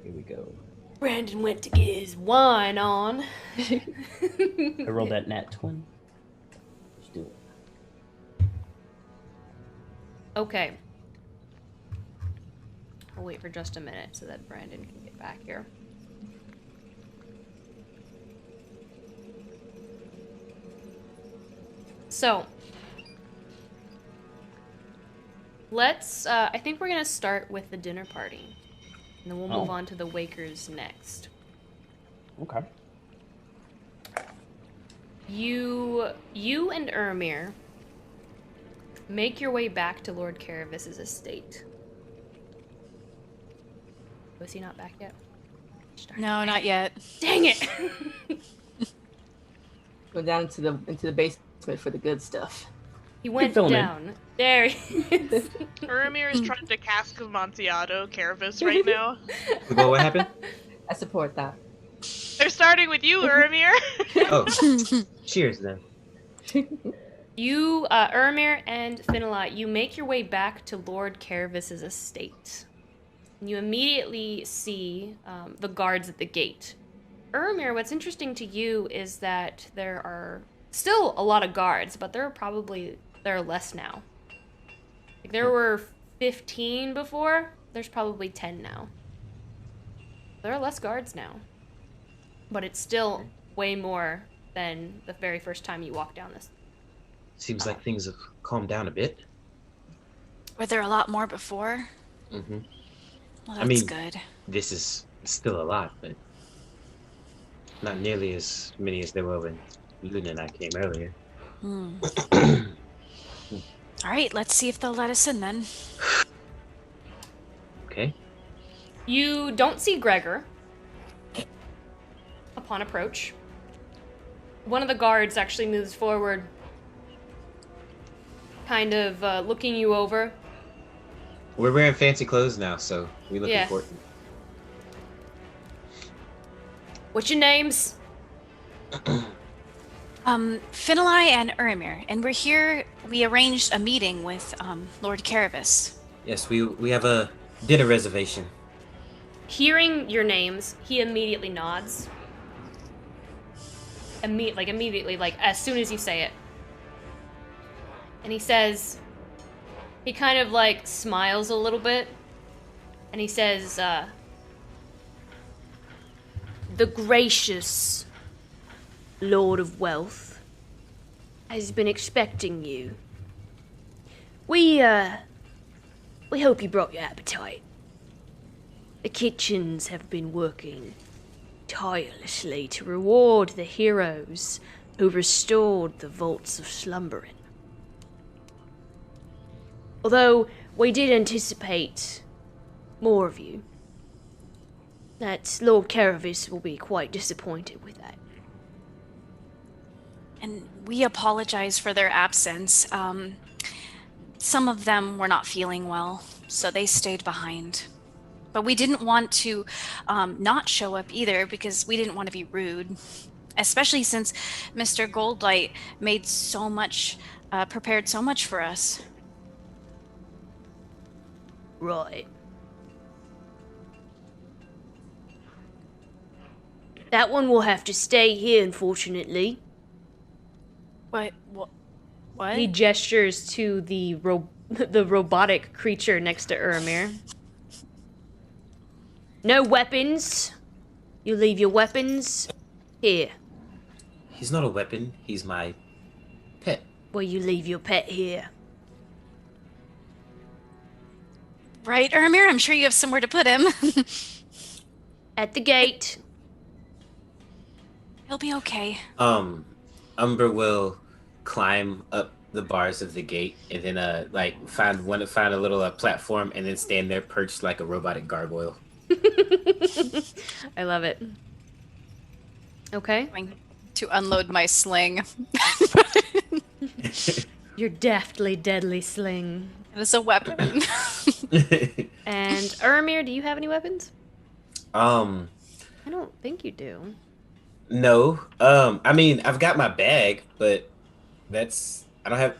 A: Here we go.
B: Brandon went to get his wine on.
A: I rolled that nat 20. Let's do it.
B: Okay. I'll wait for just a minute so that Brandon can get back here. So, let's, I think we're gonna start with the dinner party. And then we'll move on to the wakers next.
A: Okay.
B: You and Urimir make your way back to Lord Caravis's estate. Was he not back yet?
G: No, not yet.
B: Dang it!
D: Go down into the basement for the good stuff.
B: He went
A: fill him in.
B: down. There he is.
K: Urimir is trying to cask Amontillado Caravis right now.
J: What happened?
D: I support that.
K: They're starting with you, Urimir.
J: Oh, cheers then.
B: You, Urimir and Finnalai, you make your way back to Lord Caravis's estate. You immediately see the guards at the gate. Urimir, what's interesting to you is that there are still a lot of guards, but there are less now. Like, there were 15 before, there's probably 10 now. There are less guards now. But it's still way more than the very first time you walked down this.
J: Seems like things have calmed down a bit.
G: Were there a lot more before?
J: Mm-hmm.
G: Well,
J: I
G: that's
J: mean,
G: good.
J: this is still a lot, but not nearly as many as there were when Luna and I came earlier.
G: All right, let's see if they'll let us in then.
J: Okay.
B: You don't see Gregor upon approach. One of the guards actually moves forward, kind of looking you over.
J: We're wearing fancy clothes now, so we look important.
B: What's your names?
G: Finnalai and Urimir, and we're here. We arranged a meeting with Lord Caravis.
C: Yes, we have a dinner reservation.
B: Hearing your names, he immediately nods. Immediately, like as soon as you say it. And he says, he kind of like smiles a little bit, and he says, the gracious Lord of Wealth has been expecting you. We hope you brought your appetite. The kitchens have been working tirelessly to reward the heroes who restored the vaults of slumbering. Although we did anticipate more of you, that Lord Caravis will be quite disappointed with that.
G: And we apologize for their absence. Some of them were not feeling well, so they stayed behind. But we didn't want to not show up either because we didn't want to be rude, especially since Mr. Goldlight made so much, prepared so much for us.
B: Right. That one will have to stay here, unfortunately.
G: What?
B: He gestures to the robotic creature next to Urimir. No weapons. You leave your weapons here.
C: He's not a weapon. He's my pet.
B: Well, you leave your pet here.
G: Right, Urimir? I'm sure you have somewhere to put him.
B: At the gate.
G: He'll be okay.
C: Umber will climb up the bars of the gate and then find a little platform and then stand there perched like a robotic gargoyle.
B: I love it. Okay.
F: Going to unload my sling.
B: Your deftly deadly sling.
F: It is a weapon.
B: And Urimir, do you have any weapons? I don't think you do.
C: No. I mean, I've got my bag, but I don't have.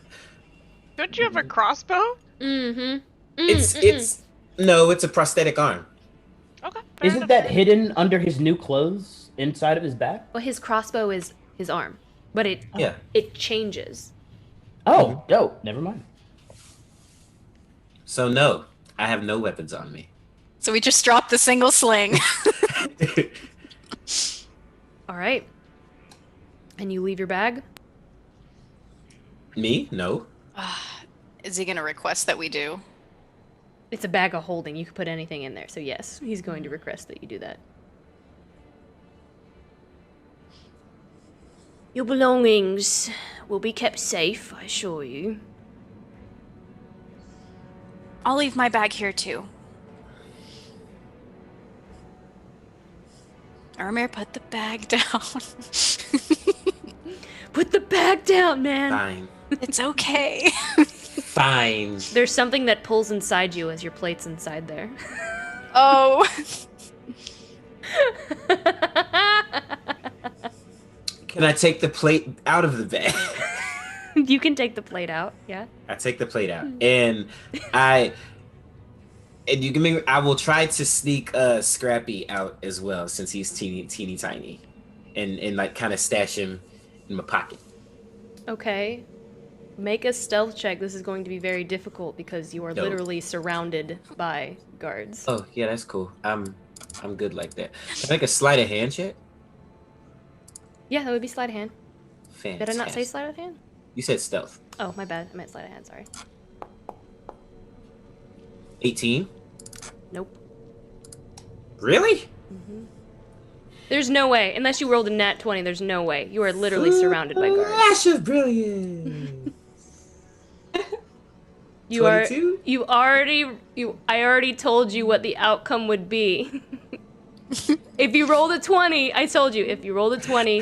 K: Don't you have a crossbow?
B: Mm-hmm.
C: It's a prosthetic arm.
K: Okay.
A: Isn't that hidden under his new clothes inside of his bag?
B: Well, his crossbow is his arm, but it changes.
A: Oh, dope. Never mind.
C: So no, I have no weapons on me.
F: So we just dropped the single sling.
B: All right. And you leave your bag?
C: Me? No.
F: Is he gonna request that we do?
B: It's a bag of holding. You could put anything in there. So yes, he's going to request that you do that. Your belongings will be kept safe, I assure you.
G: I'll leave my bag here too. Urimir, put the bag down.
B: Put the bag down, man.
C: Fine.
G: It's okay.
C: Fine.
B: There's something that pulls inside you as your plate's inside there.
F: Oh.
C: Can I take the plate out of the bag?
B: You can take the plate out. Yeah.
C: I take the plate out, and you can make. I will try to sneak Scrappy out as well, since he's teeny tiny, and like kind of stash him in my pocket.
B: Okay. Make a stealth check. This is going to be very difficult because you are literally surrounded by guards.
C: Oh yeah, that's cool. I'm good like that. Can I make a sleight of hand check?
B: Yeah, that would be sleight of hand.
C: Fantastic.
B: Did I not say sleight of hand?
C: You said stealth.
B: Oh, my bad. I meant sleight of hand. Sorry.
C: 18.
B: Nope.
C: Really?
B: There's no way. Unless you rolled a nat 20, there's no way. You are literally surrounded by guards.
C: Flash of brilliance.
B: I already told you what the outcome would be. If you rolled a 20, I told you, if you rolled a 20,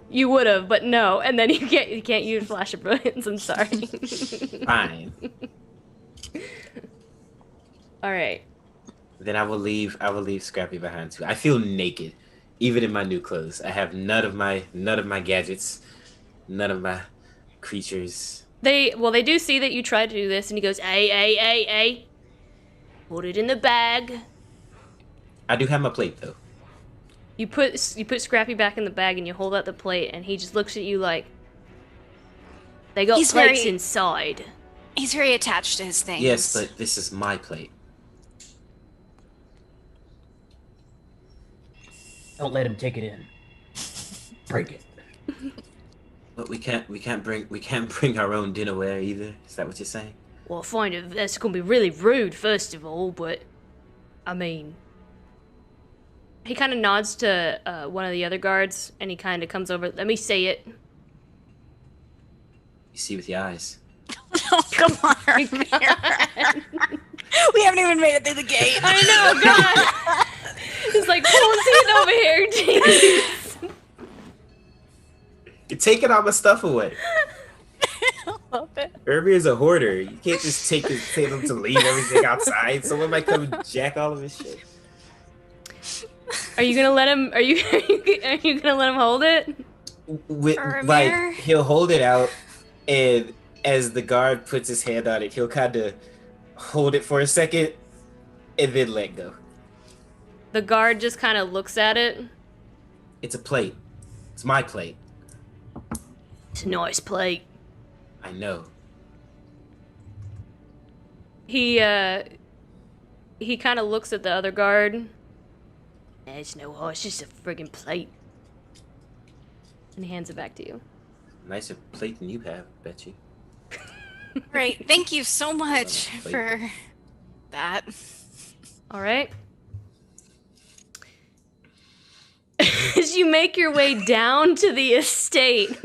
B: you would have, but no. And then you can't use Flash of Brilliance, I'm sorry.
C: Fine.
B: Alright.
C: Then I will leave Scrappy behind too. I feel naked, even in my new clothes. I have none of my gadgets, none of my creatures.
B: They do see that you tried to do this, and he goes, hey. Put it in the bag.
C: I do have my plate though.
B: You put Scrappy back in the bag, and you hold out the plate, and he just looks at you like, they got plates inside.
G: He's very attached to his things.
C: Yes, but this is my plate.
A: Don't let him take it in. Break it.
C: But we can't bring our own dinnerware either. Is that what you're saying?
B: Well, I find that's gonna be really rude, first of all, but I mean, he kind of nods to one of the other guards, and he kind of comes over. Let me say it.
C: You see with your eyes.
G: Oh, come on, Urimir. We haven't even made it through the gate.
B: I know, God. It's like, pull his hand over here, jeez.
C: You're taking all my stuff away.
G: I love it.
C: Urimir is a hoarder. You can't just take him to leave everything outside. Someone might come and jack all of his shit.
B: Are you gonna let him? Are you gonna let him hold it?
C: Like he'll hold it out, and as the guard puts his hand on it, he'll kind of hold it for a second, and then let go.
B: The guard just kind of looks at it.
C: It's a plate. It's my plate.
B: It's a nice plate.
C: I know.
B: He kind of looks at the other guard. It's it's just a friggin' plate. And he hands it back to you.
C: Nicer plate than you have, bet you.
G: Great. Thank you so much for that.
B: All right. As you make your way down to the estate,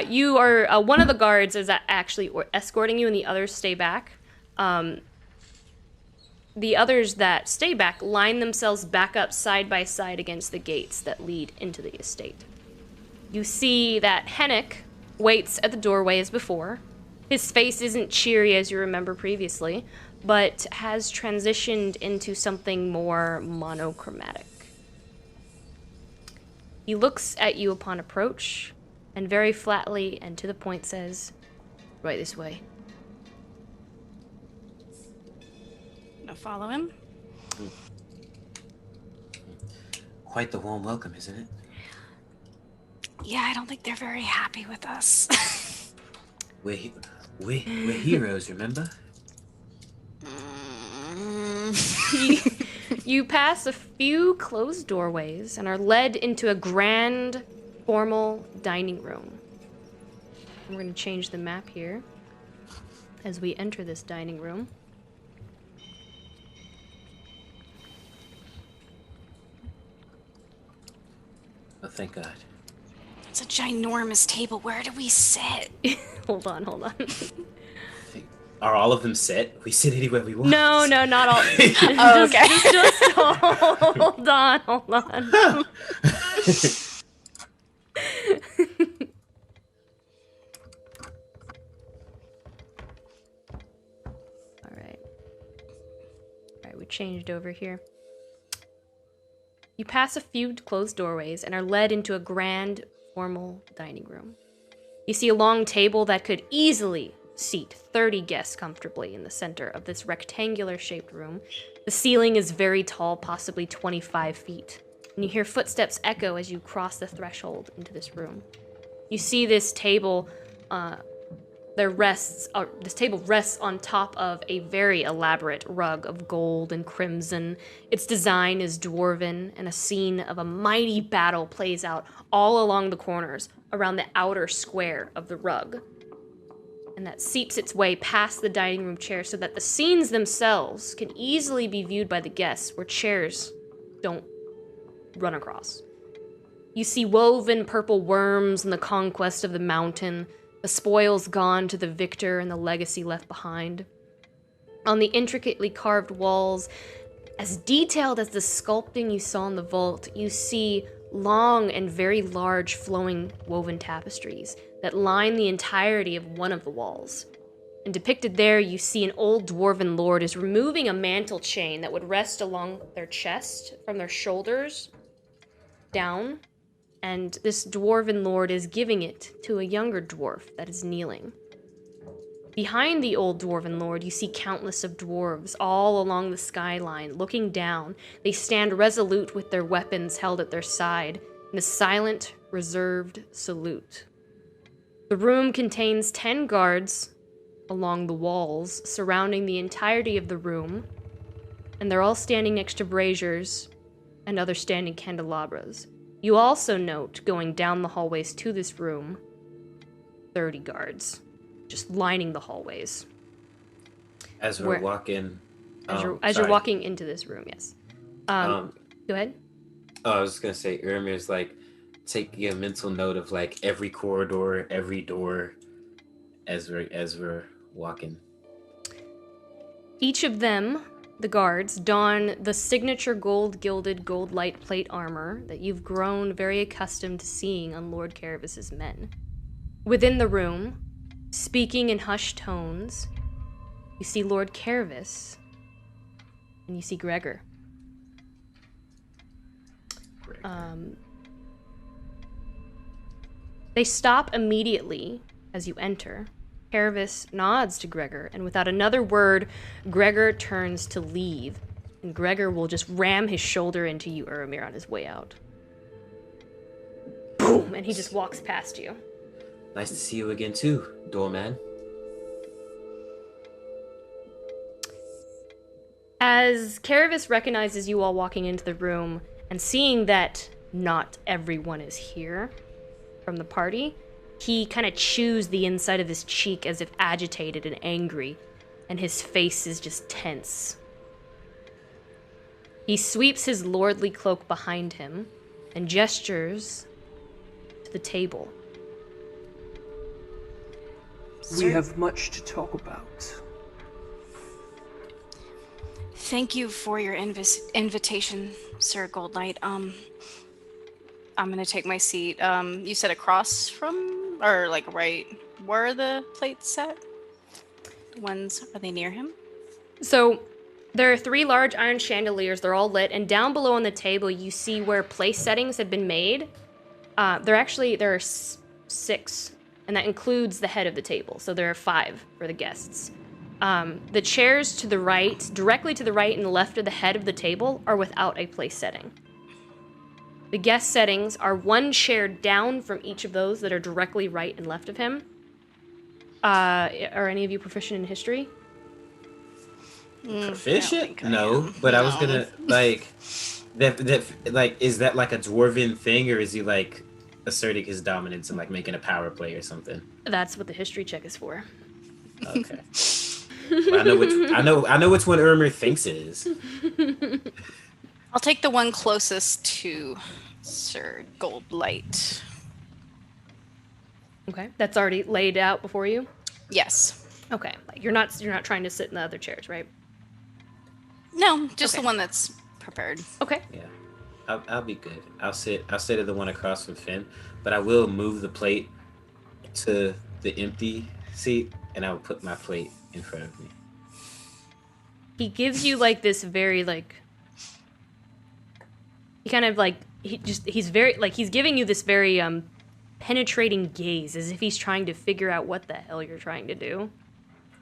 B: you are one of the guards is actually escorting you, and the others stay back. The others that stay back line themselves back up side by side against the gates that lead into the estate. You see that Hennick waits at the doorway as before. His face isn't cheery as you remember previously, but has transitioned into something more monochromatic. He looks at you upon approach, and very flatly and to the point says, "Right this way."
G: I'll follow him.
C: Quite the warm welcome, isn't it?
G: Yeah, I don't think they're very happy with us.
C: We're heroes, remember?
B: You pass a few closed doorways and are led into a grand, formal dining room. We're going to change the map here as we enter this dining room.
C: Oh, thank God.
G: It's a ginormous table. Where do we sit?
B: Hold on.
C: Are all of them set? We sit anywhere we want.
B: No, not all.
G: Oh, okay.
B: Just hold on. All right, we changed over here. You pass a few closed doorways and are led into a grand, formal dining room. You see a long table that could easily seat 30 guests comfortably in the center of this rectangular-shaped room. The ceiling is very tall, possibly 25 feet, and you hear footsteps echo as you cross the threshold into this room. You see this table, this table rests on top of a very elaborate rug of gold and crimson. Its design is dwarven, and a scene of a mighty battle plays out all along the corners around the outer square of the rug. And that seeps its way past the dining room chairs so that the scenes themselves can easily be viewed by the guests where chairs don't run across. You see woven purple worms in the conquest of the mountain, the spoils gone to the victor and the legacy left behind. On the intricately carved walls, as detailed as the sculpting you saw in the vault, you see long and very large flowing woven tapestries that line the entirety of one of the walls. And depicted there, you see an old dwarven lord is removing a mantle chain that would rest along their chest from their shoulders down, and this dwarven lord is giving it to a younger dwarf that is kneeling. Behind the old dwarven lord, you see countless of dwarves all along the skyline, looking down. They stand resolute with their weapons held at their side in a silent, reserved salute. The room contains 10 guards along the walls, surrounding the entirety of the room, and they're all standing next to braziers and other standing candelabras. You also note, going down the hallways to this room, 30 guards, just lining the hallways.
C: As we're walking...
B: As you're walking into this room, yes. Go ahead.
C: Oh, I was just going to say, Urimir's like, taking a mental note of like every corridor, every door, as we're walking.
B: Each of them, the guards, don the signature gold-gilded gold light plate armor that you've grown very accustomed to seeing on Lord Caravis's men. Within the room, speaking in hushed tones, you see Lord Caravis, and you see Gregor. They stop immediately as you enter. Caravis nods to Gregor, and without another word, Gregor turns to leave, and Gregor will just ram his shoulder into you, Urimir, on his way out. Boom! And he just walks past you.
C: Nice to see you again too, doorman.
B: As Caravis recognizes you all walking into the room, and seeing that not everyone is here from the party, he kind of chews the inside of his cheek as if agitated and angry, and his face is just tense. He sweeps his lordly cloak behind him and gestures to the table.
L: We have much to talk about.
G: Thank you for your invitation, Sir Goldlight. I'm gonna take my seat. You said across from, or like right where are the plates set? Are they near him?
B: So there are 3 large iron chandeliers. They're all lit, and down below on the table you see where place settings have been made. There are 6, and that includes the head of the table. So there are 5 for the guests. The chairs to the right, directly to the right and left of the head of the table, are without a place setting. The guest settings are 1 chair down from each of those that are directly right and left of him. Are any of you proficient in history?
C: Proficient? No, but I was gonna like that. Like, is that like a dwarven thing, or is he like asserting his dominance and like making a power play or something?
B: That's what the history check is for.
C: Okay. I know which one Urimir thinks it is.
G: I'll take the one closest to Sir Goldlight.
B: Okay, that's already laid out before you?
G: Yes.
B: Okay, like you're not trying to sit in the other chairs, right?
G: No, just the one that's prepared.
B: Okay.
C: Yeah, I'll be good. I'll sit at the one across from Finn, but I will move the plate to the empty seat, and I will put my plate in front of me.
B: He gives you like this very like. He kind of like he's very like he's giving you this very penetrating gaze, as if he's trying to figure out what the hell you're trying to do.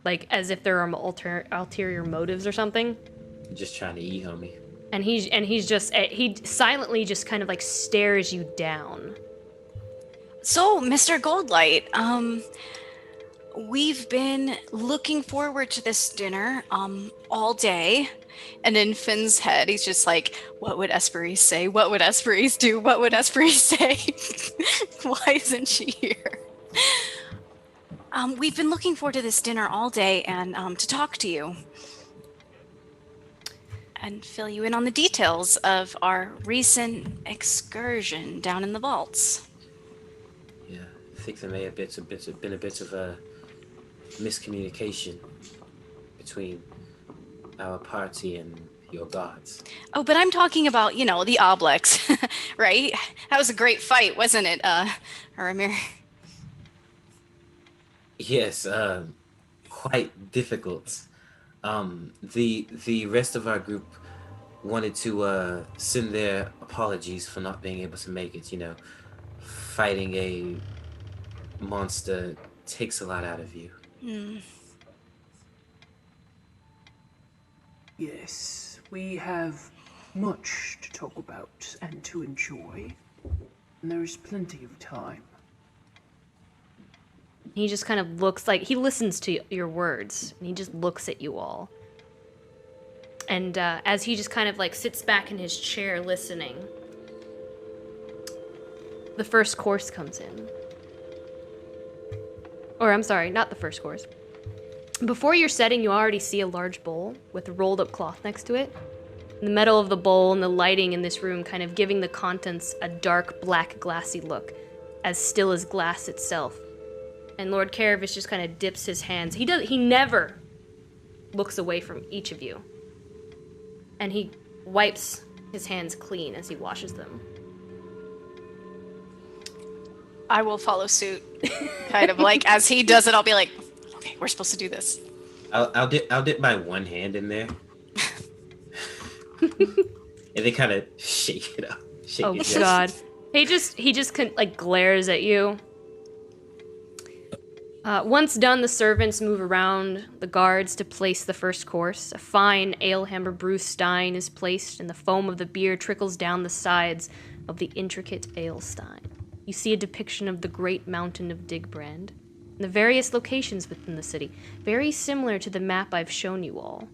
B: Like, as if there are ulterior motives or something.
C: Just trying to eat, homie.
B: And he's just, he silently just kind of like stares you down.
G: So, Mr. Goldlight, we've been looking forward to this dinner, all day.
F: And in Finn's head, he's just like, what would Esperise say? What would Esperise do? What would Esperise say? Why isn't she here?
G: We've been looking forward to this dinner all day and to talk to you. And fill you in on the details of our recent excursion down in the vaults.
C: Yeah, I think there may have been a bit of a miscommunication between our party and your gods.
F: Oh, but I'm talking about, you know, the Oblex, right? That was a great fight, wasn't it, Urimir?
C: Yes, quite difficult. The rest of our group wanted to send their apologies for not being able to make it. You know, fighting a monster takes a lot out of you.
L: Yes, we have much to talk about and to enjoy. And there is plenty of time.
B: He just kind of looks like, he listens to your words, and he just looks at you all. And as he just kind of like sits back in his chair listening, the first course comes in. Or I'm sorry, not the first course. Before your setting, you already see a large bowl with a rolled up cloth next to it. The metal of the bowl and the lighting in this room kind of giving the contents a dark, black, glassy look, as still as glass itself. And Lord Caravis just kind of dips his hands. He never looks away from each of you. And he wipes his hands clean as he washes them.
F: I will follow suit. Kind of like, as he does it, I'll be like, okay, we're supposed to do this.
C: I'll dip my one hand in there. And they kind of shake it up.
B: Oh God. He just like glares at you. Once done, the servants move around the guards to place the first course. A fine alehammer brew stein is placed, and the foam of the beer trickles down the sides of the intricate ale stein. You see a depiction of the great mountain of Digbrand, and the various locations within the city, very similar to the map I've shown you all.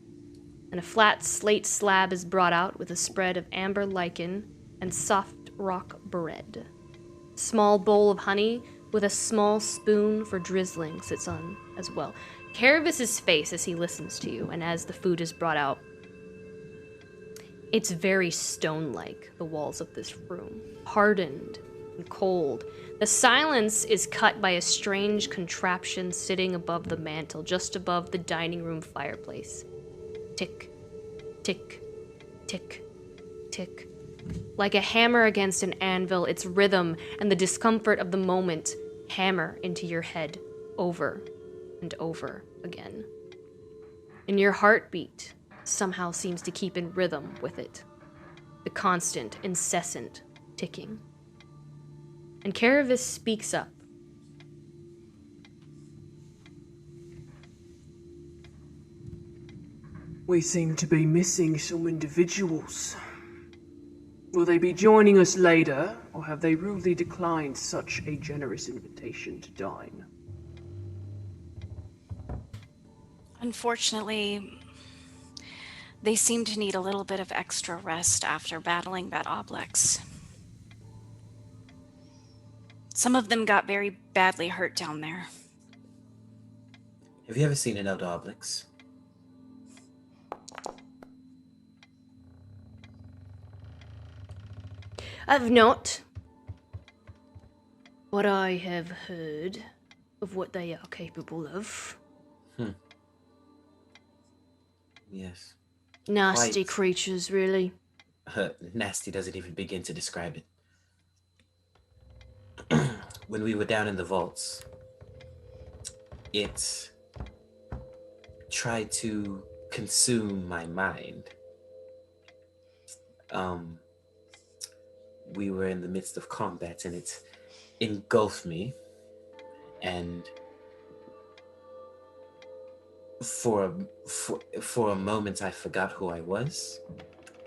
B: And a flat slate slab is brought out with a spread of amber lichen and soft rock bread. A small bowl of honey with a small spoon for drizzling sits on as well. Caravis's face as he listens to you, and as the food is brought out. It's very stone-like, the walls of this room, hardened and cold. The silence is cut by a strange contraption sitting above the mantel, just above the dining room fireplace. Tick, tick, tick, tick. Like a hammer against an anvil, its rhythm and the discomfort of the moment hammer into your head over and over again. And your heartbeat somehow seems to keep in rhythm with it. The constant, incessant ticking. And Caravis speaks up.
L: We seem to be missing some individuals. Will they be joining us later, or have they rudely declined such a generous invitation to dine?
G: Unfortunately, they seem to need a little bit of extra rest after battling that Oblex. Some of them got very badly hurt down there.
C: Have you ever seen an elder Oblex?
B: I've not. But I have heard of what they are capable of.
C: Yes.
B: Nasty
C: Quite.
B: creatures, really.
C: Nasty doesn't even begin to describe it. When we were down in the vaults, it tried to consume my mind. We were in the midst of combat, and it engulfed me, and for a moment I forgot who I was.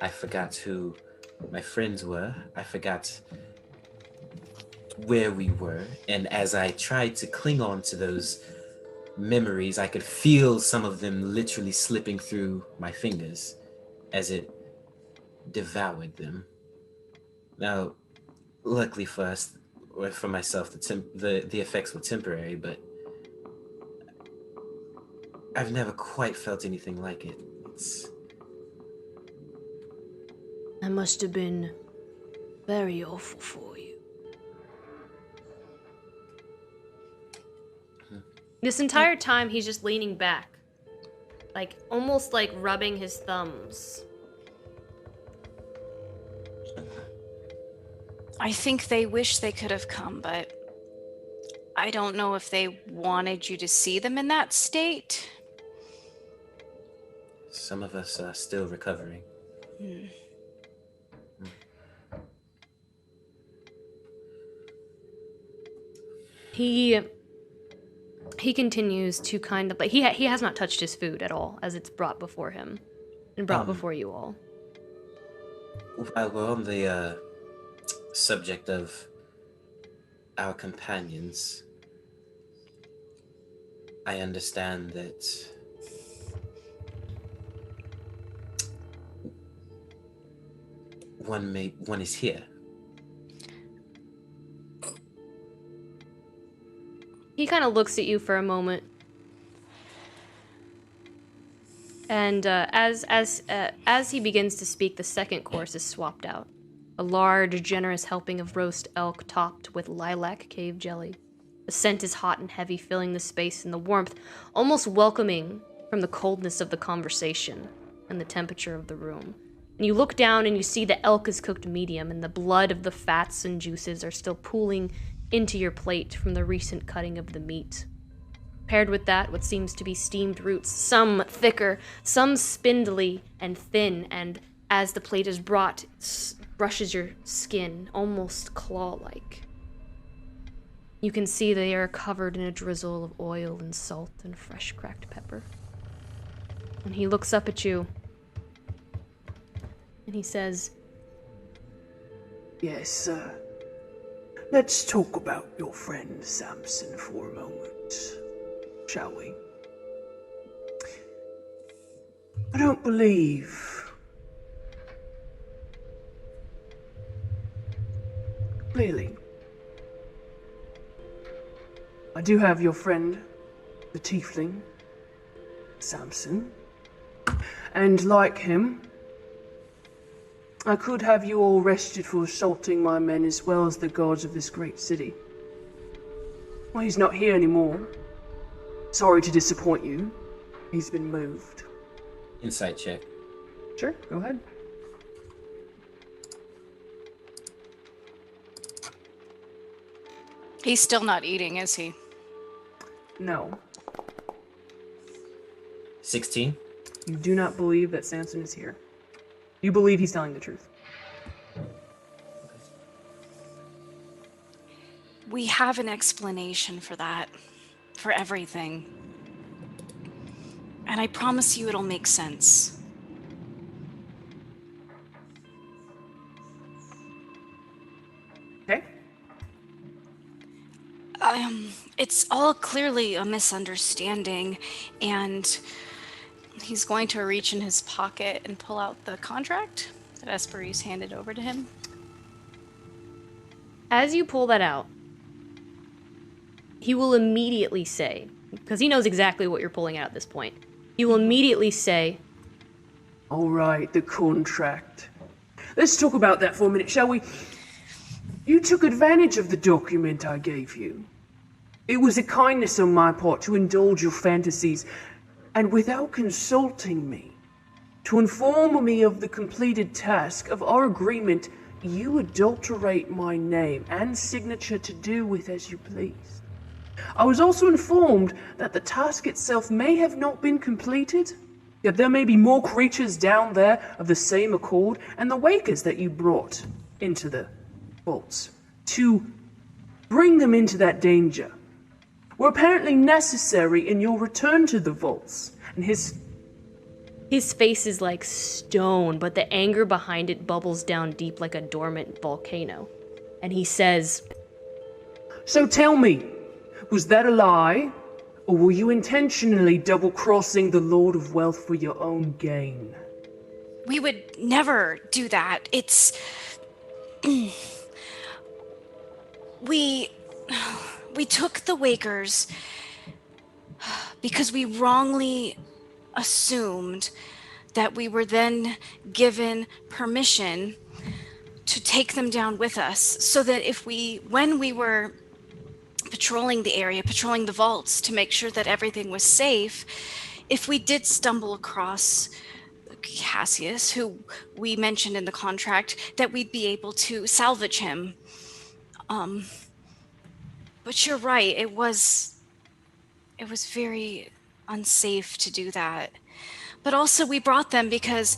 C: I forgot who my friends were. I forgot where we were. And as I tried to cling on to those memories, I could feel some of them literally slipping through my fingers as it devoured them. Now, luckily for us, or for myself, the effects were temporary, but I've never quite felt anything like it.
B: That must have been very awful for you. This entire time, he's just leaning back. Like, almost like rubbing his thumbs.
G: I think they wish they could have come, but I don't know if they wanted you to see them in that state.
C: Some of us are still recovering.
B: He continues to kind of, like, he has not touched his food at all as it's brought before him and brought before you all.
C: While we're on the subject of our companions, I understand that one is here.
B: He kind of looks at you for a moment, and as he begins to speak, the second course is swapped out. A large, generous helping of roast elk topped with lilac cave jelly. The scent is hot and heavy, filling the space, and the warmth almost welcoming from the coldness of the conversation and the temperature of the room. And you look down and you see the elk is cooked medium, and the blood of the fats and juices are still pooling into your plate from the recent cutting of the meat. Paired with that, what seems to be steamed roots, some thicker, some spindly and thin, and as the plate is brought, it brushes your skin, almost claw-like. You can see they are covered in a drizzle of oil and salt and fresh cracked pepper. And he looks up at you, and he says,
L: Yes, sir. Let's talk about your friend Samson for a moment, shall we? I don't believe... Clearly. I do have your friend, the tiefling, Samson, and like him, I could have you all arrested for assaulting my men as well as the gods of this great city. Well, he's not here anymore. Sorry to disappoint you. He's been moved.
C: Insight check.
L: Sure, go ahead.
G: He's still not eating, is he?
L: No.
C: 16.
L: You do not believe that Samson is here. You believe he's telling the truth.
G: We have an explanation for that. For everything. And I promise you it'll make sense.
L: Okay.
G: It's all clearly a misunderstanding, and he's going to reach in his pocket and pull out the contract that Esperise handed over to him.
B: as you pull that out, he will immediately say, because he knows exactly what you're pulling out at this point, he will immediately say,
L: All right, the contract. Let's talk about that for a minute, shall we? You took advantage of the document I gave you. It was a kindness on my part to indulge your fantasies, and without consulting me, to inform me of the completed task of our agreement, you adulterate my name and signature to do with as you please. I was also informed that the task itself may have not been completed, yet there may be more creatures down there of the same accord, and the wakers that you brought into the vaults to bring them into that danger were apparently necessary in your return to the vaults. And his
B: face is like stone, but the anger behind it bubbles down deep like a dormant volcano. And he says,
L: So tell me, was that a lie? Or were you intentionally double-crossing the Lord of Wealth for your own gain?
G: We would never do that. It's... We took the Wakers because we wrongly assumed that we were then given permission to take them down with us, so that when we were patrolling the area, patrolling the vaults to make sure that everything was safe, if we did stumble across Cassius, who we mentioned in the contract, that we'd be able to salvage him. But you're right, it was very unsafe to do that. But also we brought them because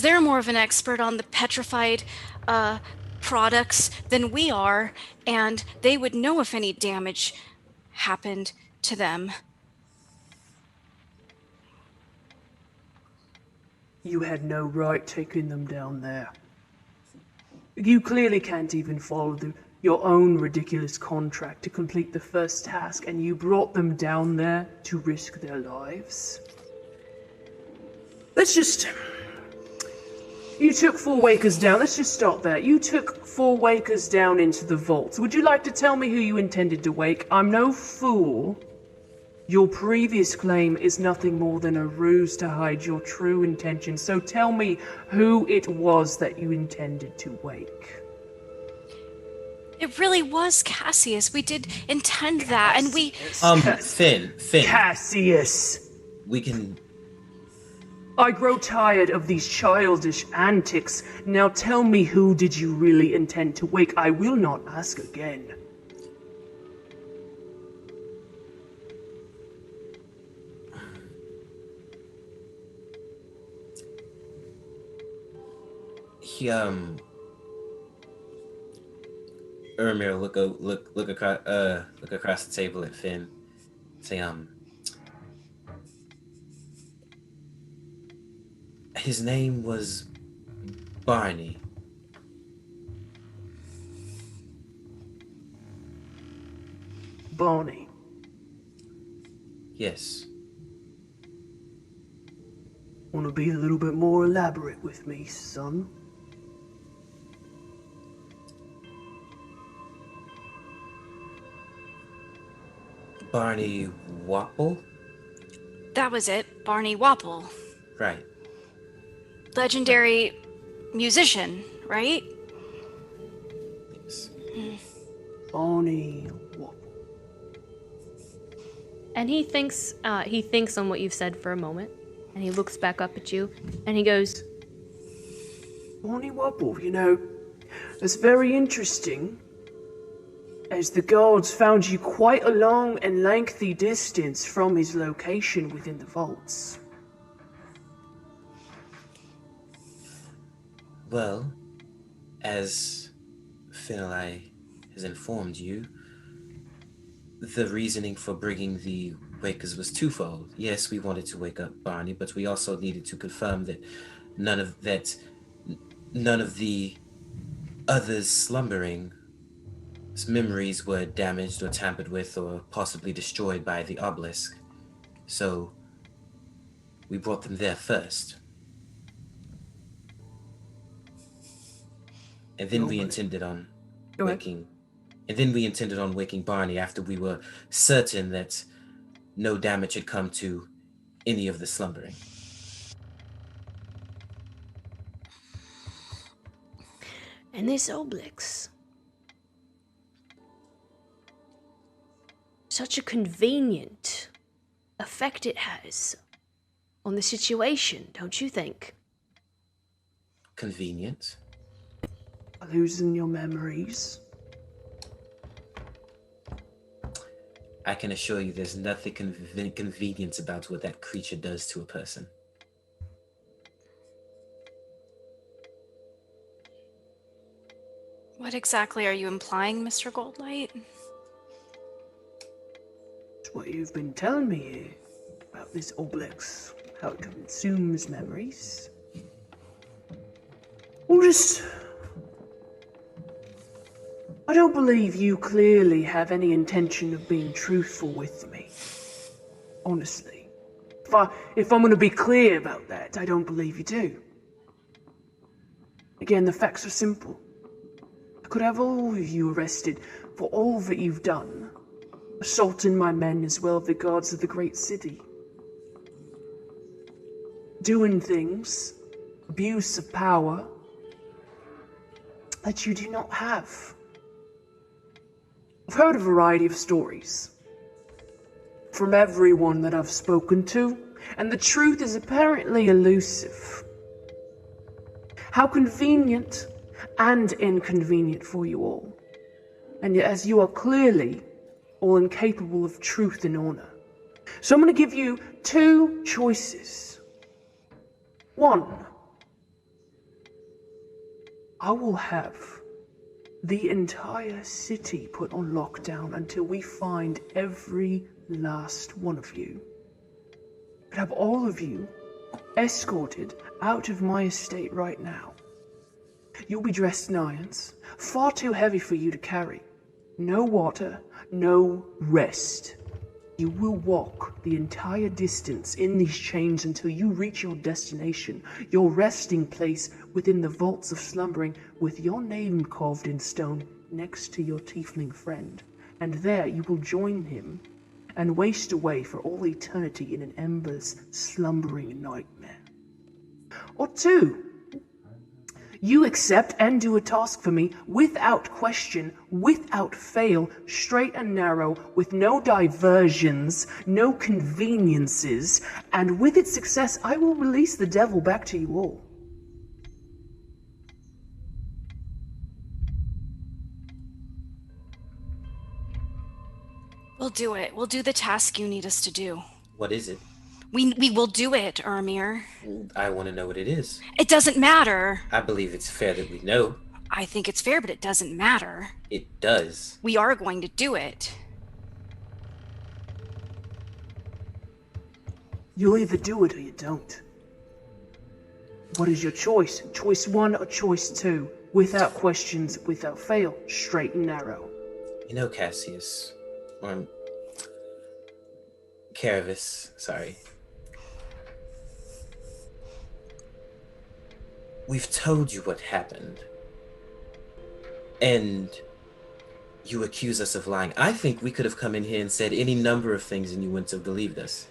G: they're more of an expert on the petrified products than we are, and they would know if any damage happened to them.
L: You had no right taking them down there. You clearly can't even follow your own ridiculous contract to complete the first task, and you brought them down there to risk their lives. You took 4 Wakers down. Let's just stop there. You took 4 Wakers down into the vaults. Would you like to tell me who you intended to wake? I'm no fool. Your previous claim is nothing more than a ruse to hide your true intentions. So tell me who it was that you intended to wake.
G: It really was Cassius. We did intend that, and we...
C: Finn.
L: Cassius!
C: We can...
L: I grow tired of these childish antics. Now tell me, who did you really intend to wake? I will not ask again.
C: Urimir look across the table at Finn. Say, his name was Barney.
L: Barney.
C: Yes.
L: Want to be a little bit more elaborate with me, son?
C: Barney Wapple?
G: That was it, Barney Wapple.
C: Right.
G: Legendary musician, right?
C: Yes.
L: Barney Wapple.
B: And he thinks on what you've said for a moment, and he looks back up at you, and he goes,
L: Barney Wapple, you know, that's very interesting, as the guards found you quite a long and lengthy distance from his location within the vaults.
C: Well, as Finnalai has informed you, the reasoning for bringing the Wakers was twofold. Yes, we wanted to wake up Barney, but we also needed to confirm that none of the others slumbering memories were damaged or tampered with or possibly destroyed by the obelisk. So we brought them there first. And then we intended on waking Barney after we were certain that no damage had come to any of the slumbering.
B: and this obelix. Such a convenient effect it has on the situation, don't you think?
C: Convenient?
L: Losing your memories.
C: I can assure you there's nothing convenient about what that creature does to a person.
G: What exactly are you implying, Mr. Goldlight?
L: It's what you've been telling me here about this Oblex, how it consumes memories. Well, just... I don't believe you clearly have any intention of being truthful with me. Honestly. If I'm gonna be clear about that, I don't believe you do. Again, the facts are simple. I could have all of you arrested for all that you've done. Assaulting my men as well as the guards of the great city. Doing things, abuse of power, that you do not have. I've heard a variety of stories from everyone that I've spoken to, and the truth is apparently elusive. How convenient and inconvenient for you all. And yet, as you are clearly all incapable of truth and honor. So I'm going to give you two choices. One, I will have the entire city put on lockdown until we find every last one of you. But have all of you escorted out of my estate right now. You'll be dressed in irons, far too heavy for you to carry. No water, no rest. You will walk the entire distance in these chains until you reach your destination, your resting place within the vaults of slumbering, with your name carved in stone next to your tiefling friend. And there you will join him and waste away for all eternity in an embers slumbering nightmare. Or two, you accept and do a task for me without question, without fail, straight and narrow, with no diversions, no conveniences, and with its success, I will release the devil back to you all.
G: We'll do it. We'll do the task you need us to do.
C: What is it?
G: We will do it, Urimir.
C: I want to know what it is.
G: It doesn't matter.
C: I believe it's fair that we know.
G: I think it's fair, but it doesn't matter.
C: It does.
G: We are going to do it.
L: You'll either do it or you don't. What is your choice? Choice one or choice two? Without questions, without fail, straight and narrow.
C: You know, Cassius, or Caravis, sorry. We've told you what happened. And you accuse us of lying. I think we could have come in here and said any number of things and you wouldn't have believed us.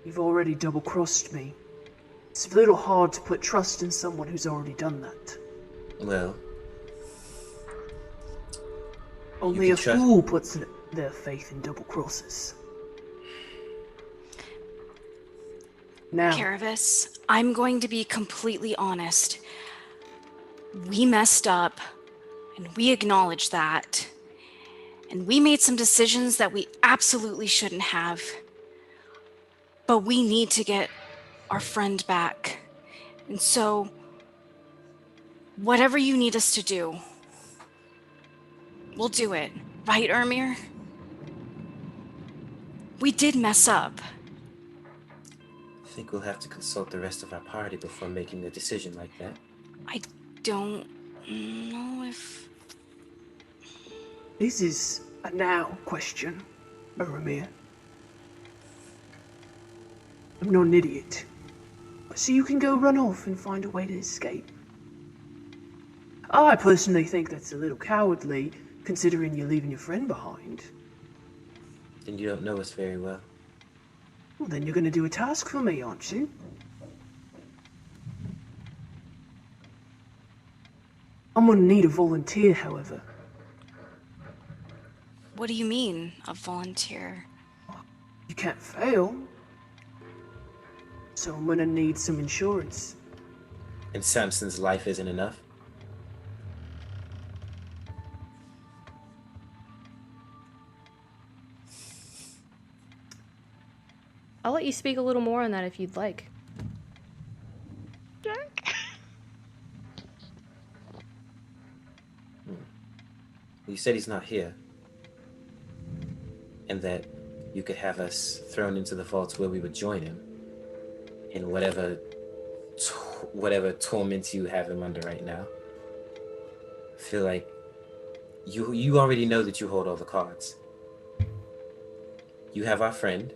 L: You've already double-crossed me. It's a little hard to put trust in someone who's already done that.
C: Well,
L: only a fool puts their faith in double crosses. Now,
G: Caravis, I'm going to be completely honest. We messed up, and we acknowledge that. And we made some decisions that we absolutely shouldn't have. But we need to get our friend back. And so, whatever you need us to do, we'll do it. Right, Urimir? We did mess up.
C: I think we'll have to consult the rest of our party before making a decision like that.
G: I don't know if...
L: This is a now question, Urimir. I'm not an idiot. So you can go run off and find a way to escape. I personally think that's a little cowardly, considering you're leaving your friend behind.
C: Then you don't know us very well.
L: Well, then you're going to do a task for me, aren't you? I'm going to need a volunteer, however.
G: What do you mean, a volunteer?
L: You can't fail. So I'm going to need some insurance.
C: And Samson's life isn't enough?
B: I'll let you speak a little more on that if you'd like.
C: You said he's not here. And that you could have us thrown into the vaults where we would join him in whatever torment you have him under right now. I feel like you already know that you hold all the cards. You have our friend,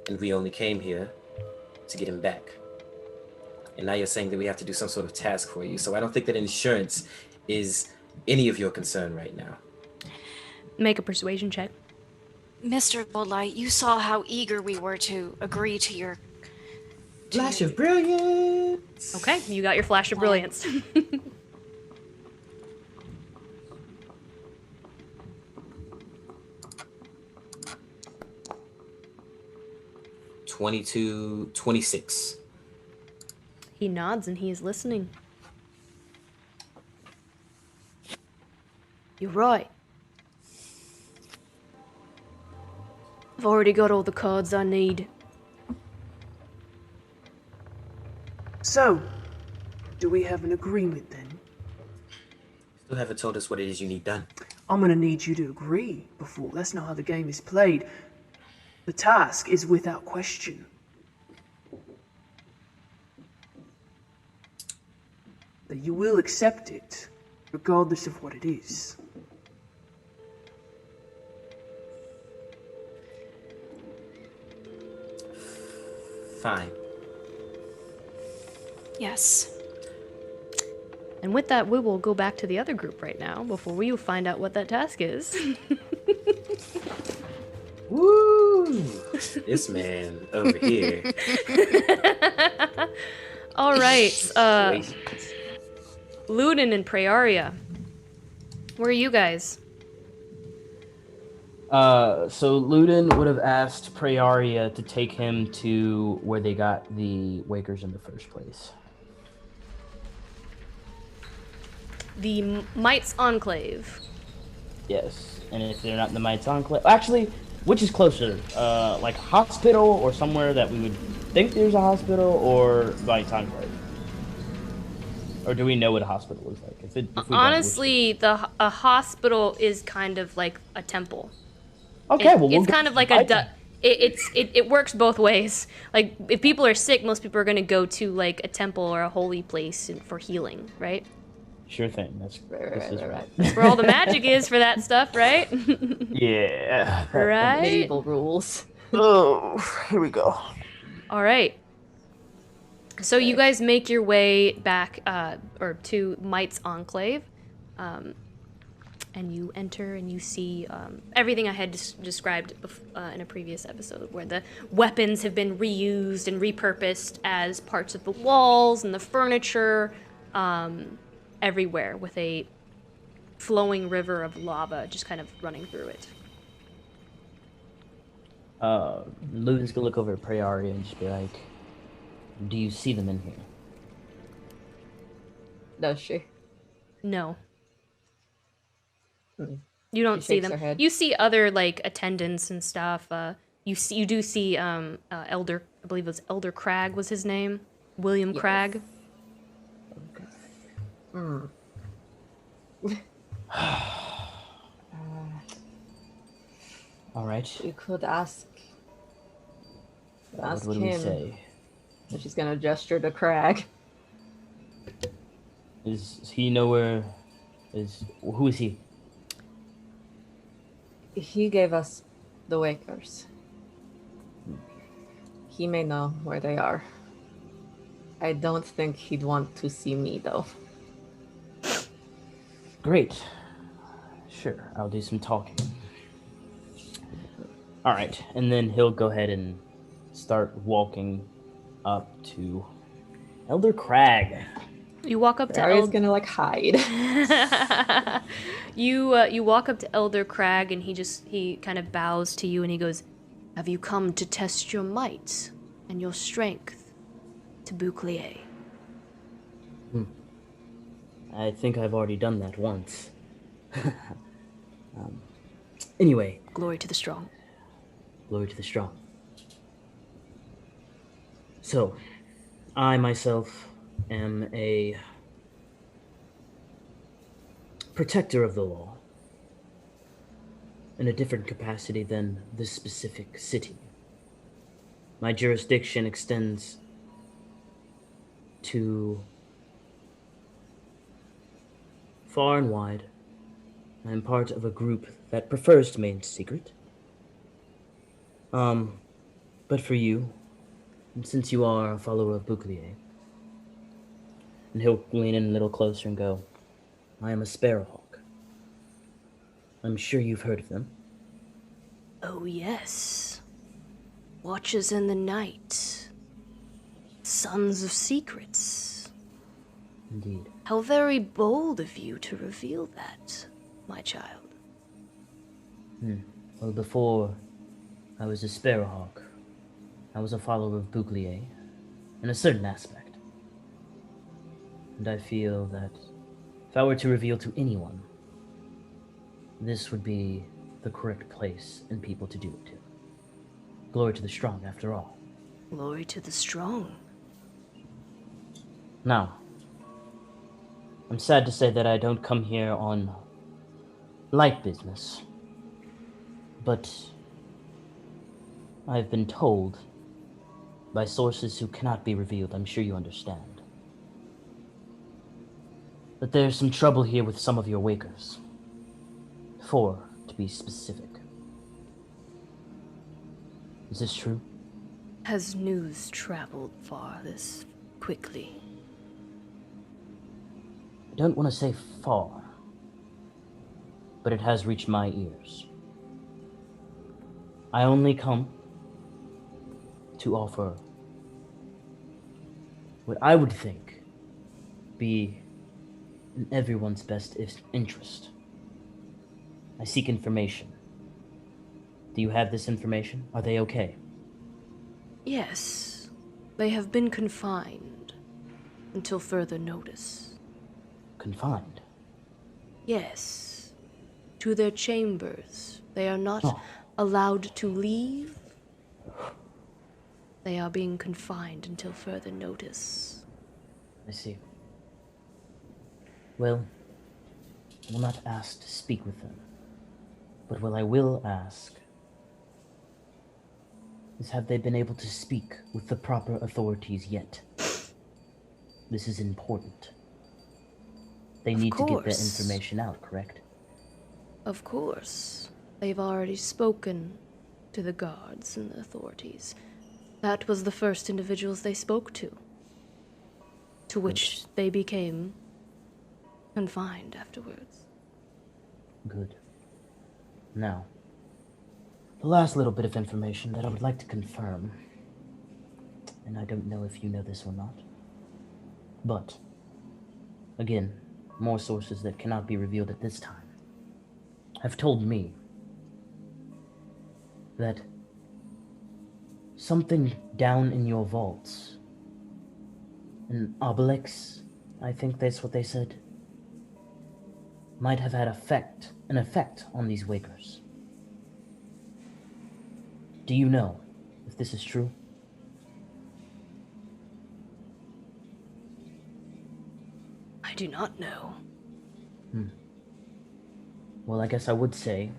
C: and we only came here to get him back. And now you're saying that we have to do some sort of task for you. So I don't think that insurance is any of your concern right now.
B: Make a persuasion check.
G: Mr. Goldlight, you saw how eager we were to agree to your...
C: Flash of brilliance!
B: Okay, you got your flash of brilliance.
C: 22, 26.
B: He nods and he is listening. You're right. I've already got all the cards I need.
L: So, do we have an agreement then?
C: Still haven't told us what it is you need done.
L: I'm gonna need you to agree before. That's not how the game is played. The task is without question. That you will accept it, regardless of what it is.
C: Fine.
G: Yes.
B: And with that, we will go back to the other group right now before we find out what that task is.
C: Woo! This man over here.
B: All right. Ludin and Praeria. Where are you guys?
A: So Ludin would have asked Praeria to take him to where they got the Wakers in the first place.
B: The Mites Enclave.
A: Yes, and if they're not in the Mites Enclave... Actually, which is closer? Like hospital or somewhere that we would think there's a hospital, or Mites Enclave? Or do we know what a hospital is like? If we
B: Honestly, a hospital is kind of like a temple.
A: Okay, well,
B: it's kind of like it works both ways. Like, if people are sick, most people are going to go to like a temple or a holy place for healing, right?
A: Sure thing. This is right.
B: That's where all the magic is for that stuff, right?
A: Yeah.
B: Right?
D: Medieval rules.
A: Oh, here we go.
B: All right. So you guys make your way back or to Mites Enclave. And you enter and you see everything I had described in a previous episode, where the weapons have been reused and repurposed as parts of the walls and the furniture, everywhere, with a flowing river of lava just kind of running through it.
A: Ludin's gonna look over at Praeria and just be like, do you see them in here?
D: Does she?
B: No.
D: Hmm.
B: You don't
D: She
B: see
D: shakes
B: them.
D: her head.
B: You see other like attendants and stuff. You do see Elder. I believe it was Elder Crag was his name. William
D: Yes.
B: Crag.
D: Hmm.
A: All right.
D: We could ask. Ask
A: What do we
D: him.
A: say?
D: And she's gonna gesture to Crag.
A: Is he nowhere? Who is he?
D: He gave us the Wakers. He may know where they are. I don't think he'd want to see me, though.
A: Great. Sure, I'll do some talking. All right, and then he'll go ahead and start walking up to Elder Crag.
B: You walk up to
D: Aria's gonna like hide.
B: You walk up to Elder Crag and he kind of bows to you and he goes, "Have you come to test your might and your strength to Bouclier?"
A: I think I've already done that once. Anyway.
B: Glory to the strong.
A: Glory to the strong. So, I myself am a protector of the law, in a different capacity than this specific city. My jurisdiction extends to far and wide. I am part of a group that prefers to remain secret. But for you, and since you are a follower of Bouclier, and he'll lean in a little closer and go, I am a sparrowhawk. I'm sure you've heard of them.
B: Oh, yes. Watchers in the night. Sons of secrets.
A: Indeed.
B: How very bold of you to reveal that, my child.
A: Well, before I was a sparrowhawk, I was a follower of Bouclier, in a certain aspect. And I feel that if I were to reveal to anyone, this would be the correct place and people to do it to. Glory to the strong, after all.
B: Glory to the strong.
A: Now, I'm sad to say that I don't come here on light business, but I've been told by sources who cannot be revealed, I'm sure you understand, that there's some trouble here with some of your wakers. 4, to be specific. Is this true?
B: Has news traveled far this quickly?
A: I don't want to say far, but it has reached my ears. I only come to offer what I would think be in everyone's best interest. I seek information. Do you have this information? Are they okay?
B: Yes. They have been confined until further notice.
A: Confined?
B: Yes. To their chambers. They are not allowed to leave. They are being confined until further notice.
A: I see. Well, I will not ask to speak with them. But what I will ask is, have they been able to speak with the proper authorities yet? This is important. They need to get their information out, correct?
B: Of course. They've already spoken to the guards and the authorities. That was the first individuals they spoke to which they became confined afterwards.
A: Good. Now, the last little bit of information that I would like to confirm, and I don't know if you know this or not, but, again, more sources that cannot be revealed at this time, have told me that something down in your vaults, an obelix, I think that's what they said, might have had an effect on these wakers. Do you know if this is true?
B: I do not know.
A: Well, I guess I would say...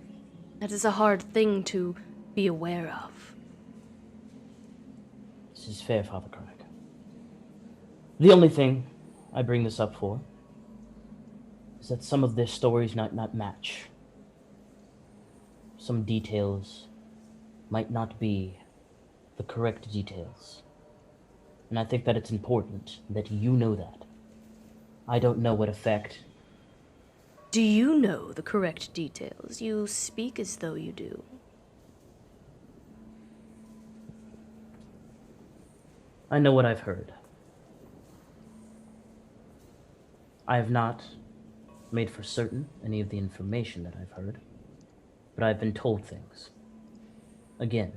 B: That is a hard thing to be aware of.
A: This is fair, Father Craig. The only thing I bring this up for is that some of their stories might not match. Some details might not be the correct details. And I think that it's important that you know that. I don't know what effect...
B: Do you know the correct details? You speak as though you do.
A: I know what I've heard. I have not made for certain any of the information that I've heard, but I've been told things. Again,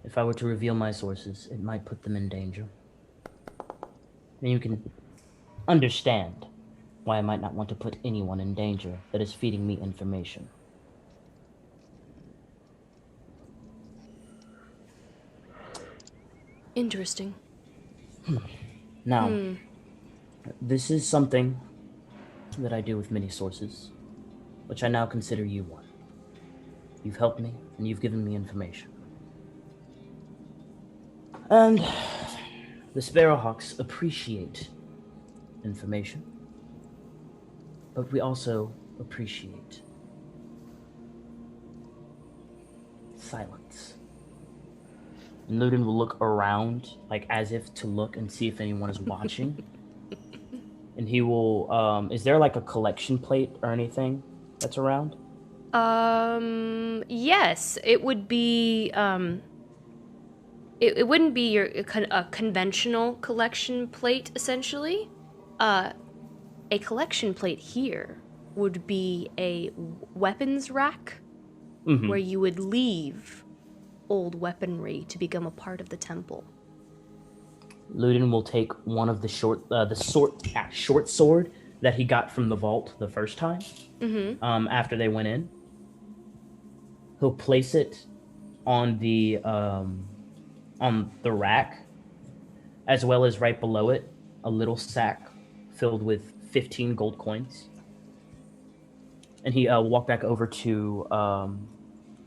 A: if I were to reveal my sources, it might put them in danger. And you can understand why I might not want to put anyone in danger that is feeding me information.
B: Interesting.
A: Now, this is something that I deal with many sources, which I now consider you one. You've helped me, and you've given me information. And the Sparrowhawks appreciate information, but we also appreciate silence. And Ludin will look around, like as if to look and see if anyone is watching. And he will, is there like a collection plate or anything that's around?
B: Yes, it would be, it wouldn't be a conventional collection plate, essentially. A collection plate here would be a weapons rack, where you would leave old weaponry to become a part of the temple.
A: Ludin will take one of the short sword that he got from the vault the first time. After they went in, he'll place it on the rack, as well as right below it, a little sack filled with 15 gold coins. And he will walk back over to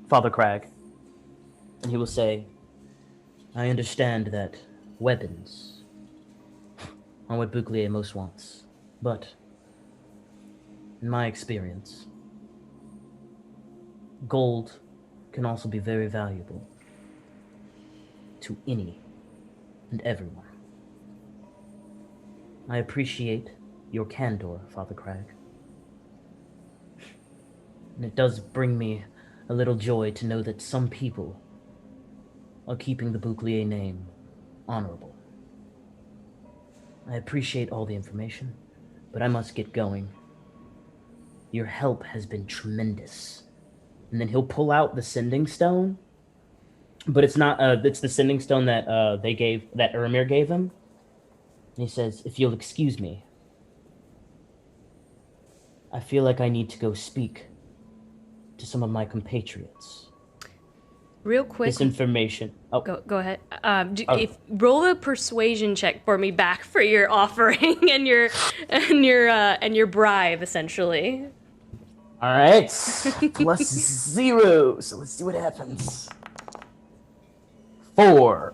A: Father Crag, and he will say, I understand that weapons are what Bouclier most wants, but in my experience, gold can also be very valuable to any and everyone. I appreciate your candor, Father Crag. And it does bring me a little joy to know that some people are keeping the Bouclier name honorable. I appreciate all the information, but I must get going. Your help has been tremendous. And then he'll pull out the sending stone, but it's not, it's the sending stone that that Urimir gave him. And he says, if you'll excuse me, I feel like I need to go speak to some of my compatriots.
B: Real quick.
A: This information. Oh,
B: go ahead. Roll a persuasion check for me back for your offering and your bribe, essentially.
A: All right, +0. So let's see what happens. 4.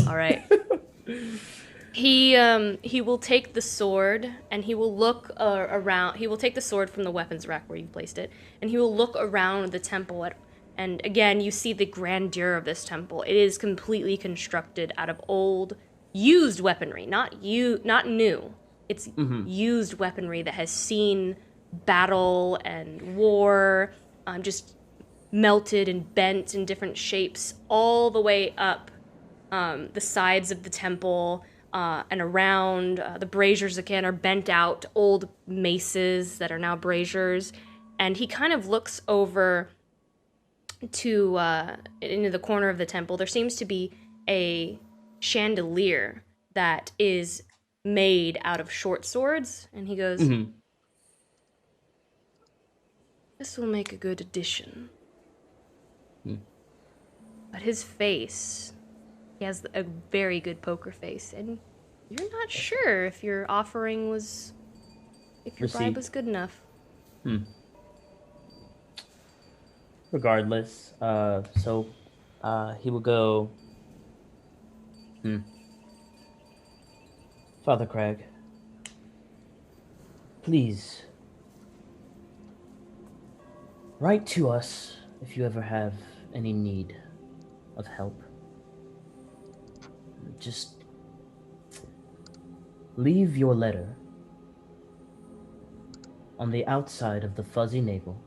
B: All right. He will take the sword and he will look around. He will take the sword from the weapons rack where you placed it, and he will look around the temple and again, you see the grandeur of this temple. It is completely constructed out of old, used weaponry, not new. It's used weaponry that has seen battle and war, just melted and bent in different shapes all the way up the sides of the temple and around. The braziers, again, are bent out, old maces that are now braziers. And he kind of looks over to into the corner of the temple. There seems to be a chandelier that is made out of short swords, and he goes, this will make a good addition. But his face, he has a very good poker face, and you're not sure if your offering was, if your bribe was good enough.
A: Regardless, so he will go, Father Crag, please write to us if you ever have any need of help. Just leave your letter on the outside of the fuzzy navel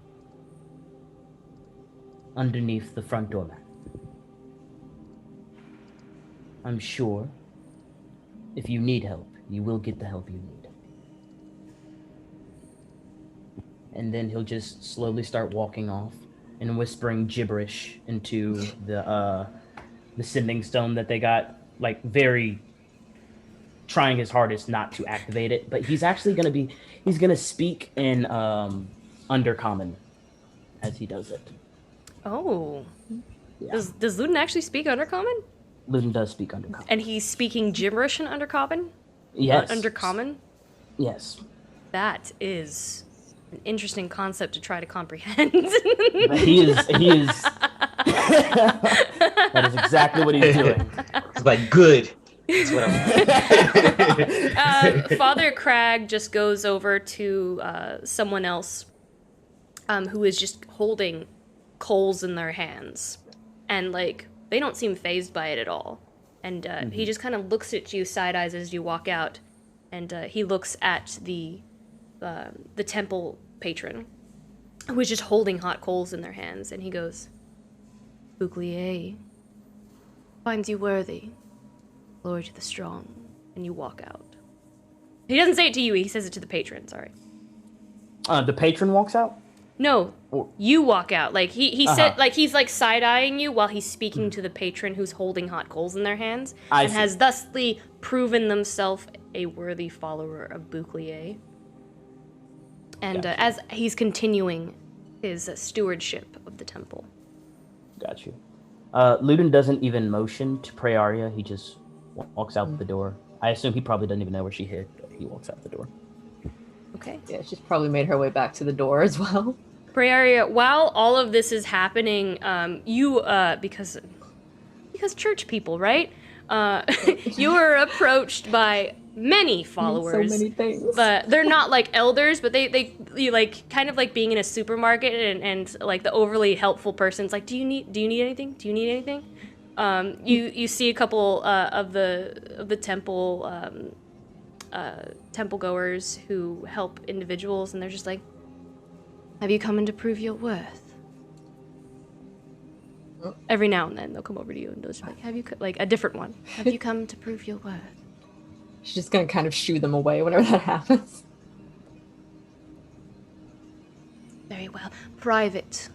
A: underneath the front doormat. I'm sure if you need help, you will get the help you need. And then he'll just slowly start walking off and whispering gibberish into the sending stone that they got, like very trying his hardest not to activate it. But he's actually he's gonna speak in Undercommon as he does it.
B: Oh.
A: Yeah.
B: Does Ludin actually speak Undercommon?
A: Ludin does speak Undercommon.
B: And he's speaking gibberish in Undercommon?
A: Yes.
B: Undercommon?
A: Yes.
B: That is an interesting concept to try to comprehend.
A: He is. That is exactly what he's doing.
J: It's like, good. That's what I'm.
B: Father Crag just goes over to someone else who is just holding coals in their hands. And, like, they don't seem fazed by it at all. And he just kind of looks at you side-eyes as you walk out. And he looks at the temple patron, who is just holding hot coals in their hands. And he goes, Bouclier finds you worthy. Glory to the strong. And you walk out. He doesn't say it to you, he says it to the patron, sorry.
A: The patron walks out?
B: No, you walk out. Like, he said, like, he's, like, side-eyeing you while he's speaking to the patron who's holding hot coals in their hands. And has thusly proven themselves a worthy follower of Bouclier. And as he's continuing his stewardship of the temple.
A: Got you. Ludin doesn't even motion to Praeria. He just walks out the door. I assume he probably doesn't even know where she hid, but he walks out the door.
B: Okay.
D: Yeah, she's probably made her way back to the door as well.
B: Praeria, while all of this is happening, you, because church people, right? You were approached by many followers.
D: So many things.
B: But they're not like elders, but they like kind of like being in a supermarket and like the overly helpful person's like, do you need anything? Do you need anything? You see a couple of the temple temple goers who help individuals, and they're just like, have you come in to prove your worth? Every now and then they'll come over to you and they'll just be like, have you like a different one? Have you come to prove your worth?
D: She's just gonna kind of shoo them away whenever that happens.
B: Very well. Private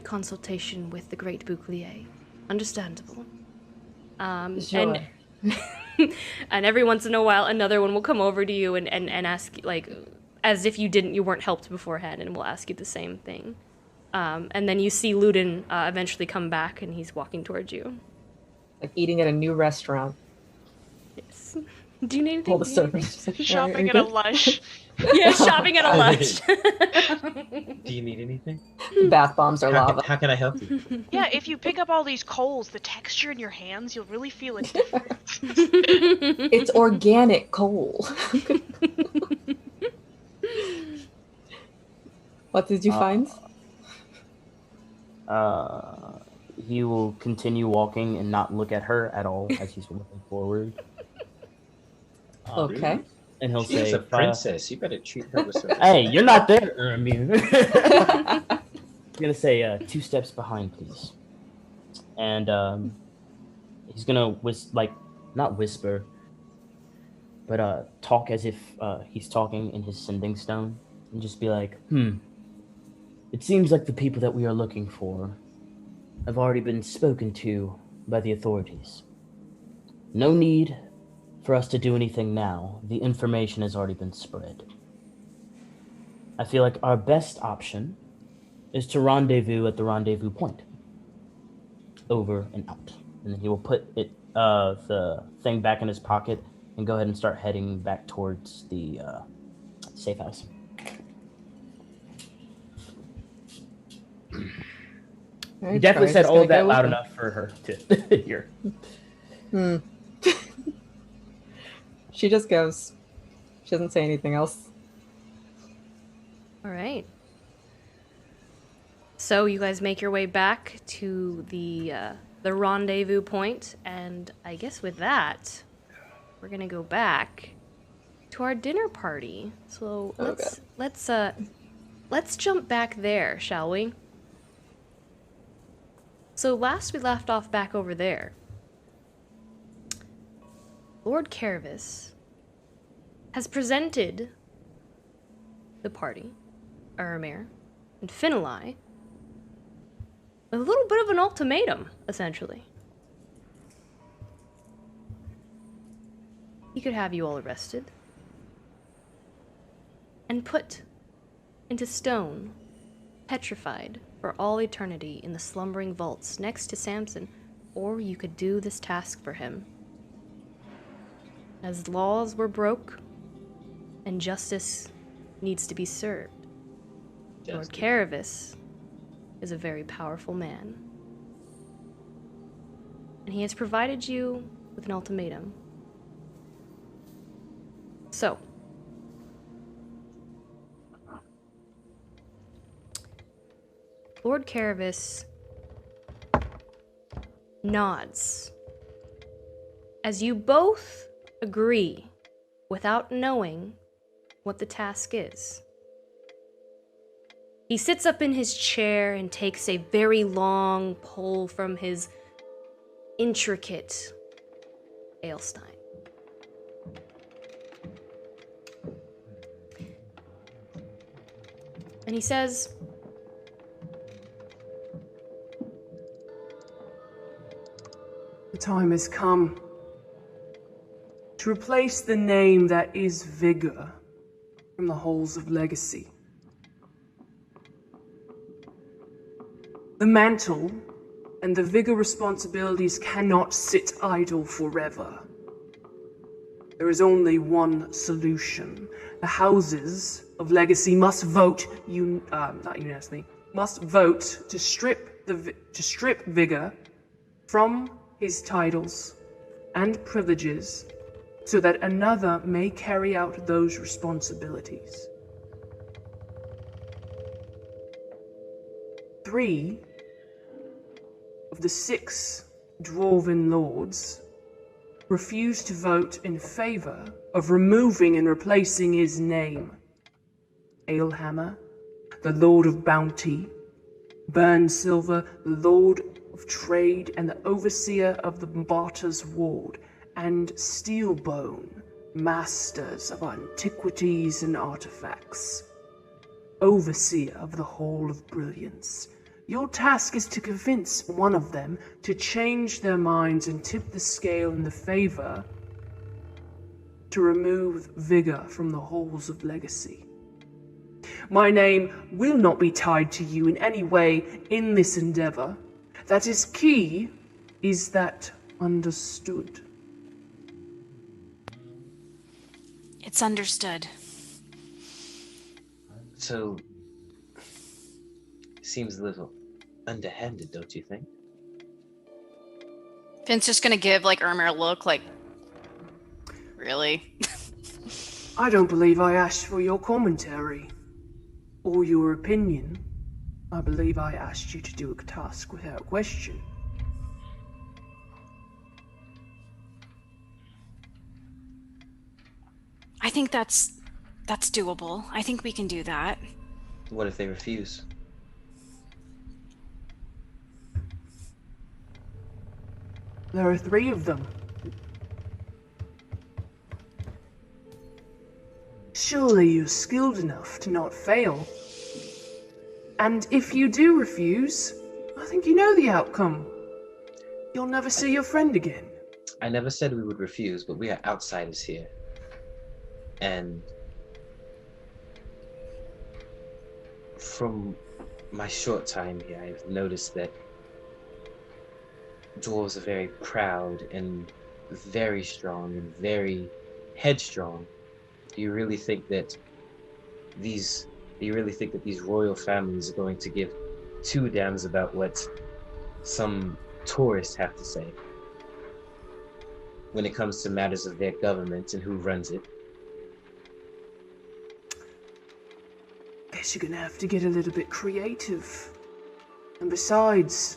B: consultation with the great Bouclier. Understandable.
D: Sure.
B: And every once in a while, another one will come over to you and ask, like, as if you weren't helped beforehand, and will ask you the same thing. And then you see Ludin eventually come back, and he's walking towards you.
D: Like eating at a new restaurant.
B: Yes. Do you need anything?
D: All the servers.
K: Shopping at a Lush.
B: Yeah, shopping at a Lush.
J: Do you need anything?
D: Bath bombs are lava.
J: How can I help you?
E: Yeah, if you pick up all these coals, the texture in your hands, you'll really feel it different.
D: It's organic coal. What did you find?
A: He will continue walking and not look at her at all as he's walking forward.
D: Okay.
A: And he'll
J: She's
A: say,
J: a princess. You better treat her with some
A: hey, you're not there. I mean, I'm gonna say 2 steps behind, please. And he's gonna not whisper, but talk as if he's talking in his sending stone, and just be like, it seems like the people that we are looking for have already been spoken to by the authorities. No need for us to do anything now. The information has already been spread. I feel like our best option is to rendezvous at the rendezvous point. Over and out. And then he will put the thing back in his pocket and go ahead and start heading back towards the safe house. He definitely said all of that loud enough for her to hear.
D: She just goes. She doesn't say anything else.
B: All right. So you guys make your way back to the rendezvous point, and I guess with that, we're gonna go back to our dinner party. So let's jump back there, shall we? So last we left off back over there, Lord Kervis has presented the party, Urimir and Finnalai, a little bit of an ultimatum, essentially. He could have you all arrested and put into stone, petrified for all eternity in the slumbering vaults next to Samson, or you could do this task for him. As laws were broke, and justice needs to be served. Lord
J: Justice.
B: Caravis is a very powerful man, and he has provided you with an ultimatum. So, Lord Caravis nods as you both agree, without knowing what the task is. He sits up in his chair and takes a very long pull from his intricate Aelstein. And he says,
L: The time has come to replace the name that is Vigor from the halls of legacy. The mantle and the Vigor responsibilities cannot sit idle forever. There is only one solution. The houses of legacy must vote, not unanimously, must vote to strip Vigor from his titles and privileges so that another may carry out those responsibilities. 3 of the 6 Dwarven lords refused to vote in favor of removing and replacing his name. Alehammer, the Lord of Bounty, Burnsilver, the Lord of Trade and the Overseer of the Barter's Ward, and Steelbone, Masters of Antiquities and Artifacts, Overseer of the Hall of Brilliance. Your task is to convince one of them to change their minds and tip the scale in the favor to remove Vigor from the halls of legacy. My name will not be tied to you in any way in this endeavor. That is key. Is that understood?
G: It's understood.
J: So, seems a little underhanded, don't you think?
F: Finn's just gonna give like Urimir a look like, really?
L: I don't believe I asked for your commentary or your opinion. I believe I asked you to do a task without question.
G: I think that's doable. I think we can do that.
J: What if they refuse?
L: There are 3 of them. Surely you're skilled enough to not fail. And if you do refuse, I think you know the outcome. You'll never see your friend again.
J: I never said we would refuse, but we are outsiders here. And from my short time here, I've noticed that dwarves are very proud and very strong and very headstrong. Do you really think that these royal families are going to give 2 damns about what some tourists have to say when it comes to matters of their government and who runs it?
L: Guess you're gonna have to get a little bit creative. And besides,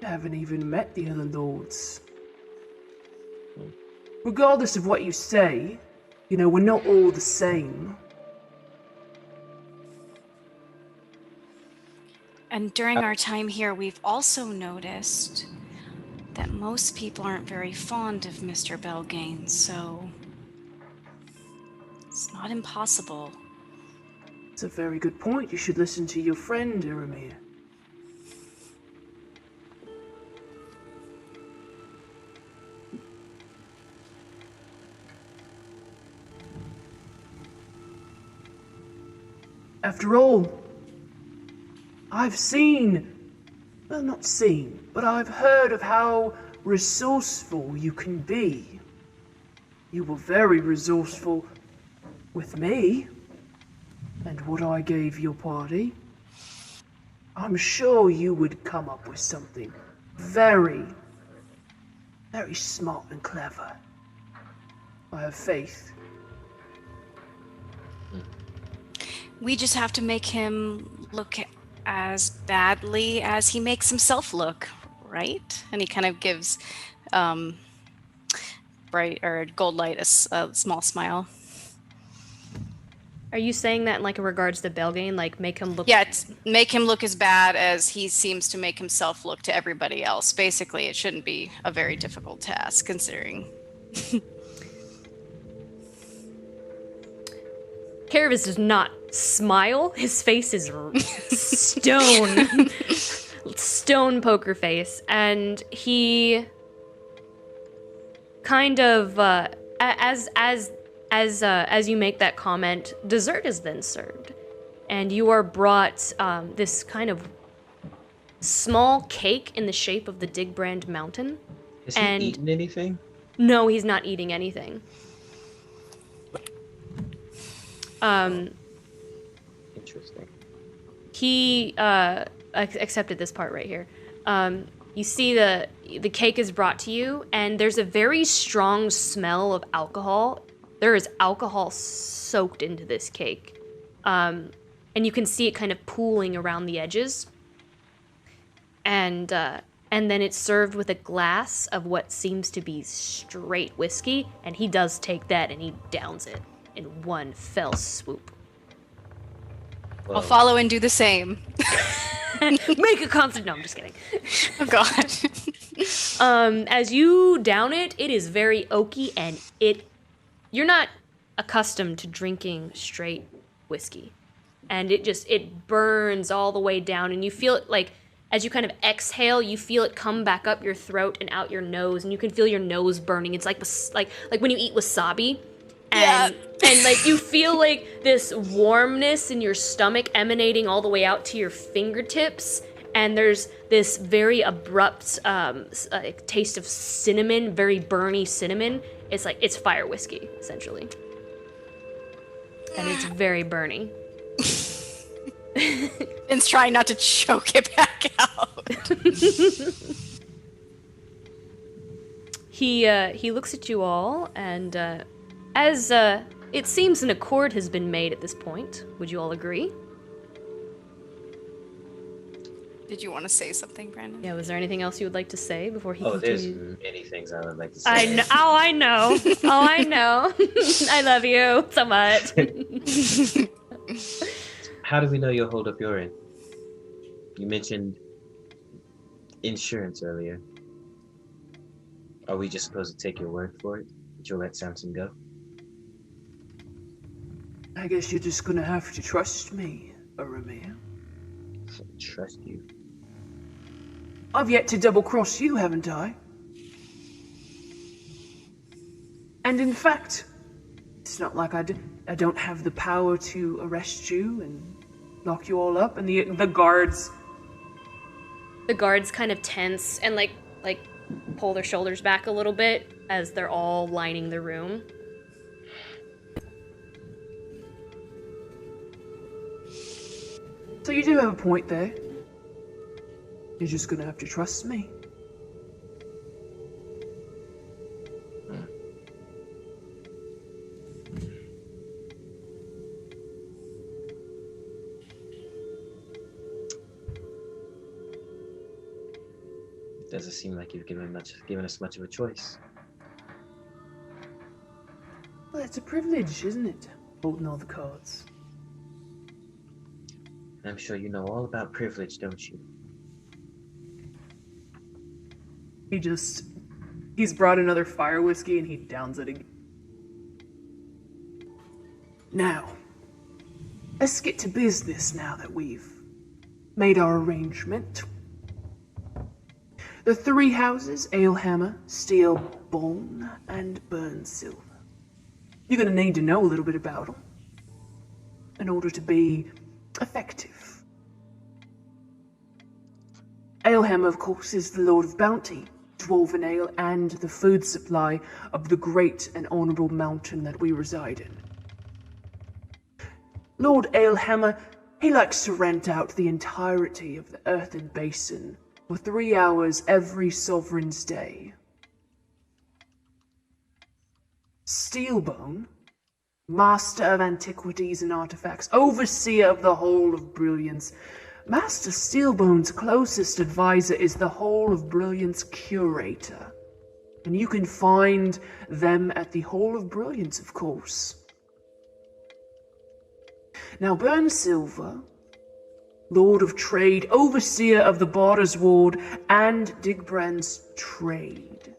L: you haven't even met the other lords. Regardless of what you say, you know, we're not all the same.
G: And during our time here, we've also noticed that most people aren't very fond of Mr. Belgain, so it's not impossible.
L: It's a very good point. You should listen to your friend, Urimir. After all, I've not seen, but I've heard of how resourceful you can be. You were very resourceful with me and what I gave your party, I'm sure you would come up with something very, very smart and clever. I have faith.
G: We just have to make him look as badly as he makes himself look, right? And he kind of gives Bright or Goldlight a small smile.
B: Are you saying that in like in regards to Belgain, like make him look?
G: Yeah, make him look as bad as he seems to make himself look to everybody else. Basically, it shouldn't be a very difficult task, considering.
B: Caravis does not smile. His face is stone, stone poker face, and he kind of as you make that comment, dessert is then served, and you are brought this kind of small cake in the shape of the Digbrand Mountain.
J: Has he eaten anything?
B: No, he's not eating anything.
J: Interesting.
B: He accepted this part right here. You see the cake is brought to you, and there's a very strong smell of alcohol. There is alcohol soaked into this cake. And you can see it kind of pooling around the edges. And then it's served with a glass of what seems to be straight whiskey, and he does take that and he downs it in one fell swoop.
G: I'll follow and do the same.
B: Make a constant. No, I'm just kidding.
G: Oh God.
B: As you down it, it is very oaky, and you're not accustomed to drinking straight whiskey, and it burns all the way down, and you feel it like as you kind of exhale, you feel it come back up your throat and out your nose, and you can feel your nose burning. It's like when you eat wasabi. And like you feel like this warmness in your stomach emanating all the way out to your fingertips, and there's this very abrupt taste of cinnamon, very burny cinnamon. It's like it's fire whiskey essentially, and it's very burny.
G: Finn's trying not to choke it back out.
B: He looks at you all, and as it seems an accord has been made at this point. Would you all agree?
G: Did you want to say something, Brandon?
B: Yeah, was there anything else you would like to say before he continues?
J: There's many things I would like to say.
B: I know. Oh, I know. Oh, I know. I love you so much.
J: How do we know you'll hold up your end? You mentioned insurance earlier. Are we just supposed to take your word for it? That you'll let Samson go?
L: I guess you're just gonna have to trust me, Urimir.
J: Trust you?
L: I've yet to double-cross you, haven't I? And in fact, it's not like I don't have the power to arrest you and lock you all up, and the guards...
B: The guards kind of tense and like pull their shoulders back a little bit as they're all lining the room.
L: So you do have a point there. You're just gonna have to trust me.
J: It doesn't seem like you've given us much of a choice.
L: Well, it's a privilege, isn't it? Holding all the cards.
J: I'm sure you know all about privilege, don't you?
L: He's brought another fire whiskey and he downs it again. Now, let's get to business now that we've made our arrangement. The three houses, Alehammer, Steel Bone, and Burn Silver. You're gonna need to know a little bit about them in order to be effective. Alehammer, of course, is the Lord of Bounty, Dwarven Ale, and the food supply of the great and honorable mountain that we reside in. Lord Alehammer, he likes to rent out the entirety of the earthen basin for 3 hours every sovereign's day. Steelbone, master of antiquities and artifacts, overseer of the Hall of Brilliance. Master Steelbone's closest advisor is the Hall of Brilliance curator. And you can find them at the Hall of Brilliance, of course. Now, Burn Silver, Lord of Trade, overseer of the Barter's Ward, and Digbrand's trade.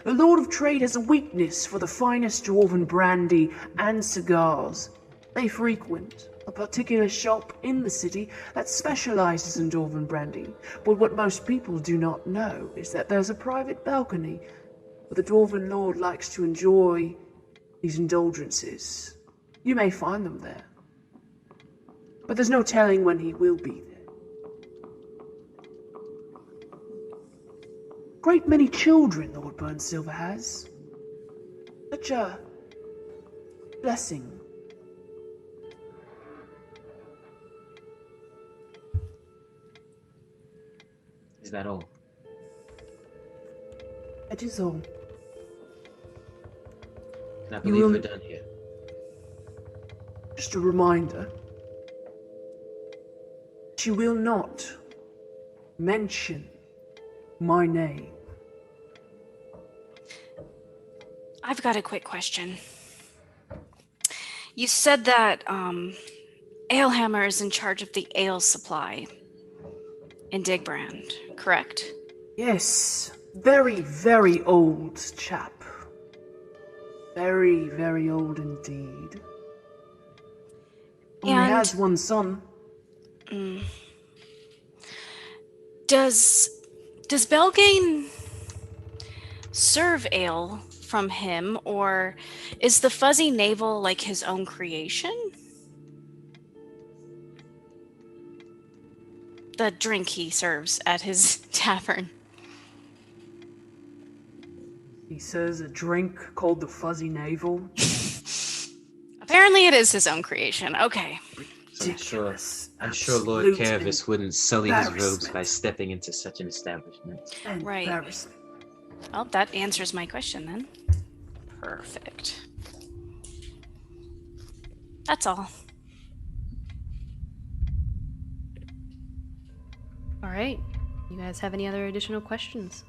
L: The Lord of Trade has a weakness for the finest dwarven brandy and cigars. They frequent a particular shop in the city that specializes in dwarven brandy, but what most people do not know is that there's a private balcony where the dwarven lord likes to enjoy these indulgences. You may find them there, but there's no telling when he will be there. Great many children Lord Burnsilver has. Such a blessing.
J: Is that all?
L: That is all.
J: I believe we're done here.
L: Just a reminder. She will not mention my name.
G: I've got a quick question. You said that Alehammer is in charge of the ale supply in Digbrand, correct?
L: Yes, very, very old chap. Very, very old indeed. Only has one son.
G: Does Belgain serve ale from him, or is the fuzzy navel like his own creation? The drink he serves at his tavern.
L: He says a drink called the Fuzzy Navel.
G: Apparently it is his own creation. Okay.
J: I'm sure Lord Caravis wouldn't sully his robes by stepping into such an establishment.
G: Right. Well, that answers my question then. Perfect. That's all.
B: All right. You guys have any other additional questions?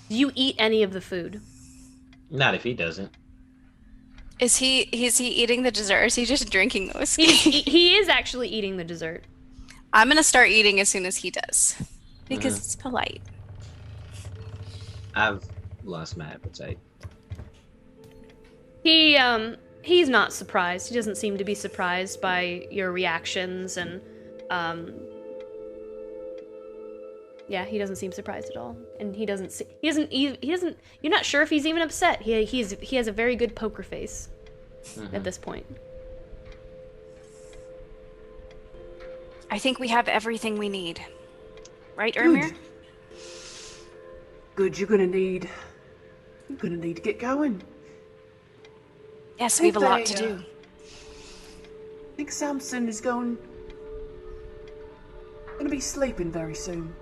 B: Do you eat any of the food?
J: Not if he doesn't.
G: Is he eating the dessert, or is he just drinking the whiskey?
B: He is actually eating the dessert.
G: I'm gonna start eating as soon as he does. Because it's polite.
J: I've lost my appetite.
B: He's not surprised. He doesn't seem to be surprised by your reactions, and yeah, he doesn't seem surprised at all. And he doesn't you're not sure if he's even upset. He has a very good poker face at this point.
G: I think we have everything we need. Right, Urimir?
L: Good, you're gonna need to get going.
G: Yes, we have a lot to do.
L: I think Samson is gonna be sleeping very soon.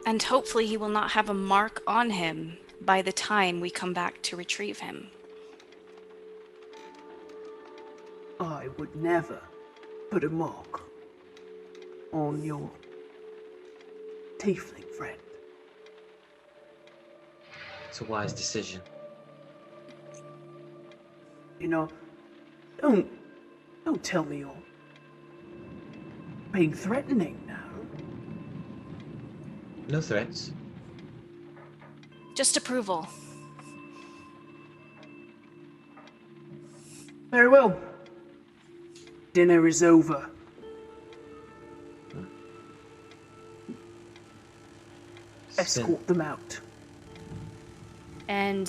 G: And hopefully he will not have a mark on him by the time we come back to retrieve him.
L: I would never put a mark on your tiefling friend.
J: It's a wise decision.
L: You know, don't tell me you're being threatening now.
J: No threats.
G: Just approval.
L: Very well. Dinner is over. Escort them out.
B: And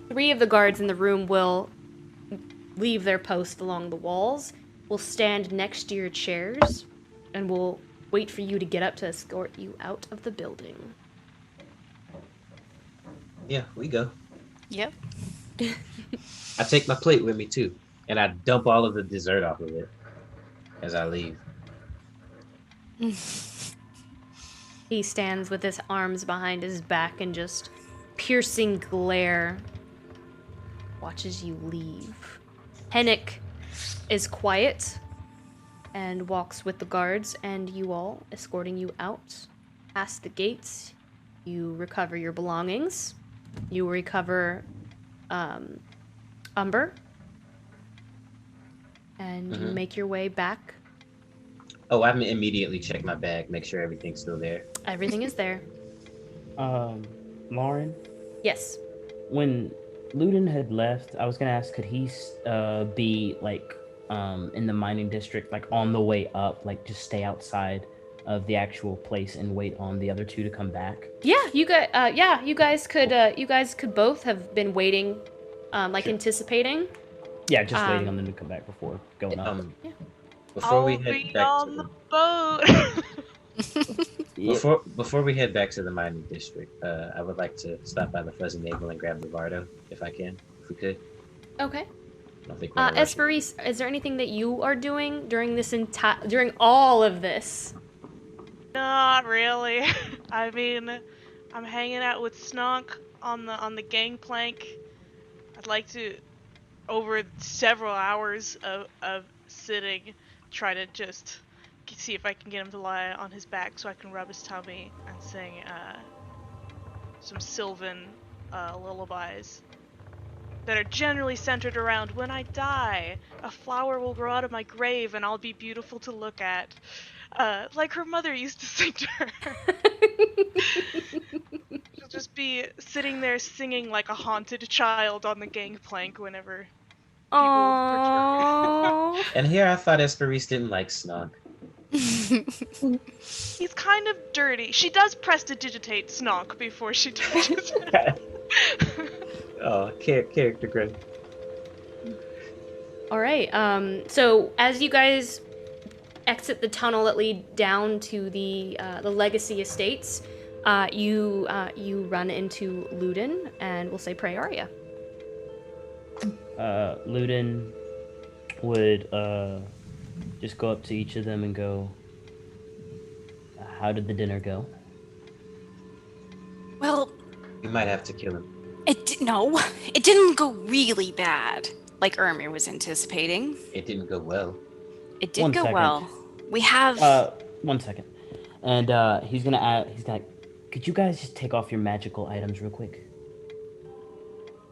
B: 3 of the guards in the room will leave their post along the walls, will stand next to your chairs, and will wait for you to get up to escort you out of the building.
J: Yeah, we go.
G: Yep.
J: I take my plate with me too, and I dump all of the dessert off of it as I leave.
B: He stands with his arms behind his back and just piercing glare watches you leave. Hennick is quiet and walks with the guards and you all, escorting you out past the gates. You recover your belongings. You recover Umber. And you make your way back.
J: Oh, I immediately check my bag, make sure everything's still there.
B: Everything is there.
A: Lauren?
B: Yes.
A: When Luden had left, I was gonna ask, could he be like in the mining district, like on the way up, like just stay outside of the actual place and wait on the other two to come back?
B: Yeah, you guys could both have been waiting, like
A: Sure.
B: anticipating.
A: Yeah, just waiting on them to come back before going up.
B: Yeah.
J: Before we
K: I'll
J: head
K: be
J: back
K: on
J: to
K: the boat.
J: before we head back to the mining district, I would like to stop by the Fuzzy Navel and grab the Vardo, if I can, if we could.
B: Okay.
J: I don't think we're gonna rush it.
B: Esperise, is there anything that you are doing during this during all of this?
K: Not really. I mean, I'm hanging out with Snog on the gangplank. I'd like to, over several hours of sitting, try to just see if I can get him to lie on his back so I can rub his tummy and sing some Sylvan lullabies that are generally centered around when I die, a flower will grow out of my grave and I'll be beautiful to look at. Like her mother used to sing to her. She'll just be sitting there singing like a haunted child on the gangplank whenever people perturb her.
J: And here I thought Esperise didn't like Snog.
K: He's kind of dirty. She does prestidigitate Snog before she touches him.
J: Oh, character growth.
B: All right. So as you guys exit the tunnel that lead down to the Legacy Estates, you run into Luden, and we'll say pray Arya.
A: Luden would just go up to each of them and go, how did the dinner go?
G: Well,
J: You might have to kill him.
G: No, it didn't go really bad, like Urimir was anticipating.
J: It didn't go well.
G: It did
A: One
G: go
A: second.
G: well. We have...
A: 1 second. And he's gonna could you guys just take off your magical items real quick?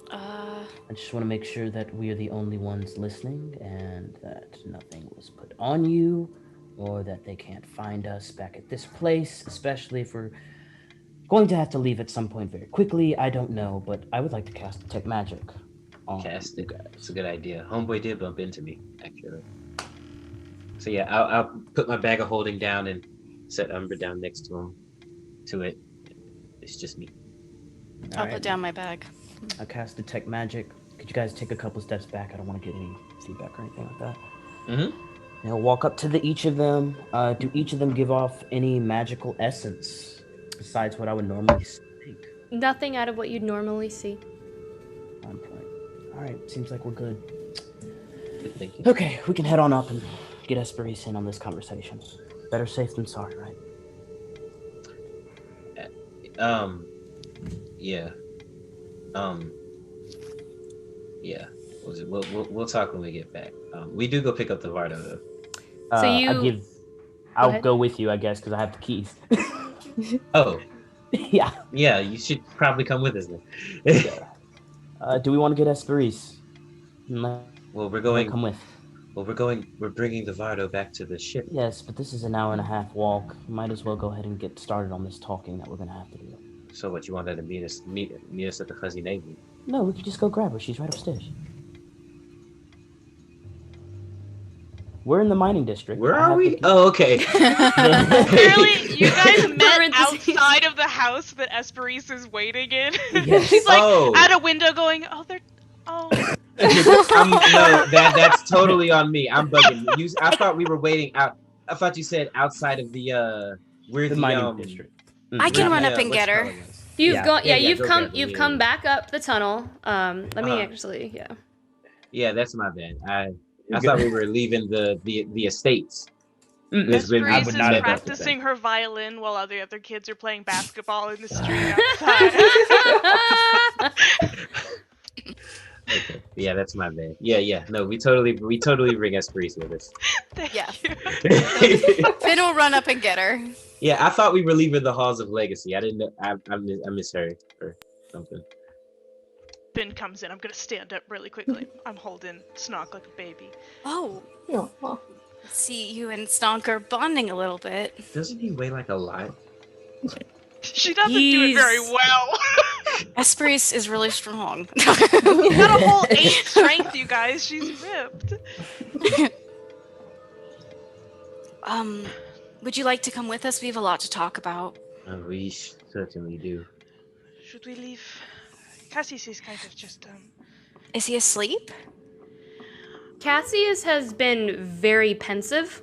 A: I just want to make sure that we are the only ones listening and that nothing was put on you or that they can't find us back at this place, especially if we're going to have to leave at some point very quickly. I don't know, but I would like to cast Detect Magic on
J: Cast
A: you
J: it.
A: guys.
J: It's a good idea. Homeboy did bump into me, actually. So yeah, I'll put my bag of holding down and set Umber down next to it. It's just me.
G: I'll put down my bag.
A: I cast Detect Magic. Could you guys take a couple steps back? I don't want to get any feedback or anything like that.
J: Mm-hmm.
A: Now walk up to each of them. Do each of them give off any magical essence besides what I would normally think?
B: Nothing out of what you'd normally see.
A: On point. All right, seems like we're good.
J: Good thinking.
A: Okay, we can head on up and get Esperise in on this conversation. Better safe than sorry, right?
J: Yeah. Yeah. We'll talk when we get back. We do go pick up the Vardo though.
B: So
A: I'll go with you, I guess, because I have the keys.
J: Oh.
A: Yeah.
J: Yeah, you should probably come with us then.
A: Do we want to get Esperise?
J: Well, we're going.
A: Come with.
J: Well, we're bringing the Vardo back to the ship.
A: Yes, but this is an hour and a half walk. Might as well go ahead and get started on this talking that we're gonna have to do.
J: So what, you want her to meet us at the Fuzzy Navy?
A: No, we could just go grab her. She's right upstairs. We're in the mining district.
J: Where are we? Oh, okay.
K: Apparently, you guys met outside of the house that Esperise is waiting in.
A: Yes.
K: She's like
J: Oh.
K: at a window going, oh.
J: No, that's totally on me. I'm bugging you. I thought we were waiting out. I thought you said outside of the
A: The mining district.
G: I can
J: Yeah,
G: run up and
J: what's
G: get
J: it
G: her.
J: called?
B: You've gone. Yeah,
J: go grab them,
B: you've
J: yeah,
B: come
J: yeah.
B: back up the tunnel. Let me
J: Uh-huh.
B: actually. Yeah.
J: Yeah, that's my bad. I thought we were leaving the estates.
A: Mm,
J: This when
A: I
J: we
A: would
K: Esprees
A: not
K: is
A: have
J: met.
A: thought that.
K: practicing her violin while the other kids are playing basketball in the street outside.
J: Okay. Yeah, that's my bad. Yeah. No, we totally bring Esprees with us.
K: Thank
F: Yeah.
K: you.
F: Finn will run up and get her.
J: Yeah, I thought we were leaving the halls of legacy. I didn't know. I misheard or something.
K: Finn comes in. I'm gonna stand up really quickly. I'm holding Snog like a baby.
F: Oh,
D: Oh, well,
F: see, you and Stonk are bonding a little bit.
J: Doesn't he weigh like a lot?
K: She doesn't do it very well.
F: Esprees is really strong.
K: She's got a whole 8 strength, you guys. She's ripped.
G: Would you like to come with us? We have a lot to talk about.
J: We certainly do.
K: Should we leave? Cassius is kind of just
G: Is he asleep?
B: Cassius has been very pensive.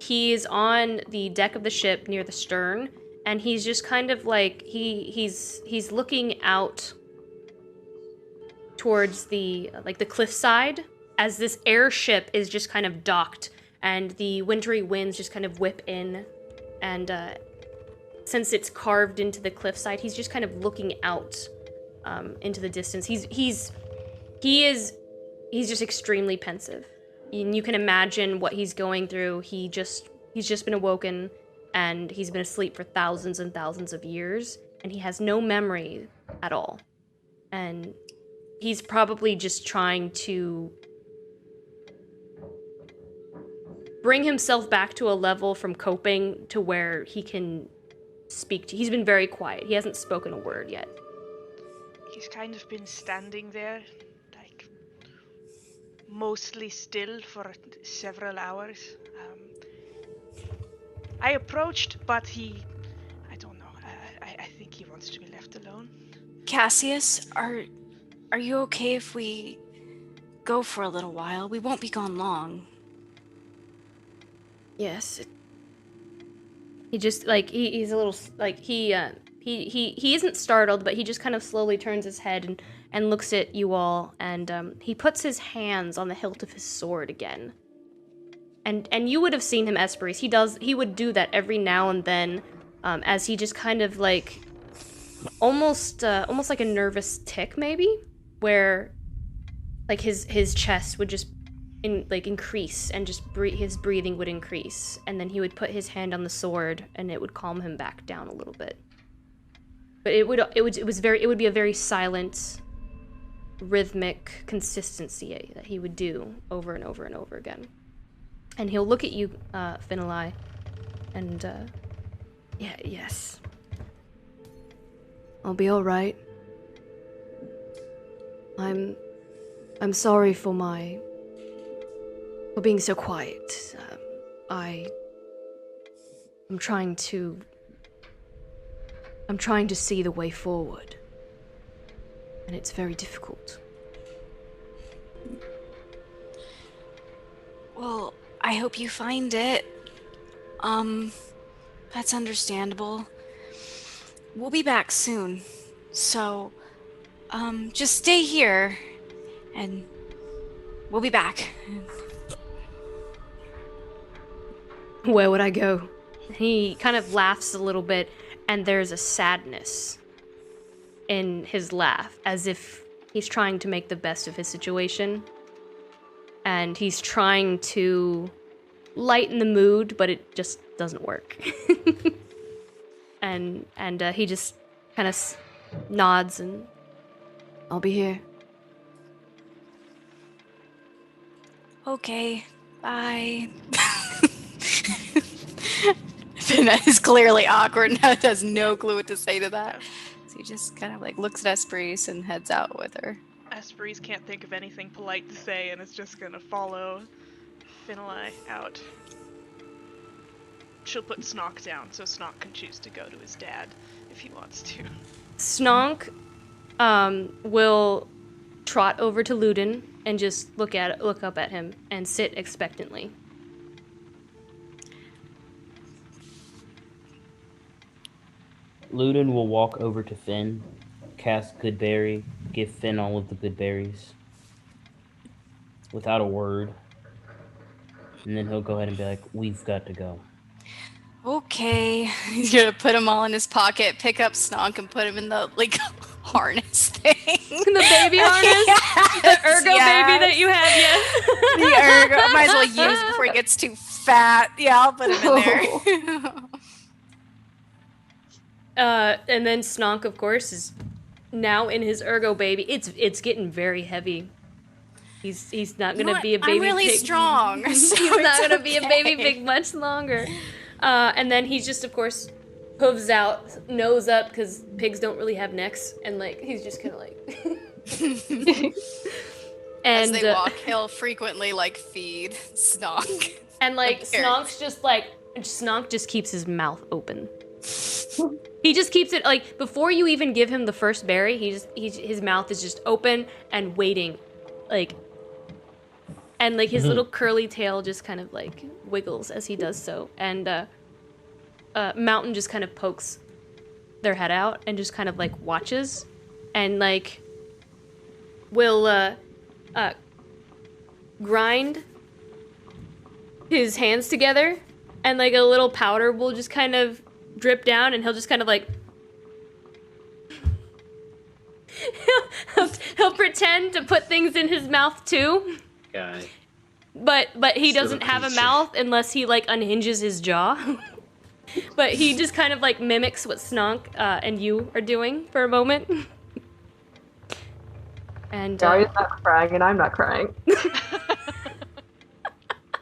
B: He's on the deck of the ship near the stern, and he's just kind of like he's looking out towards the cliffside as this airship is just kind of docked, and the wintry winds just kind of whip in, and since it's carved into the cliffside, he's just kind of looking out into the distance. He's just extremely pensive. And you can imagine what he's going through. He's just been awoken, and he's been asleep for thousands and thousands of years, and he has no memory at all. And he's probably just trying to bring himself back to a level from coping to where he can speak to. He's been very quiet. He hasn't spoken a word yet.
K: He's kind of been standing there, like, mostly still for several hours. I approached, but I don't know, I think he wants to be left alone.
G: Cassius, are you okay if we go for a little while? We won't be gone long.
B: Yes. He just, like, he's a little, like, he isn't startled, but he just kind of slowly turns his head and looks at you all, and he puts his hands on the hilt of his sword again. And you would have seen him, Esprees. He would do that every now and then, as he just kind of, like, almost like a nervous tick, maybe, where, like, his chest would just increase, and just his breathing would increase, and then he would put his hand on the sword, and it would calm him back down a little bit. But it would be a very silent, rhythmic consistency that he would do over and over and over again. And he'll look at you, Finnalai, and yes, I'll be all right. I'm sorry for being so quiet. I'm trying to see the way forward, and it's very difficult.
G: Well, I hope you find it. That's understandable. We'll be back soon. So, just stay here, and we'll be back.
B: Where would I go? He kind of laughs a little bit, and there's a sadness in his laugh, as if he's trying to make the best of his situation. And he's trying to lighten the mood, but it just doesn't work. and he just kind of nods, and I'll be here.
G: Okay, bye. Finna is clearly awkward now, has no clue what to say to that. So he just kind of like looks at Esprees and heads out with her.
K: Esprees can't think of anything polite to say and is just gonna follow Finnalai out. She'll put Snog down so Snog can choose to go to his dad if he wants to.
B: Snog will trot over to Ludin and just look up at him and sit expectantly.
A: Ludin will walk over to Finn, cast Good Berry, give Finn all of the good berries. Without a word. And then he'll go ahead and be like, we've got to go.
F: Okay. He's gonna put them all in his pocket, pick up Snog, and put him in the, like, harness thing.
B: The baby harness?
F: Yes,
B: The ergo baby that you have, yes.
F: The ergo. I might as well use it before he gets too fat. Yeah, I'll put him in there.
B: And then Snonk, of course, is now in his ergo baby. It's getting very heavy. He's not gonna be a baby.
F: I'm really
B: pig.
F: strong. So
B: He's not gonna
F: it's
B: be a baby pig much longer. And then he's just, of course, hooves out, nose up, because pigs don't really have necks, and like he's just kind of like.
F: And as they walk, he'll frequently like feed Snonk.
B: And like Snonk just keeps his mouth open. He just keeps it like before you even give him the first berry. His mouth is just open and waiting, like. And like his little curly tail just kind of like wiggles as he does so, and Mountain just kind of pokes their head out and just kind of like watches, and like will grind his hands together, and like a little powder will just kind of drip down, and he'll just kind of like he'll pretend to put things in his mouth too.
J: Guy.
B: But he doesn't have a mouth unless he like unhinges his jaw. But he just kind of like mimics what Snonk and you are doing for a moment. And
D: Daria's not crying and I'm not crying.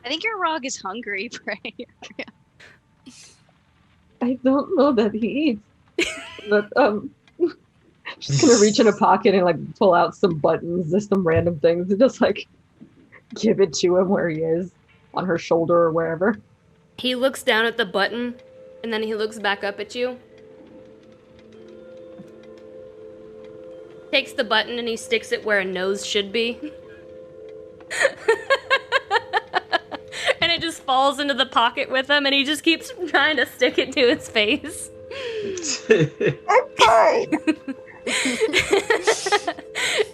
G: I think your Rog is hungry, Prey.
D: I don't know that he eats. But just gonna reach in a pocket and like pull out some buttons, just some random things, and just like give it to him where he is, on her shoulder or wherever.
B: He looks down at the button, and then he looks back up at you. Takes the button and he sticks it where a nose should be. And it just falls into the pocket with him, and he just keeps trying to stick it to his face.
D: I'm fine.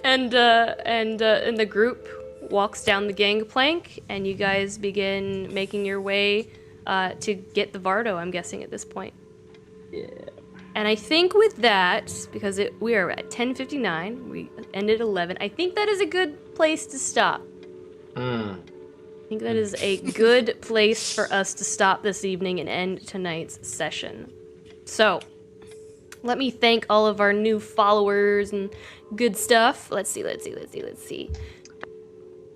B: And the group walks down the gangplank, and you guys begin making your way to get the Vardo, I'm guessing, at this point.
A: Yeah.
B: And I think with that, because we are at 10:59, we ended 11, I think that is a good place to stop. I think that is a good place for us to stop this evening and end tonight's session. So, let me thank all of our new followers and good stuff. Let's see.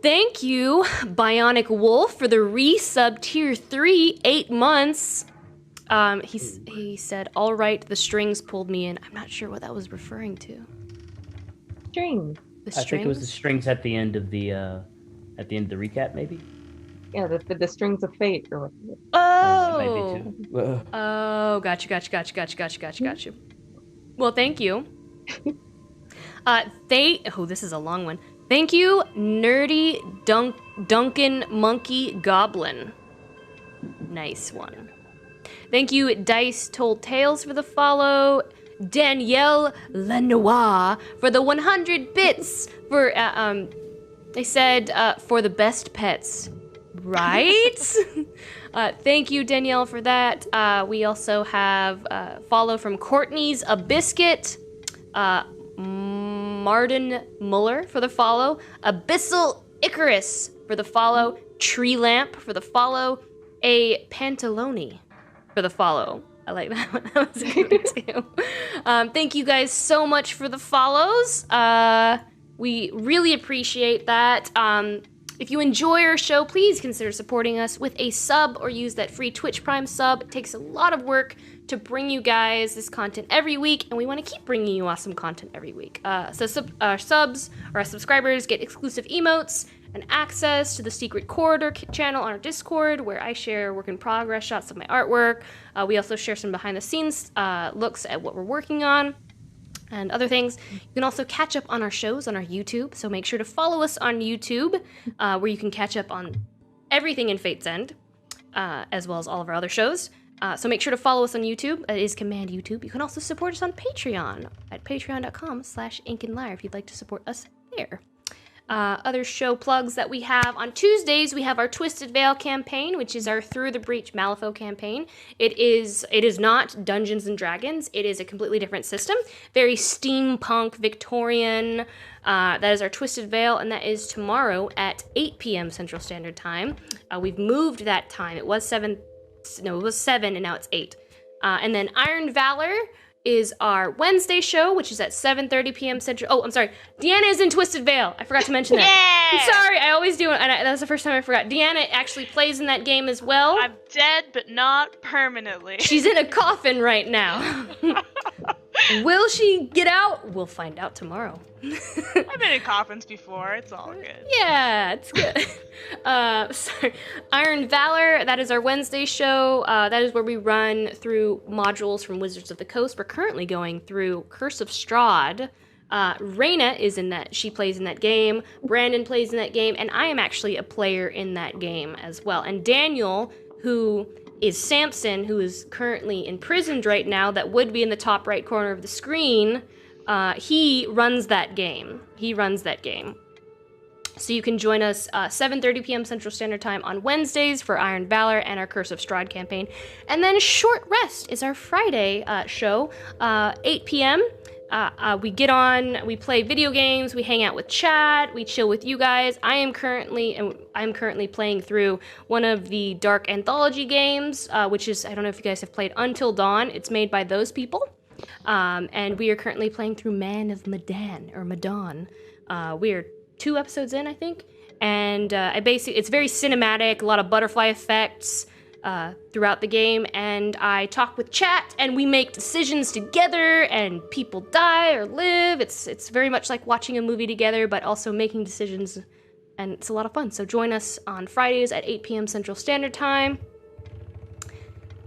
B: Thank you, Bionic Wolf, for the resub tier 3, 8 months. He said, all right, the strings pulled me in. I'm not sure what that was referring to.
D: Strings.
A: I think it was the strings at the end of the recap, maybe?
D: Yeah, the strings of fate or whatever.
B: Oh!
A: Maybe too.
B: Oh, gotcha. Well, thank you. This is a long one. Thank you, Nerdy Duncan Monkey Goblin. Nice one. Thank you, Dice Told Tales, for the follow. Danielle Lenoir for the 100 bits. For they said for the best pets, right? Thank you, Danielle, for that. We also have follow from Courtney's A Biscuit. Martin Muller for the follow. Abyssal Icarus for the follow. Tree Lamp for the follow. A Pantalone for the follow. I like that one. That was a good one too. Thank you guys so much for the follows. We really appreciate that. If you enjoy our show, please consider supporting us with a sub or use that free Twitch Prime sub. It takes a lot of work to bring you guys this content every week, and we want to keep bringing you awesome content every week. So our subs or our subscribers get exclusive emotes and access to the Secret Corridor channel on our Discord, where I share work in progress shots of my artwork. We also share some behind the scenes looks at what we're working on and other things. You can also catch up on our shows on our YouTube, so make sure to follow us on YouTube, where you can catch up on everything in Fate's End, as well as all of our other shows. So make sure to follow us on YouTube. That is Command YouTube. You can also support us on Patreon at patreon.com/InkandLyre if you'd like to support us there. Other show plugs that we have on Tuesdays, we have our Twisted Veil campaign, which is our Through the Breach Malifaux campaign. It is not Dungeons and Dragons. It is a completely different system, very steampunk, Victorian. That is our Twisted Veil, and that is tomorrow at 8 p.m. Central Standard Time. We've moved that time. It was 7, and now it's 8. And then Iron Valor is our Wednesday show, which is at 7:30 p.m. Central. Oh, I'm sorry. Deanna is in Twisted Veil. I forgot to mention that.
K: Yeah!
B: I'm sorry. I always do. And that was the first time I forgot. Deanna actually plays in that game as well.
K: I'm dead, but not permanently.
B: She's in a coffin right now. Will she get out? We'll find out tomorrow.
K: I've been in coffins before. It's all good.
B: Yeah, it's good. Sorry. Iron Valor, that is our Wednesday show. That is where we run through modules from Wizards of the Coast. We're currently going through Curse of Strahd. Reyna is in that. She plays in that game. Brandon plays in that game. And I am actually a player in that game as well. And Daniel, who is Samson, who is currently imprisoned right now, that would be in the top right corner of the screen, he runs that game. So you can join us 7:30 p.m. Central Standard Time on Wednesdays for Iron Valor and our Curse of Strahd campaign. And then Short Rest is our Friday show, 8 p.m. We get on, we play video games, we hang out with chat, we chill with you guys. I'm currently playing through one of the Dark Anthology games, which is, I don't know if you guys have played Until Dawn. It's made by those people. And we are currently playing through Man of Medan, or Medan. We are 2 episodes in, I think. And it's very cinematic, a lot of butterfly effects throughout the game, and I talk with chat, and we make decisions together, and people die or live. It's very much like watching a movie together, but also making decisions, and it's a lot of fun. So join us on Fridays at 8 p.m. Central Standard Time.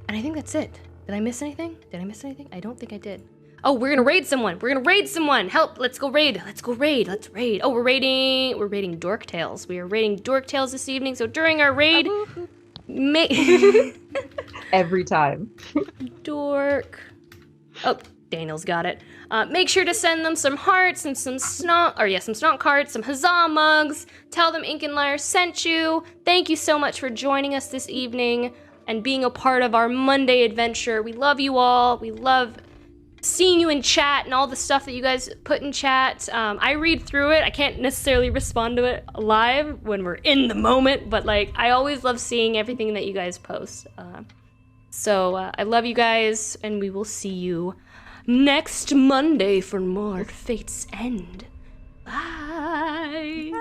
B: And I think that's it. Did I miss anything? I don't think I did. Oh, we're gonna raid someone. Help! Let's go raid. Oh, we're raiding Dork Tales. We are raiding Dork Tales this evening. So during our raid,
D: every time.
B: Dork. Oh, Daniel's got it. Make sure to send them some hearts and some snonk hearts, some huzzah mugs. Tell them Ink and Lyre sent you. Thank you so much for joining us this evening and being a part of our Monday adventure. We love you all. We love seeing you in chat and all the stuff that you guys put in chat. I read through it. I can't necessarily respond to it live when we're in the moment, but I always love seeing everything that you guys post. So I love you guys, and we will see you next Monday for more Fate's End. Bye.